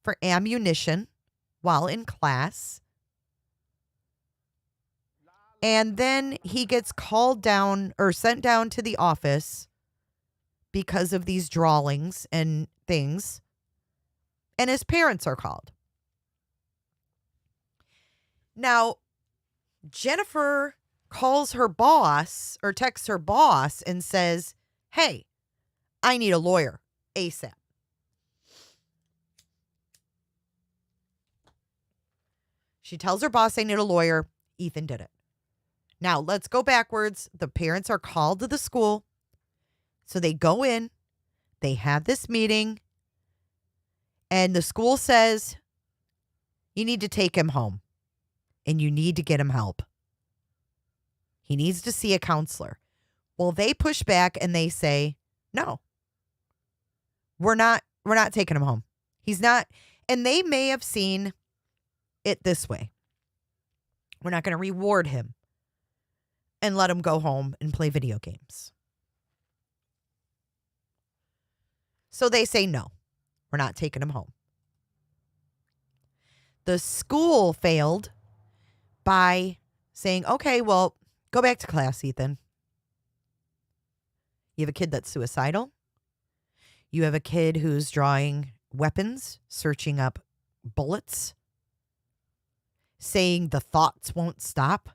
for ammunition while in class. And then he gets called down or sent down to the office because of these drawings and things. And his parents are called. Now, Jennifer calls her boss or texts her boss and says, hey, I need a lawyer ASAP. She tells her boss, I need a lawyer. Ethan did it. Now, let's go backwards. The parents are called to the school. So they go in, they have this meeting, and the school says, you need to take him home and you need to get him help. He needs to see a counselor. Well, they push back and they say, no, we're not taking him home. He's not. And they may have seen it this way. We're not going to reward him and let him go home and play video games. So they say, no, we're not taking him home. The school failed by saying, okay, well, go back to class, Ethan. You have a kid that's suicidal. You have a kid who's drawing weapons, searching up bullets, saying the thoughts won't stop.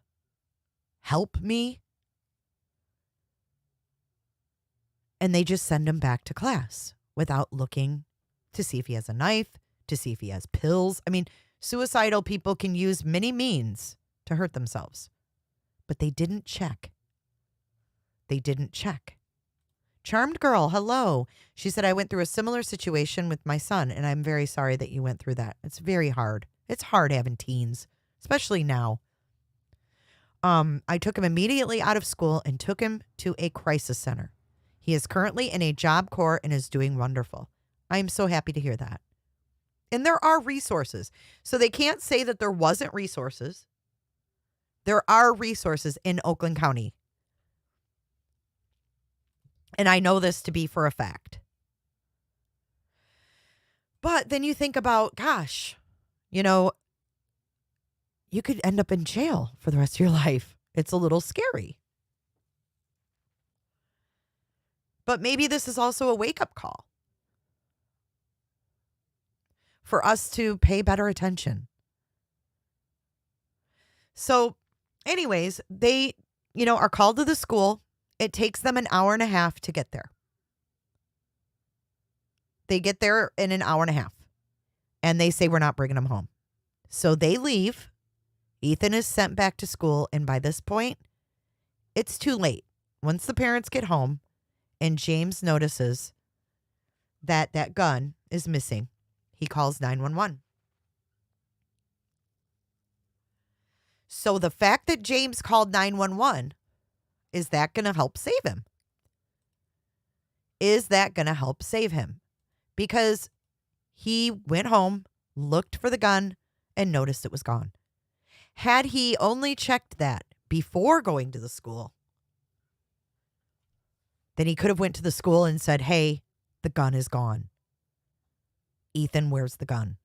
Help me. And they just send him back to class without looking to see if he has a knife, to see if he has pills. I mean, suicidal people can use many means to hurt themselves, but they didn't check. They didn't check. Charmed girl, hello. She said, I went through a similar situation with my son, and I'm very sorry that you went through that. It's very hard. It's hard having teens, especially now. I took him immediately out of school and took him to a crisis center. He is currently in a Job Corps and is doing wonderful. I am so happy to hear that. And there are resources. So they can't say that there wasn't resources. There are resources in Oakland County. And I know this to be for a fact. But then you think about, gosh, you know, you could end up in jail for the rest of your life. It's a little scary. But maybe this is also a wake-up call for us to pay better attention. So, anyways, they, are called to the school. It takes them an hour and a half to get there. They get there in an hour and a half. And they say, we're not bringing them home. So they leave. Ethan is sent back to school. And by this point, it's too late. Once the parents get home and James notices that that gun is missing, he calls 911. So the fact that James called 911, is that going to help save him? Is that going to help save him? Because he went home, looked for the gun, and noticed it was gone. Had he only checked that before going to the school, then he could have went to the school and said, hey, the gun is gone. Ethan, where's the gun?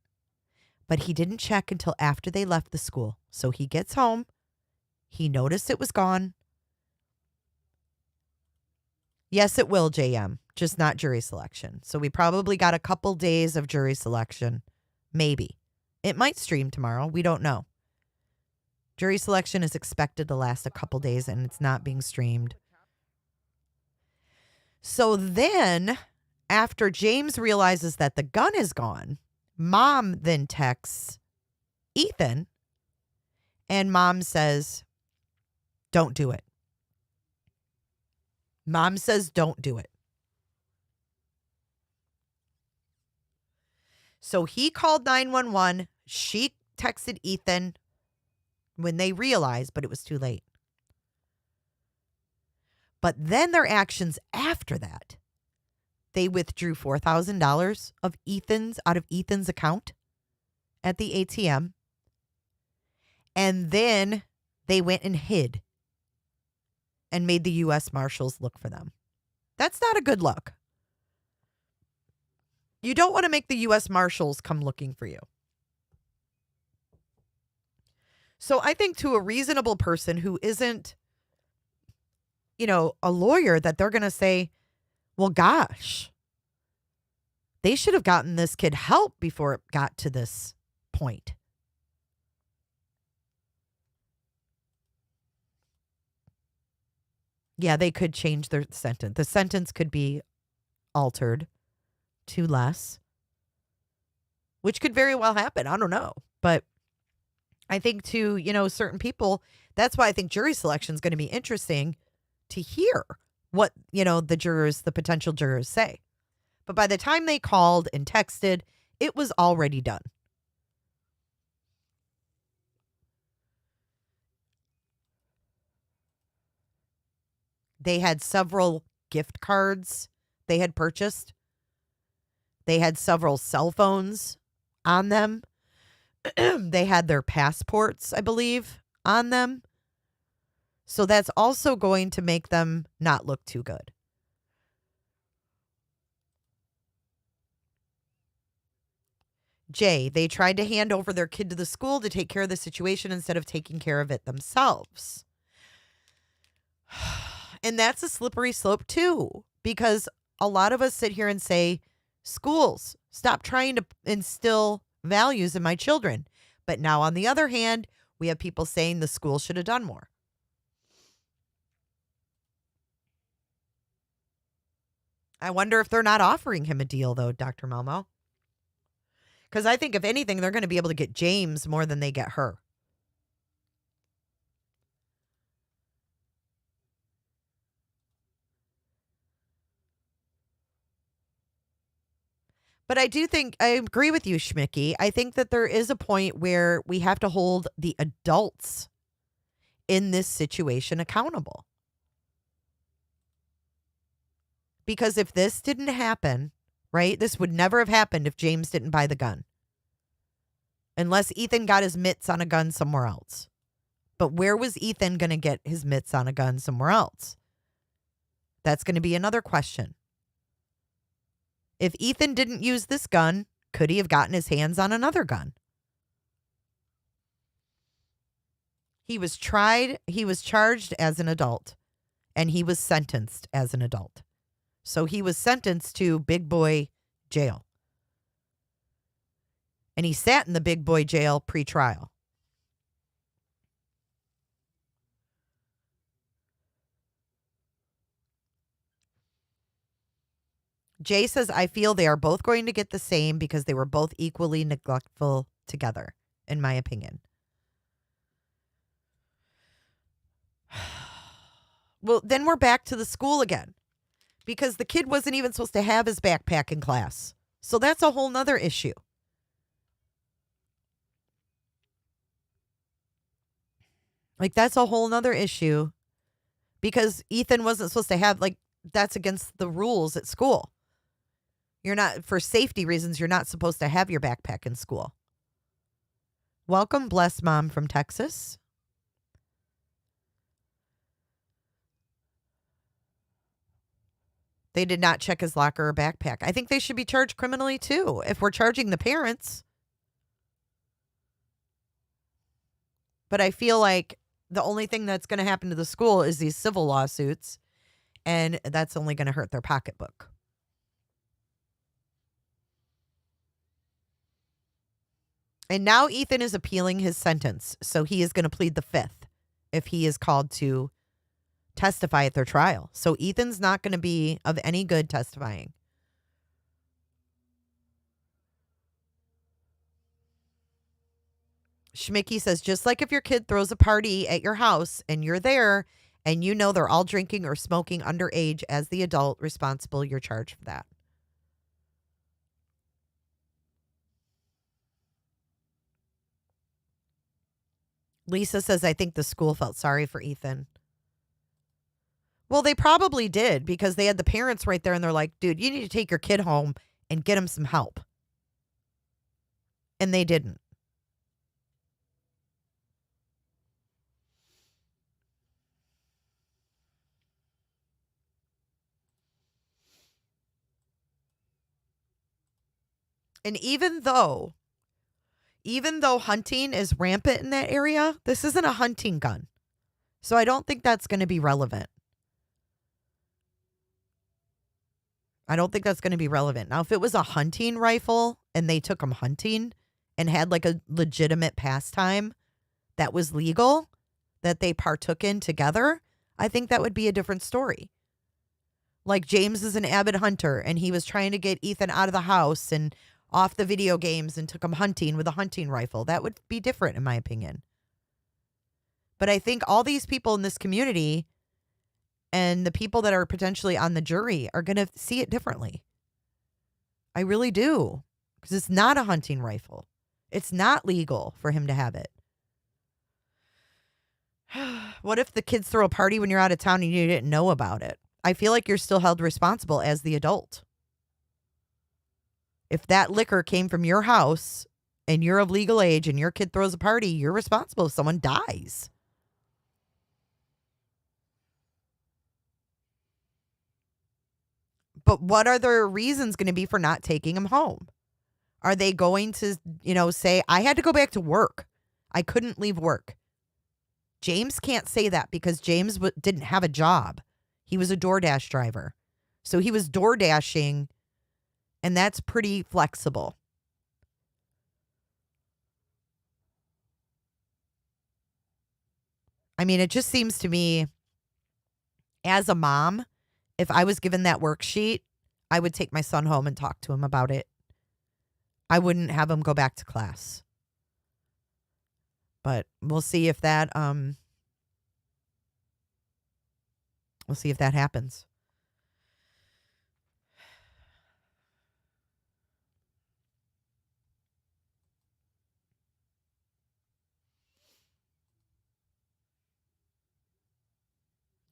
But he didn't check until after they left the school. So he gets home. He noticed it was gone. Yes, it will, JM, just not jury selection. So we probably got a couple days of jury selection. Maybe. It might stream tomorrow. We don't know. Jury selection is expected to last a couple days, and it's not being streamed. So then, after James realizes that the gun is gone, Mom then texts Ethan, and Mom says, don't do it. Mom says, don't do it. So he called 911. She texted Ethan when they realized, but it was too late. But then their actions after that, they withdrew $4,000 out of Ethan's account at the ATM. And then they went and hid and made the U.S. Marshals look for them. That's not a good look. You don't want to make the U.S. Marshals come looking for you. So I think to a reasonable person who isn't, a lawyer, that they're going to say, well, gosh, they should have gotten this kid help before it got to this point. Yeah, they could change their sentence. The sentence could be altered to less, which could very well happen. I don't know. But I think to, certain people, that's why I think jury selection is going to be interesting to hear what, the potential jurors say. But by the time they called and texted, it was already done. They had several gift cards they had purchased. They had several cell phones on them. They had their passports, I believe, on them. So that's also going to make them not look too good. Jay, they tried to hand over their kid to the school to take care of the situation instead of taking care of it themselves. And that's a slippery slope too, because a lot of us sit here and say, schools, stop trying to instill values in my children. But now, on the other hand, we have people saying the school should have done more. I wonder if they're not offering him a deal, though, Dr. Malmo. Because I think, if anything, they're going to be able to get James more than they get her. But I do think, I agree with you, Schmicky. I think that there is a point where we have to hold the adults in this situation accountable. Because if this didn't happen, right, this would never have happened if James didn't buy the gun. Unless Ethan got his mitts on a gun somewhere else. But where was Ethan going to get his mitts on a gun somewhere else? That's going to be another question. If Ethan didn't use this gun, could he have gotten his hands on another gun? He was charged as an adult, and he was sentenced as an adult. So he was sentenced to big boy jail. And he sat in the big boy jail pre-trial. Jay says, I feel they are both going to get the same because they were both equally neglectful together, in my opinion. Well, then we're back to the school again. Because the kid wasn't even supposed to have his backpack in class. So that's a whole nother issue. Like, that's a whole nother issue. Because Ethan wasn't supposed to have, like, that's against the rules at school. You're not, for safety reasons, you're not supposed to have your backpack in school. Welcome, Bless Mom from Texas. They did not check his locker or backpack. I think they should be charged criminally too, if we're charging the parents. But I feel like the only thing that's going to happen to the school is these civil lawsuits, and that's only going to hurt their pocketbook. And now Ethan is appealing his sentence, so he is going to plead the fifth if he is called to testify at their trial. So Ethan's not going to be of any good testifying. Schmicky says, just like if your kid throws a party at your house and you're there and you know they're all drinking or smoking underage, as the adult responsible, you're charged for that. Lisa says, I think the school felt sorry for Ethan. Well, they probably did because they had the parents right there and they're like, dude, you need to take your kid home and get him some help. And they didn't. And even though hunting is rampant in that area, this isn't a hunting gun. So I don't think that's going to be relevant. Now, if it was a hunting rifle and they took him hunting and had like a legitimate pastime that was legal, that they partook in together, I think that would be a different story. Like James is an avid hunter and he was trying to get Ethan out of the house and off the video games and took him hunting with a hunting rifle. That would be different in my opinion. But I think all these people in this community and the people that are potentially on the jury are going to see it differently. I really do. Because it's not a hunting rifle. It's not legal for him to have it. What if the kids throw a party when you're out of town and you didn't know about it? I feel like you're still held responsible as the adult. If that liquor came from your house and you're of legal age and your kid throws a party, you're responsible if someone dies. But what are their reasons going to be for not taking him home? Are they going to, say, I had to go back to work. I couldn't leave work. James can't say that because James didn't have a job. He was a DoorDash driver. So he was DoorDashing, and that's pretty flexible. I mean, it just seems to me, as a mom, if I was given that worksheet, I would take my son home and talk to him about it. I wouldn't have him go back to class. But we'll see if that happens.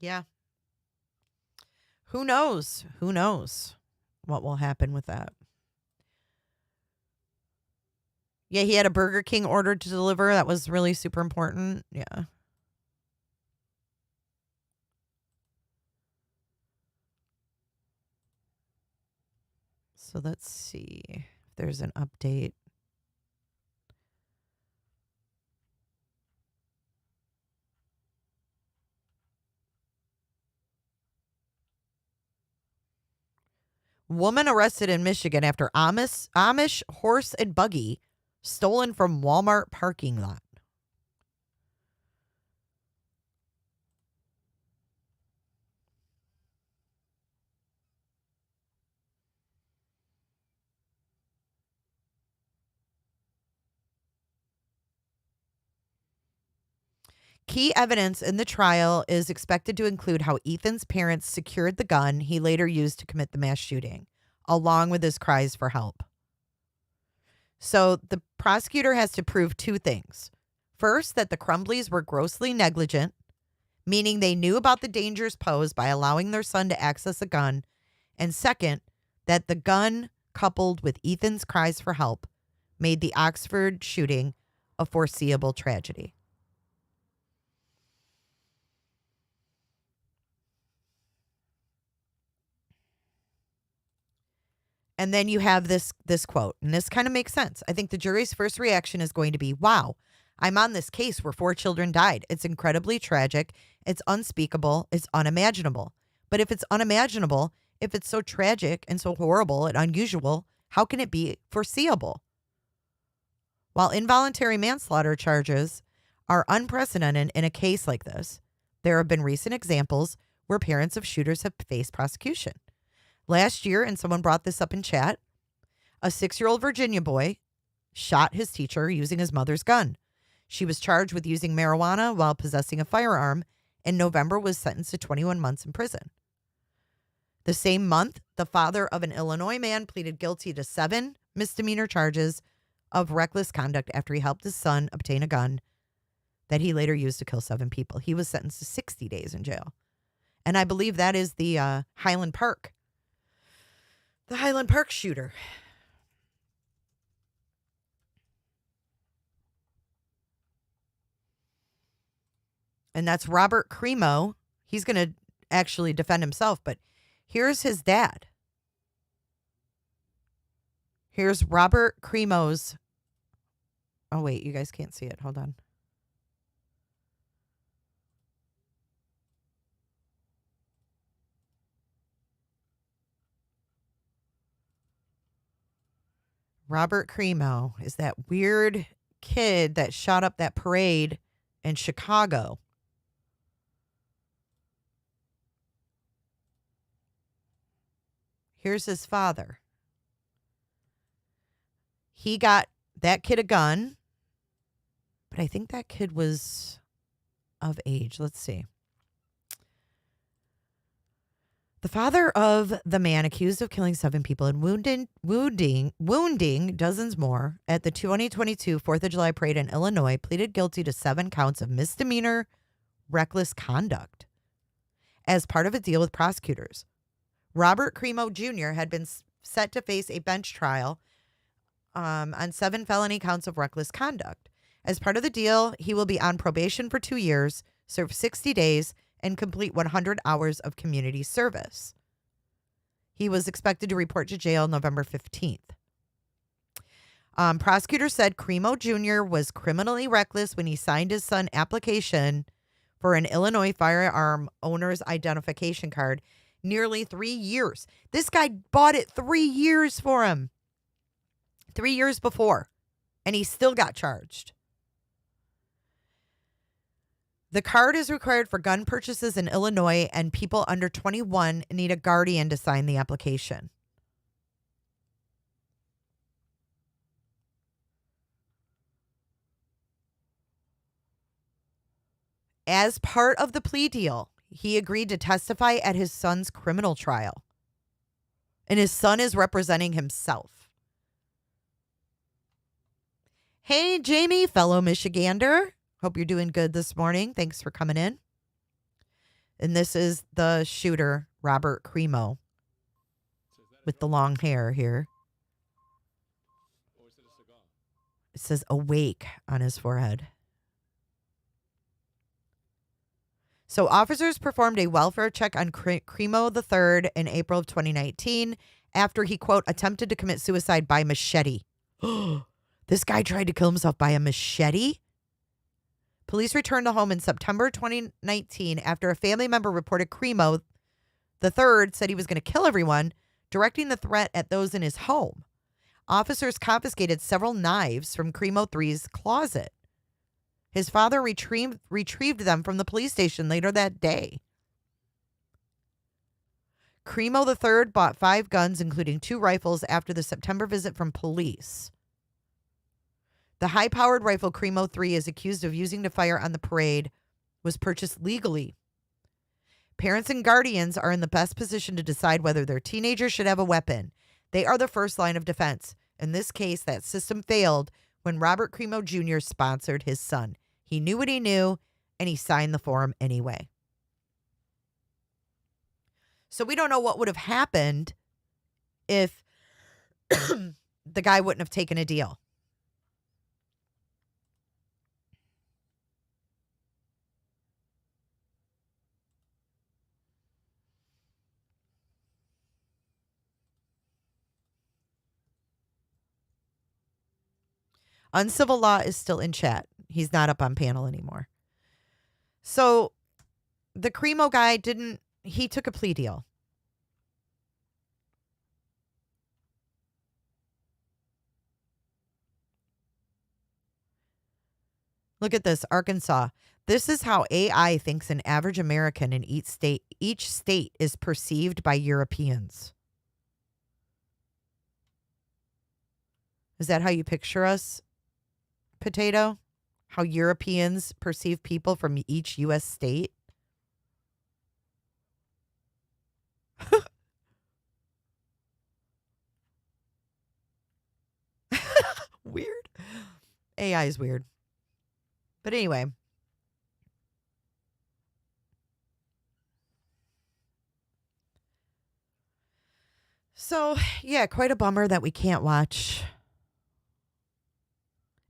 Yeah. Who knows? Who knows what will happen with that? Yeah, he had a Burger King order to deliver. That was really super important. Yeah. So let's see if there's an update. Woman arrested in Michigan after Amish horse and buggy stolen from Walmart parking lot. Key evidence in the trial is expected to include how Ethan's parents secured the gun he later used to commit the mass shooting, along with his cries for help. So the prosecutor has to prove two things. First, that the Crumbleys were grossly negligent, meaning they knew about the dangers posed by allowing their son to access a gun. And second, that the gun, coupled with Ethan's cries for help, made the Oxford shooting a foreseeable tragedy. And then you have this quote, and this kind of makes sense. I think the jury's first reaction is going to be, wow, I'm on this case where 4 children died. It's incredibly tragic. It's unspeakable. It's unimaginable. But if it's unimaginable, if it's so tragic and so horrible and unusual, how can it be foreseeable? While involuntary manslaughter charges are unprecedented in a case like this, there have been recent examples where parents of shooters have faced prosecution. Last year, and someone brought this up in chat, a 6-year-old Virginia boy shot his teacher using his mother's gun. She was charged with using marijuana while possessing a firearm. In November, was sentenced to 21 months in prison. The same month, the father of an Illinois man pleaded guilty to 7 misdemeanor charges of reckless conduct after he helped his son obtain a gun that he later used to kill 7 people. He was sentenced to 60 days in jail. And I believe that is the Highland Park shooter. And that's Robert Cremo. He's going to actually defend himself, but here's his dad. Here's Robert Cremo's. Oh, wait, you guys can't see it. Hold on. Robert Cremo is that weird kid that shot up that parade in Chicago. Here's his father. He got that kid a gun, but I think that kid was of age. Let's see. The father of the man accused of killing 7 people and wounding dozens more at the 2022 4th of July parade in Illinois pleaded guilty to 7 counts of misdemeanor reckless conduct as part of a deal with prosecutors. Robert Cremo Jr. had been set to face a bench trial on 7 felony counts of reckless conduct. As part of the deal, he will be on probation for 2 years, serve 60 days, and complete 100 hours of community service. He was expected to report to jail November 15th. Prosecutors said Cremo Jr. was criminally reckless when he signed his son's application for an Illinois firearm owner's identification card nearly 3 years. This guy bought it 3 years for him. 3 years before. And he still got charged. The card is required for gun purchases in Illinois, and people under 21 need a guardian to sign the application. As part of the plea deal, he agreed to testify at his son's criminal trial. And his son is representing himself. Hey, Jamie, fellow Michigander. Hope you're doing good this morning. Thanks for coming in. And this is the shooter, Robert Crimo, with the long hair here. It says awake on his forehead. So officers performed a welfare check on Crimo III in April of 2019 after he, quote, attempted to commit suicide by machete. This guy tried to kill himself by a machete? Police returned to home in September 2019 after a family member reported Crimo III said he was going to kill everyone, directing the threat at those in his home. Officers confiscated several knives from Crimo III's closet. His father retrieved them from the police station later that day. Crimo III bought 5 guns, including 2 rifles, after the September visit from police. The high-powered rifle Crimo III is accused of using to fire on the parade was purchased legally. Parents and guardians are in the best position to decide whether their teenagers should have a weapon. They are the first line of defense. In this case, that system failed when Robert Crimo Jr. sponsored his son. He knew what he knew, and he signed the form anyway. So we don't know what would have happened if the guy wouldn't have taken a deal. Uncivil Law is still in chat. He's not up on panel anymore. So the Crimo guy he took a plea deal. Look at this, Arkansas. This is how AI thinks an average American in each state is perceived by Europeans. Is that how you picture us, Potato? How Europeans perceive people from each U.S. state? Weird. AI is weird. But anyway. So, yeah, quite a bummer that we can't watch.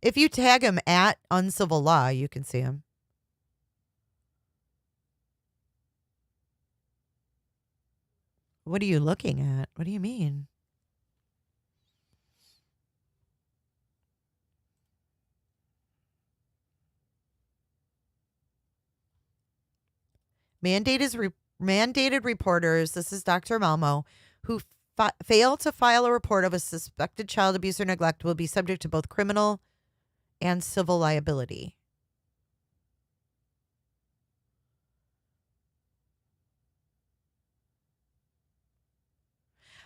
If you tag him at Uncivil Law, you can see him. What are you looking at? What do you mean? Mandated reporters, this is Dr. Malmo, who fail to file a report of a suspected child abuse or neglect will be subject to both criminal and civil liability.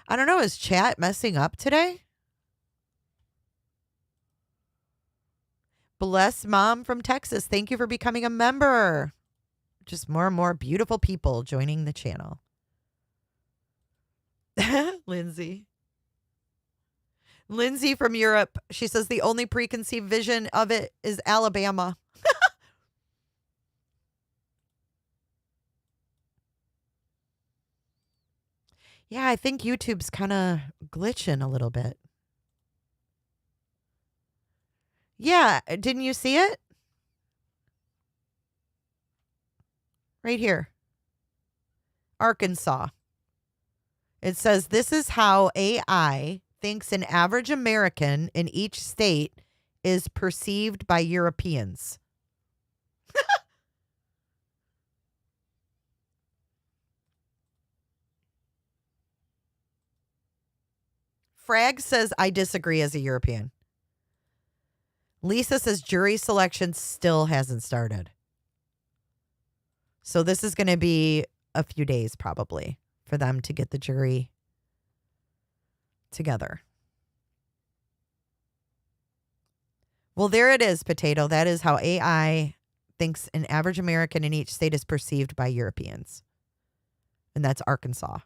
I don't know, is chat messing up today? Bless Mom from Texas. Thank you for becoming a member. Just more and more beautiful people joining the channel. Lindsay from Europe. She says the only preconceived vision of it is Alabama. Yeah, I think YouTube's kind of glitching a little bit. Yeah, didn't you see it? Right here. Arkansas. It says this is how AI thinks an average American in each state is perceived by Europeans. Frag says, I disagree as a European. Lisa says jury selection still hasn't started. So this is going to be a few days probably for them to get the jury together. Well, there it is, Potato. That is how AI thinks an average American in each state is perceived by Europeans. And that's Arkansas.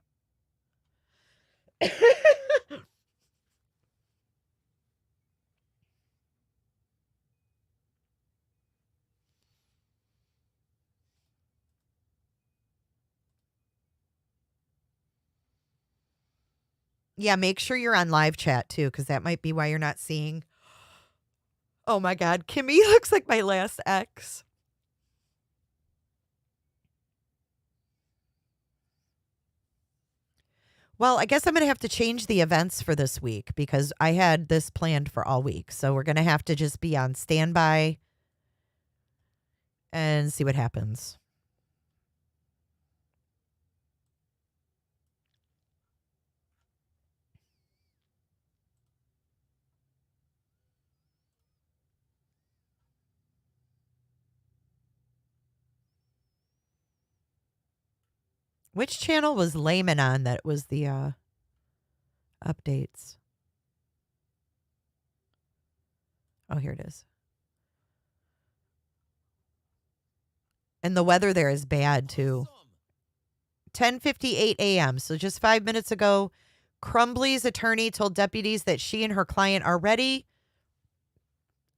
Yeah, make sure you're on live chat too, because that might be why you're not seeing. Oh my God, Kimmy looks like my last ex. Well, I guess I'm going to have to change the events for this week because I had this planned for all week. So we're going to have to just be on standby and see what happens. Which channel was Layman on that was the updates? Oh, here it is. And the weather there is bad too. 10:58 a.m. So just 5 minutes ago, Crumbley's attorney told deputies that she and her client are ready.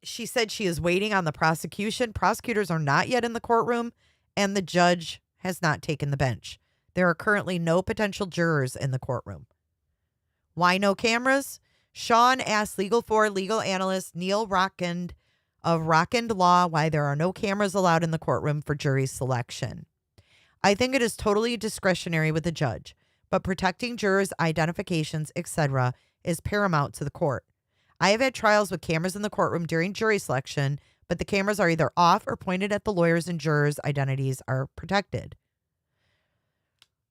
She said she is waiting on the prosecution. Prosecutors are not yet in the courtroom, and the judge has not taken the bench. There are currently no potential jurors in the courtroom. Why no cameras? Sean asked Legal 4 legal analyst Neil Rockend of Rockend Law why there are no cameras allowed in the courtroom for jury selection. I think it is totally discretionary with the judge, but protecting jurors' identifications, etc., is paramount to the court. I have had trials with cameras in the courtroom during jury selection, but the cameras are either off or pointed at the lawyers and jurors' identities are protected.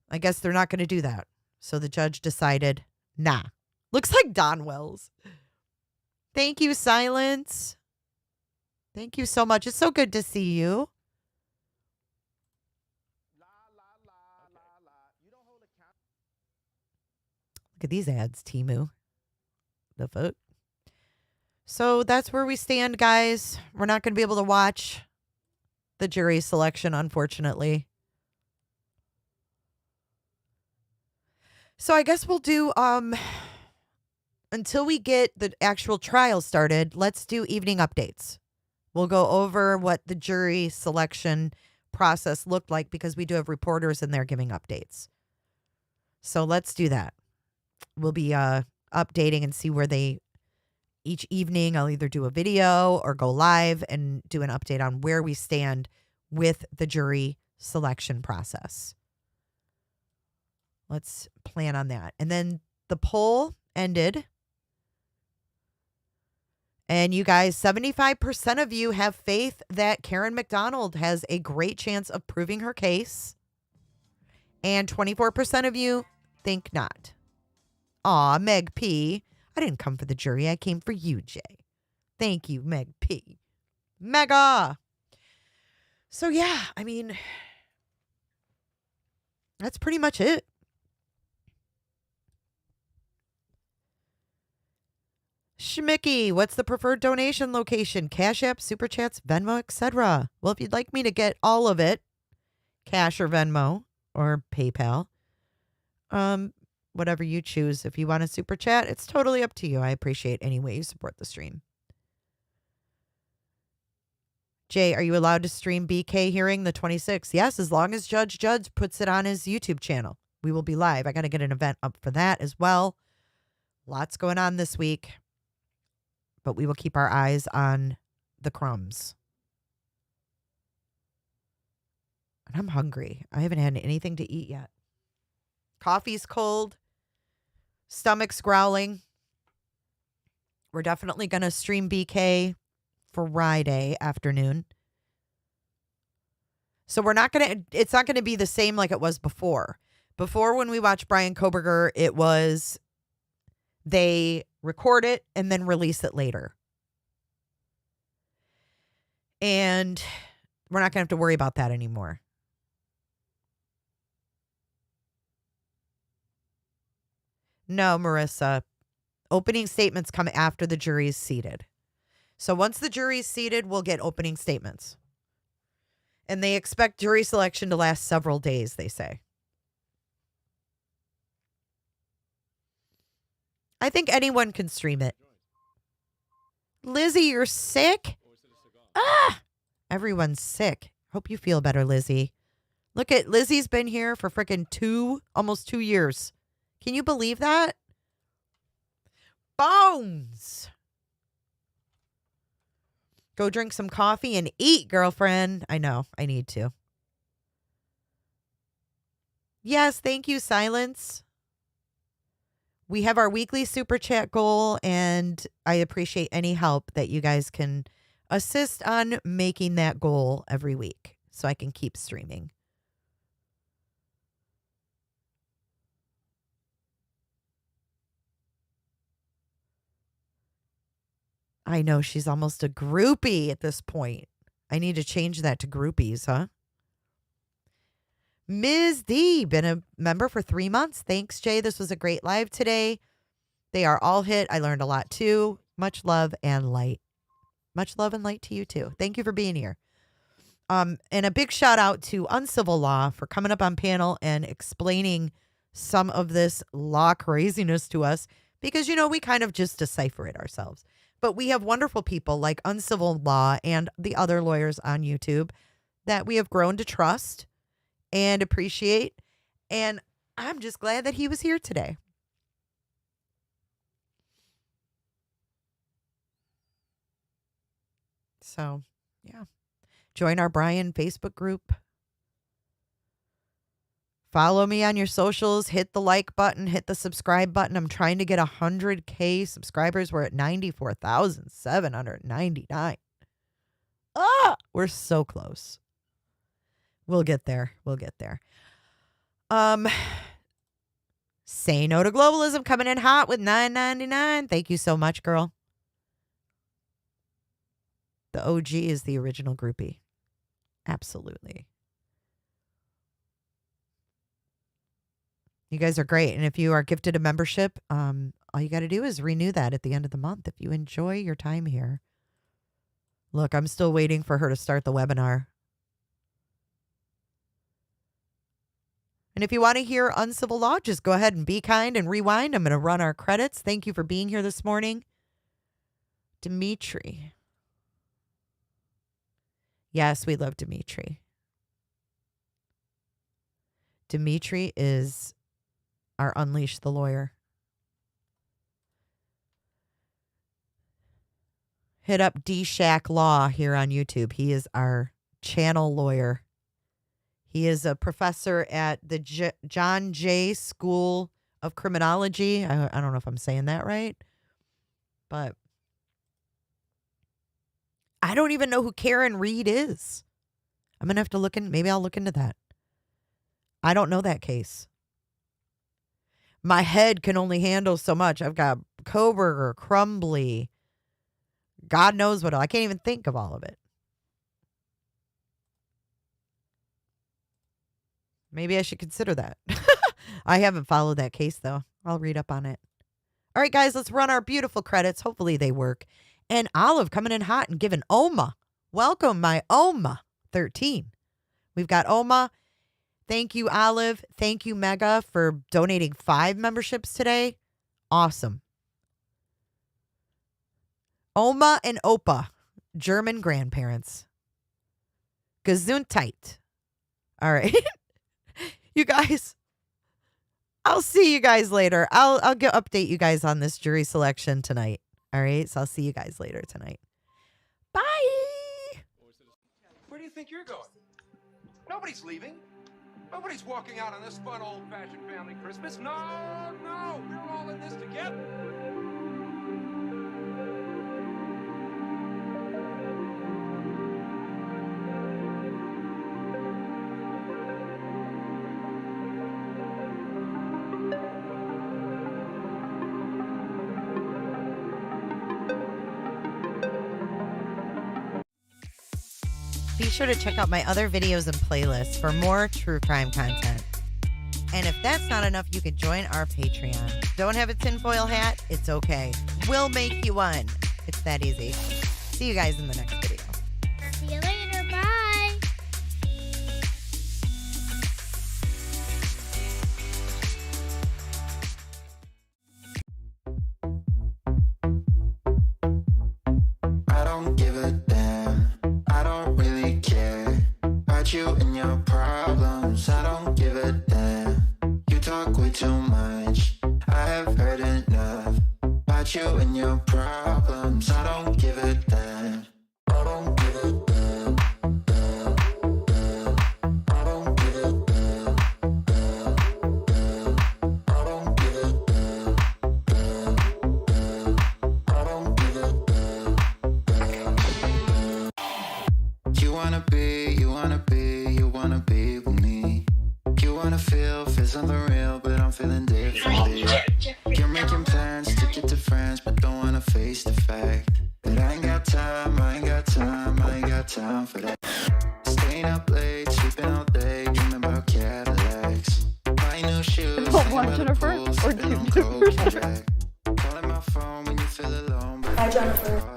I guess they're not going to do that. So the judge decided, nah. Looks like Don Wells. Thank you, Silence. Thank you so much. It's so good to see you. Look at these ads, Timu. The fuck? So that's where we stand, guys. We're not going to be able to watch the jury selection, unfortunately. So I guess we'll do, until we get the actual trial started, let's do evening updates. We'll go over what the jury selection process looked like because we do have reporters in there giving updates. So let's do that. We'll be updating and see where they, each evening I'll either do a video or go live and do an update on where we stand with the jury selection process. Let's plan on that. And then the poll ended. And you guys, 75% of you have faith that Karen McDonald has a great chance of proving her case. And 24% of you think not. Aw, Meg P. I didn't come for the jury. I came for you, Jay. Thank you, Meg P. Mega. So, yeah, I mean, that's pretty much it. Schmicky, what's the preferred donation location? Cash App, Super Chats, Venmo, etc. Well, if you'd like me to get all of it, cash or Venmo or PayPal, whatever you choose. If you want a Super Chat, it's totally up to you. I appreciate any way you support the stream. Jay, are you allowed to stream BK hearing the 26th? Yes, as long as Judge Judd puts it on his YouTube channel. We will be live. I got to get an event up for that as well. Lots going on this week. But we will keep our eyes on the crumbs. And I'm hungry. I haven't had anything to eat yet. Coffee's cold. Stomach's growling. We're definitely going to stream BK Friday afternoon. So we're not going to, it's not going to be the same like it was before. Before, when we watched Brian Koberger, it was they record it and then release it later. And we're not going to have to worry about that anymore. No, Marissa. Opening statements come after the jury is seated. So once the jury is seated, we'll get opening statements. And they expect jury selection to last several days, they say. I think anyone can stream it. Lizzie, you're sick? Ah! Everyone's sick. Hope you feel better, Lizzie. Look at Lizzie's been here for freaking almost 2 years. Can you believe that? bones. Go drink some coffee and eat, girlfriend. I know. I need to. Yes, thank you, Silence. We have our weekly super chat goal, and I appreciate any help that you guys can assist on making that goal every week so I can keep streaming. I know she's almost a groupie at this point. I need to change that to groupies, huh? Ms. D, been a member for 3 months. Thanks, Jay. This was a great live today. They are all hit. I learned a lot too. Much love and light. Much love and light to you too. Thank you for being here. And a big shout out to Uncivil Law for coming up on panel and explaining some of this law craziness to us because, you know, we kind of just decipher it ourselves. But we have wonderful people like Uncivil Law and the other lawyers on YouTube that we have grown to trust and appreciate. And I'm just glad that he was here today. So, yeah. Join our Brian Facebook group. Follow me on your socials. Hit the like button. Hit the subscribe button. I'm trying to get 100K subscribers. We're at 94,799. We're so close. We'll get there. We'll get there. Say no to globalism coming in hot with $9.99. Thank you so much, girl. The OG is the original groupie. Absolutely. You guys are great. And if you are gifted a membership, all you got to do is renew that at the end of the month if you enjoy your time here. Look, I'm still waiting for her to start the webinar. And if you want to hear Uncivil Law, just go ahead and be kind and rewind. I'm going to run our credits. Thank you for being here this morning. Dimitri. Yes, we love Dimitri. Dimitri is our Unleash the Lawyer. Hit up D-Shack Law here on YouTube. He is our channel lawyer. He is a professor at the John Jay School of Criminology. I don't know if I'm saying that right, but I don't even know who Karen Reed is. I'm going to have to look in. Maybe I'll look into that. I don't know that case. My head can only handle so much. I've got Coburger, Crumbley, God knows what. I can't even think of all of it. Maybe I should consider that. I haven't followed that case, though. I'll read up on it. All right, guys, let's run our beautiful credits. Hopefully they work. And Olive coming in hot and giving Oma. Welcome, my Oma 13. We've got Oma. Thank you, Olive. Thank you, Mega, for donating 5 memberships today. Awesome. Oma and Opa, German grandparents. Gesundheit. All right. You guys, I'll see you guys later. I'll update you guys on this jury selection tonight. All right. So I'll see you guys later tonight. Bye. Where do you think you're going? Nobody's leaving. Nobody's walking out on this fun old-fashioned family Christmas. No, no, we're all in this together. Be sure to check out my other videos and playlists for more true crime content. And if that's not enough, you can join our Patreon. Don't have a tinfoil hat? It's okay. We'll make you one. It's that easy. See you guys in the next video. See you later. Bye. I don't give a damn. I don't really care about you and your problems. I don't give a damn. You talk way too much. I have heard enough about you time, I ain't got time, I ain't got time for that. Staying up late, sleeping all day, dreaming about Cadillacs. My new shoes, One Jennifer or two Jennifers? calling my phone when you feel alone. Hi, Jennifer.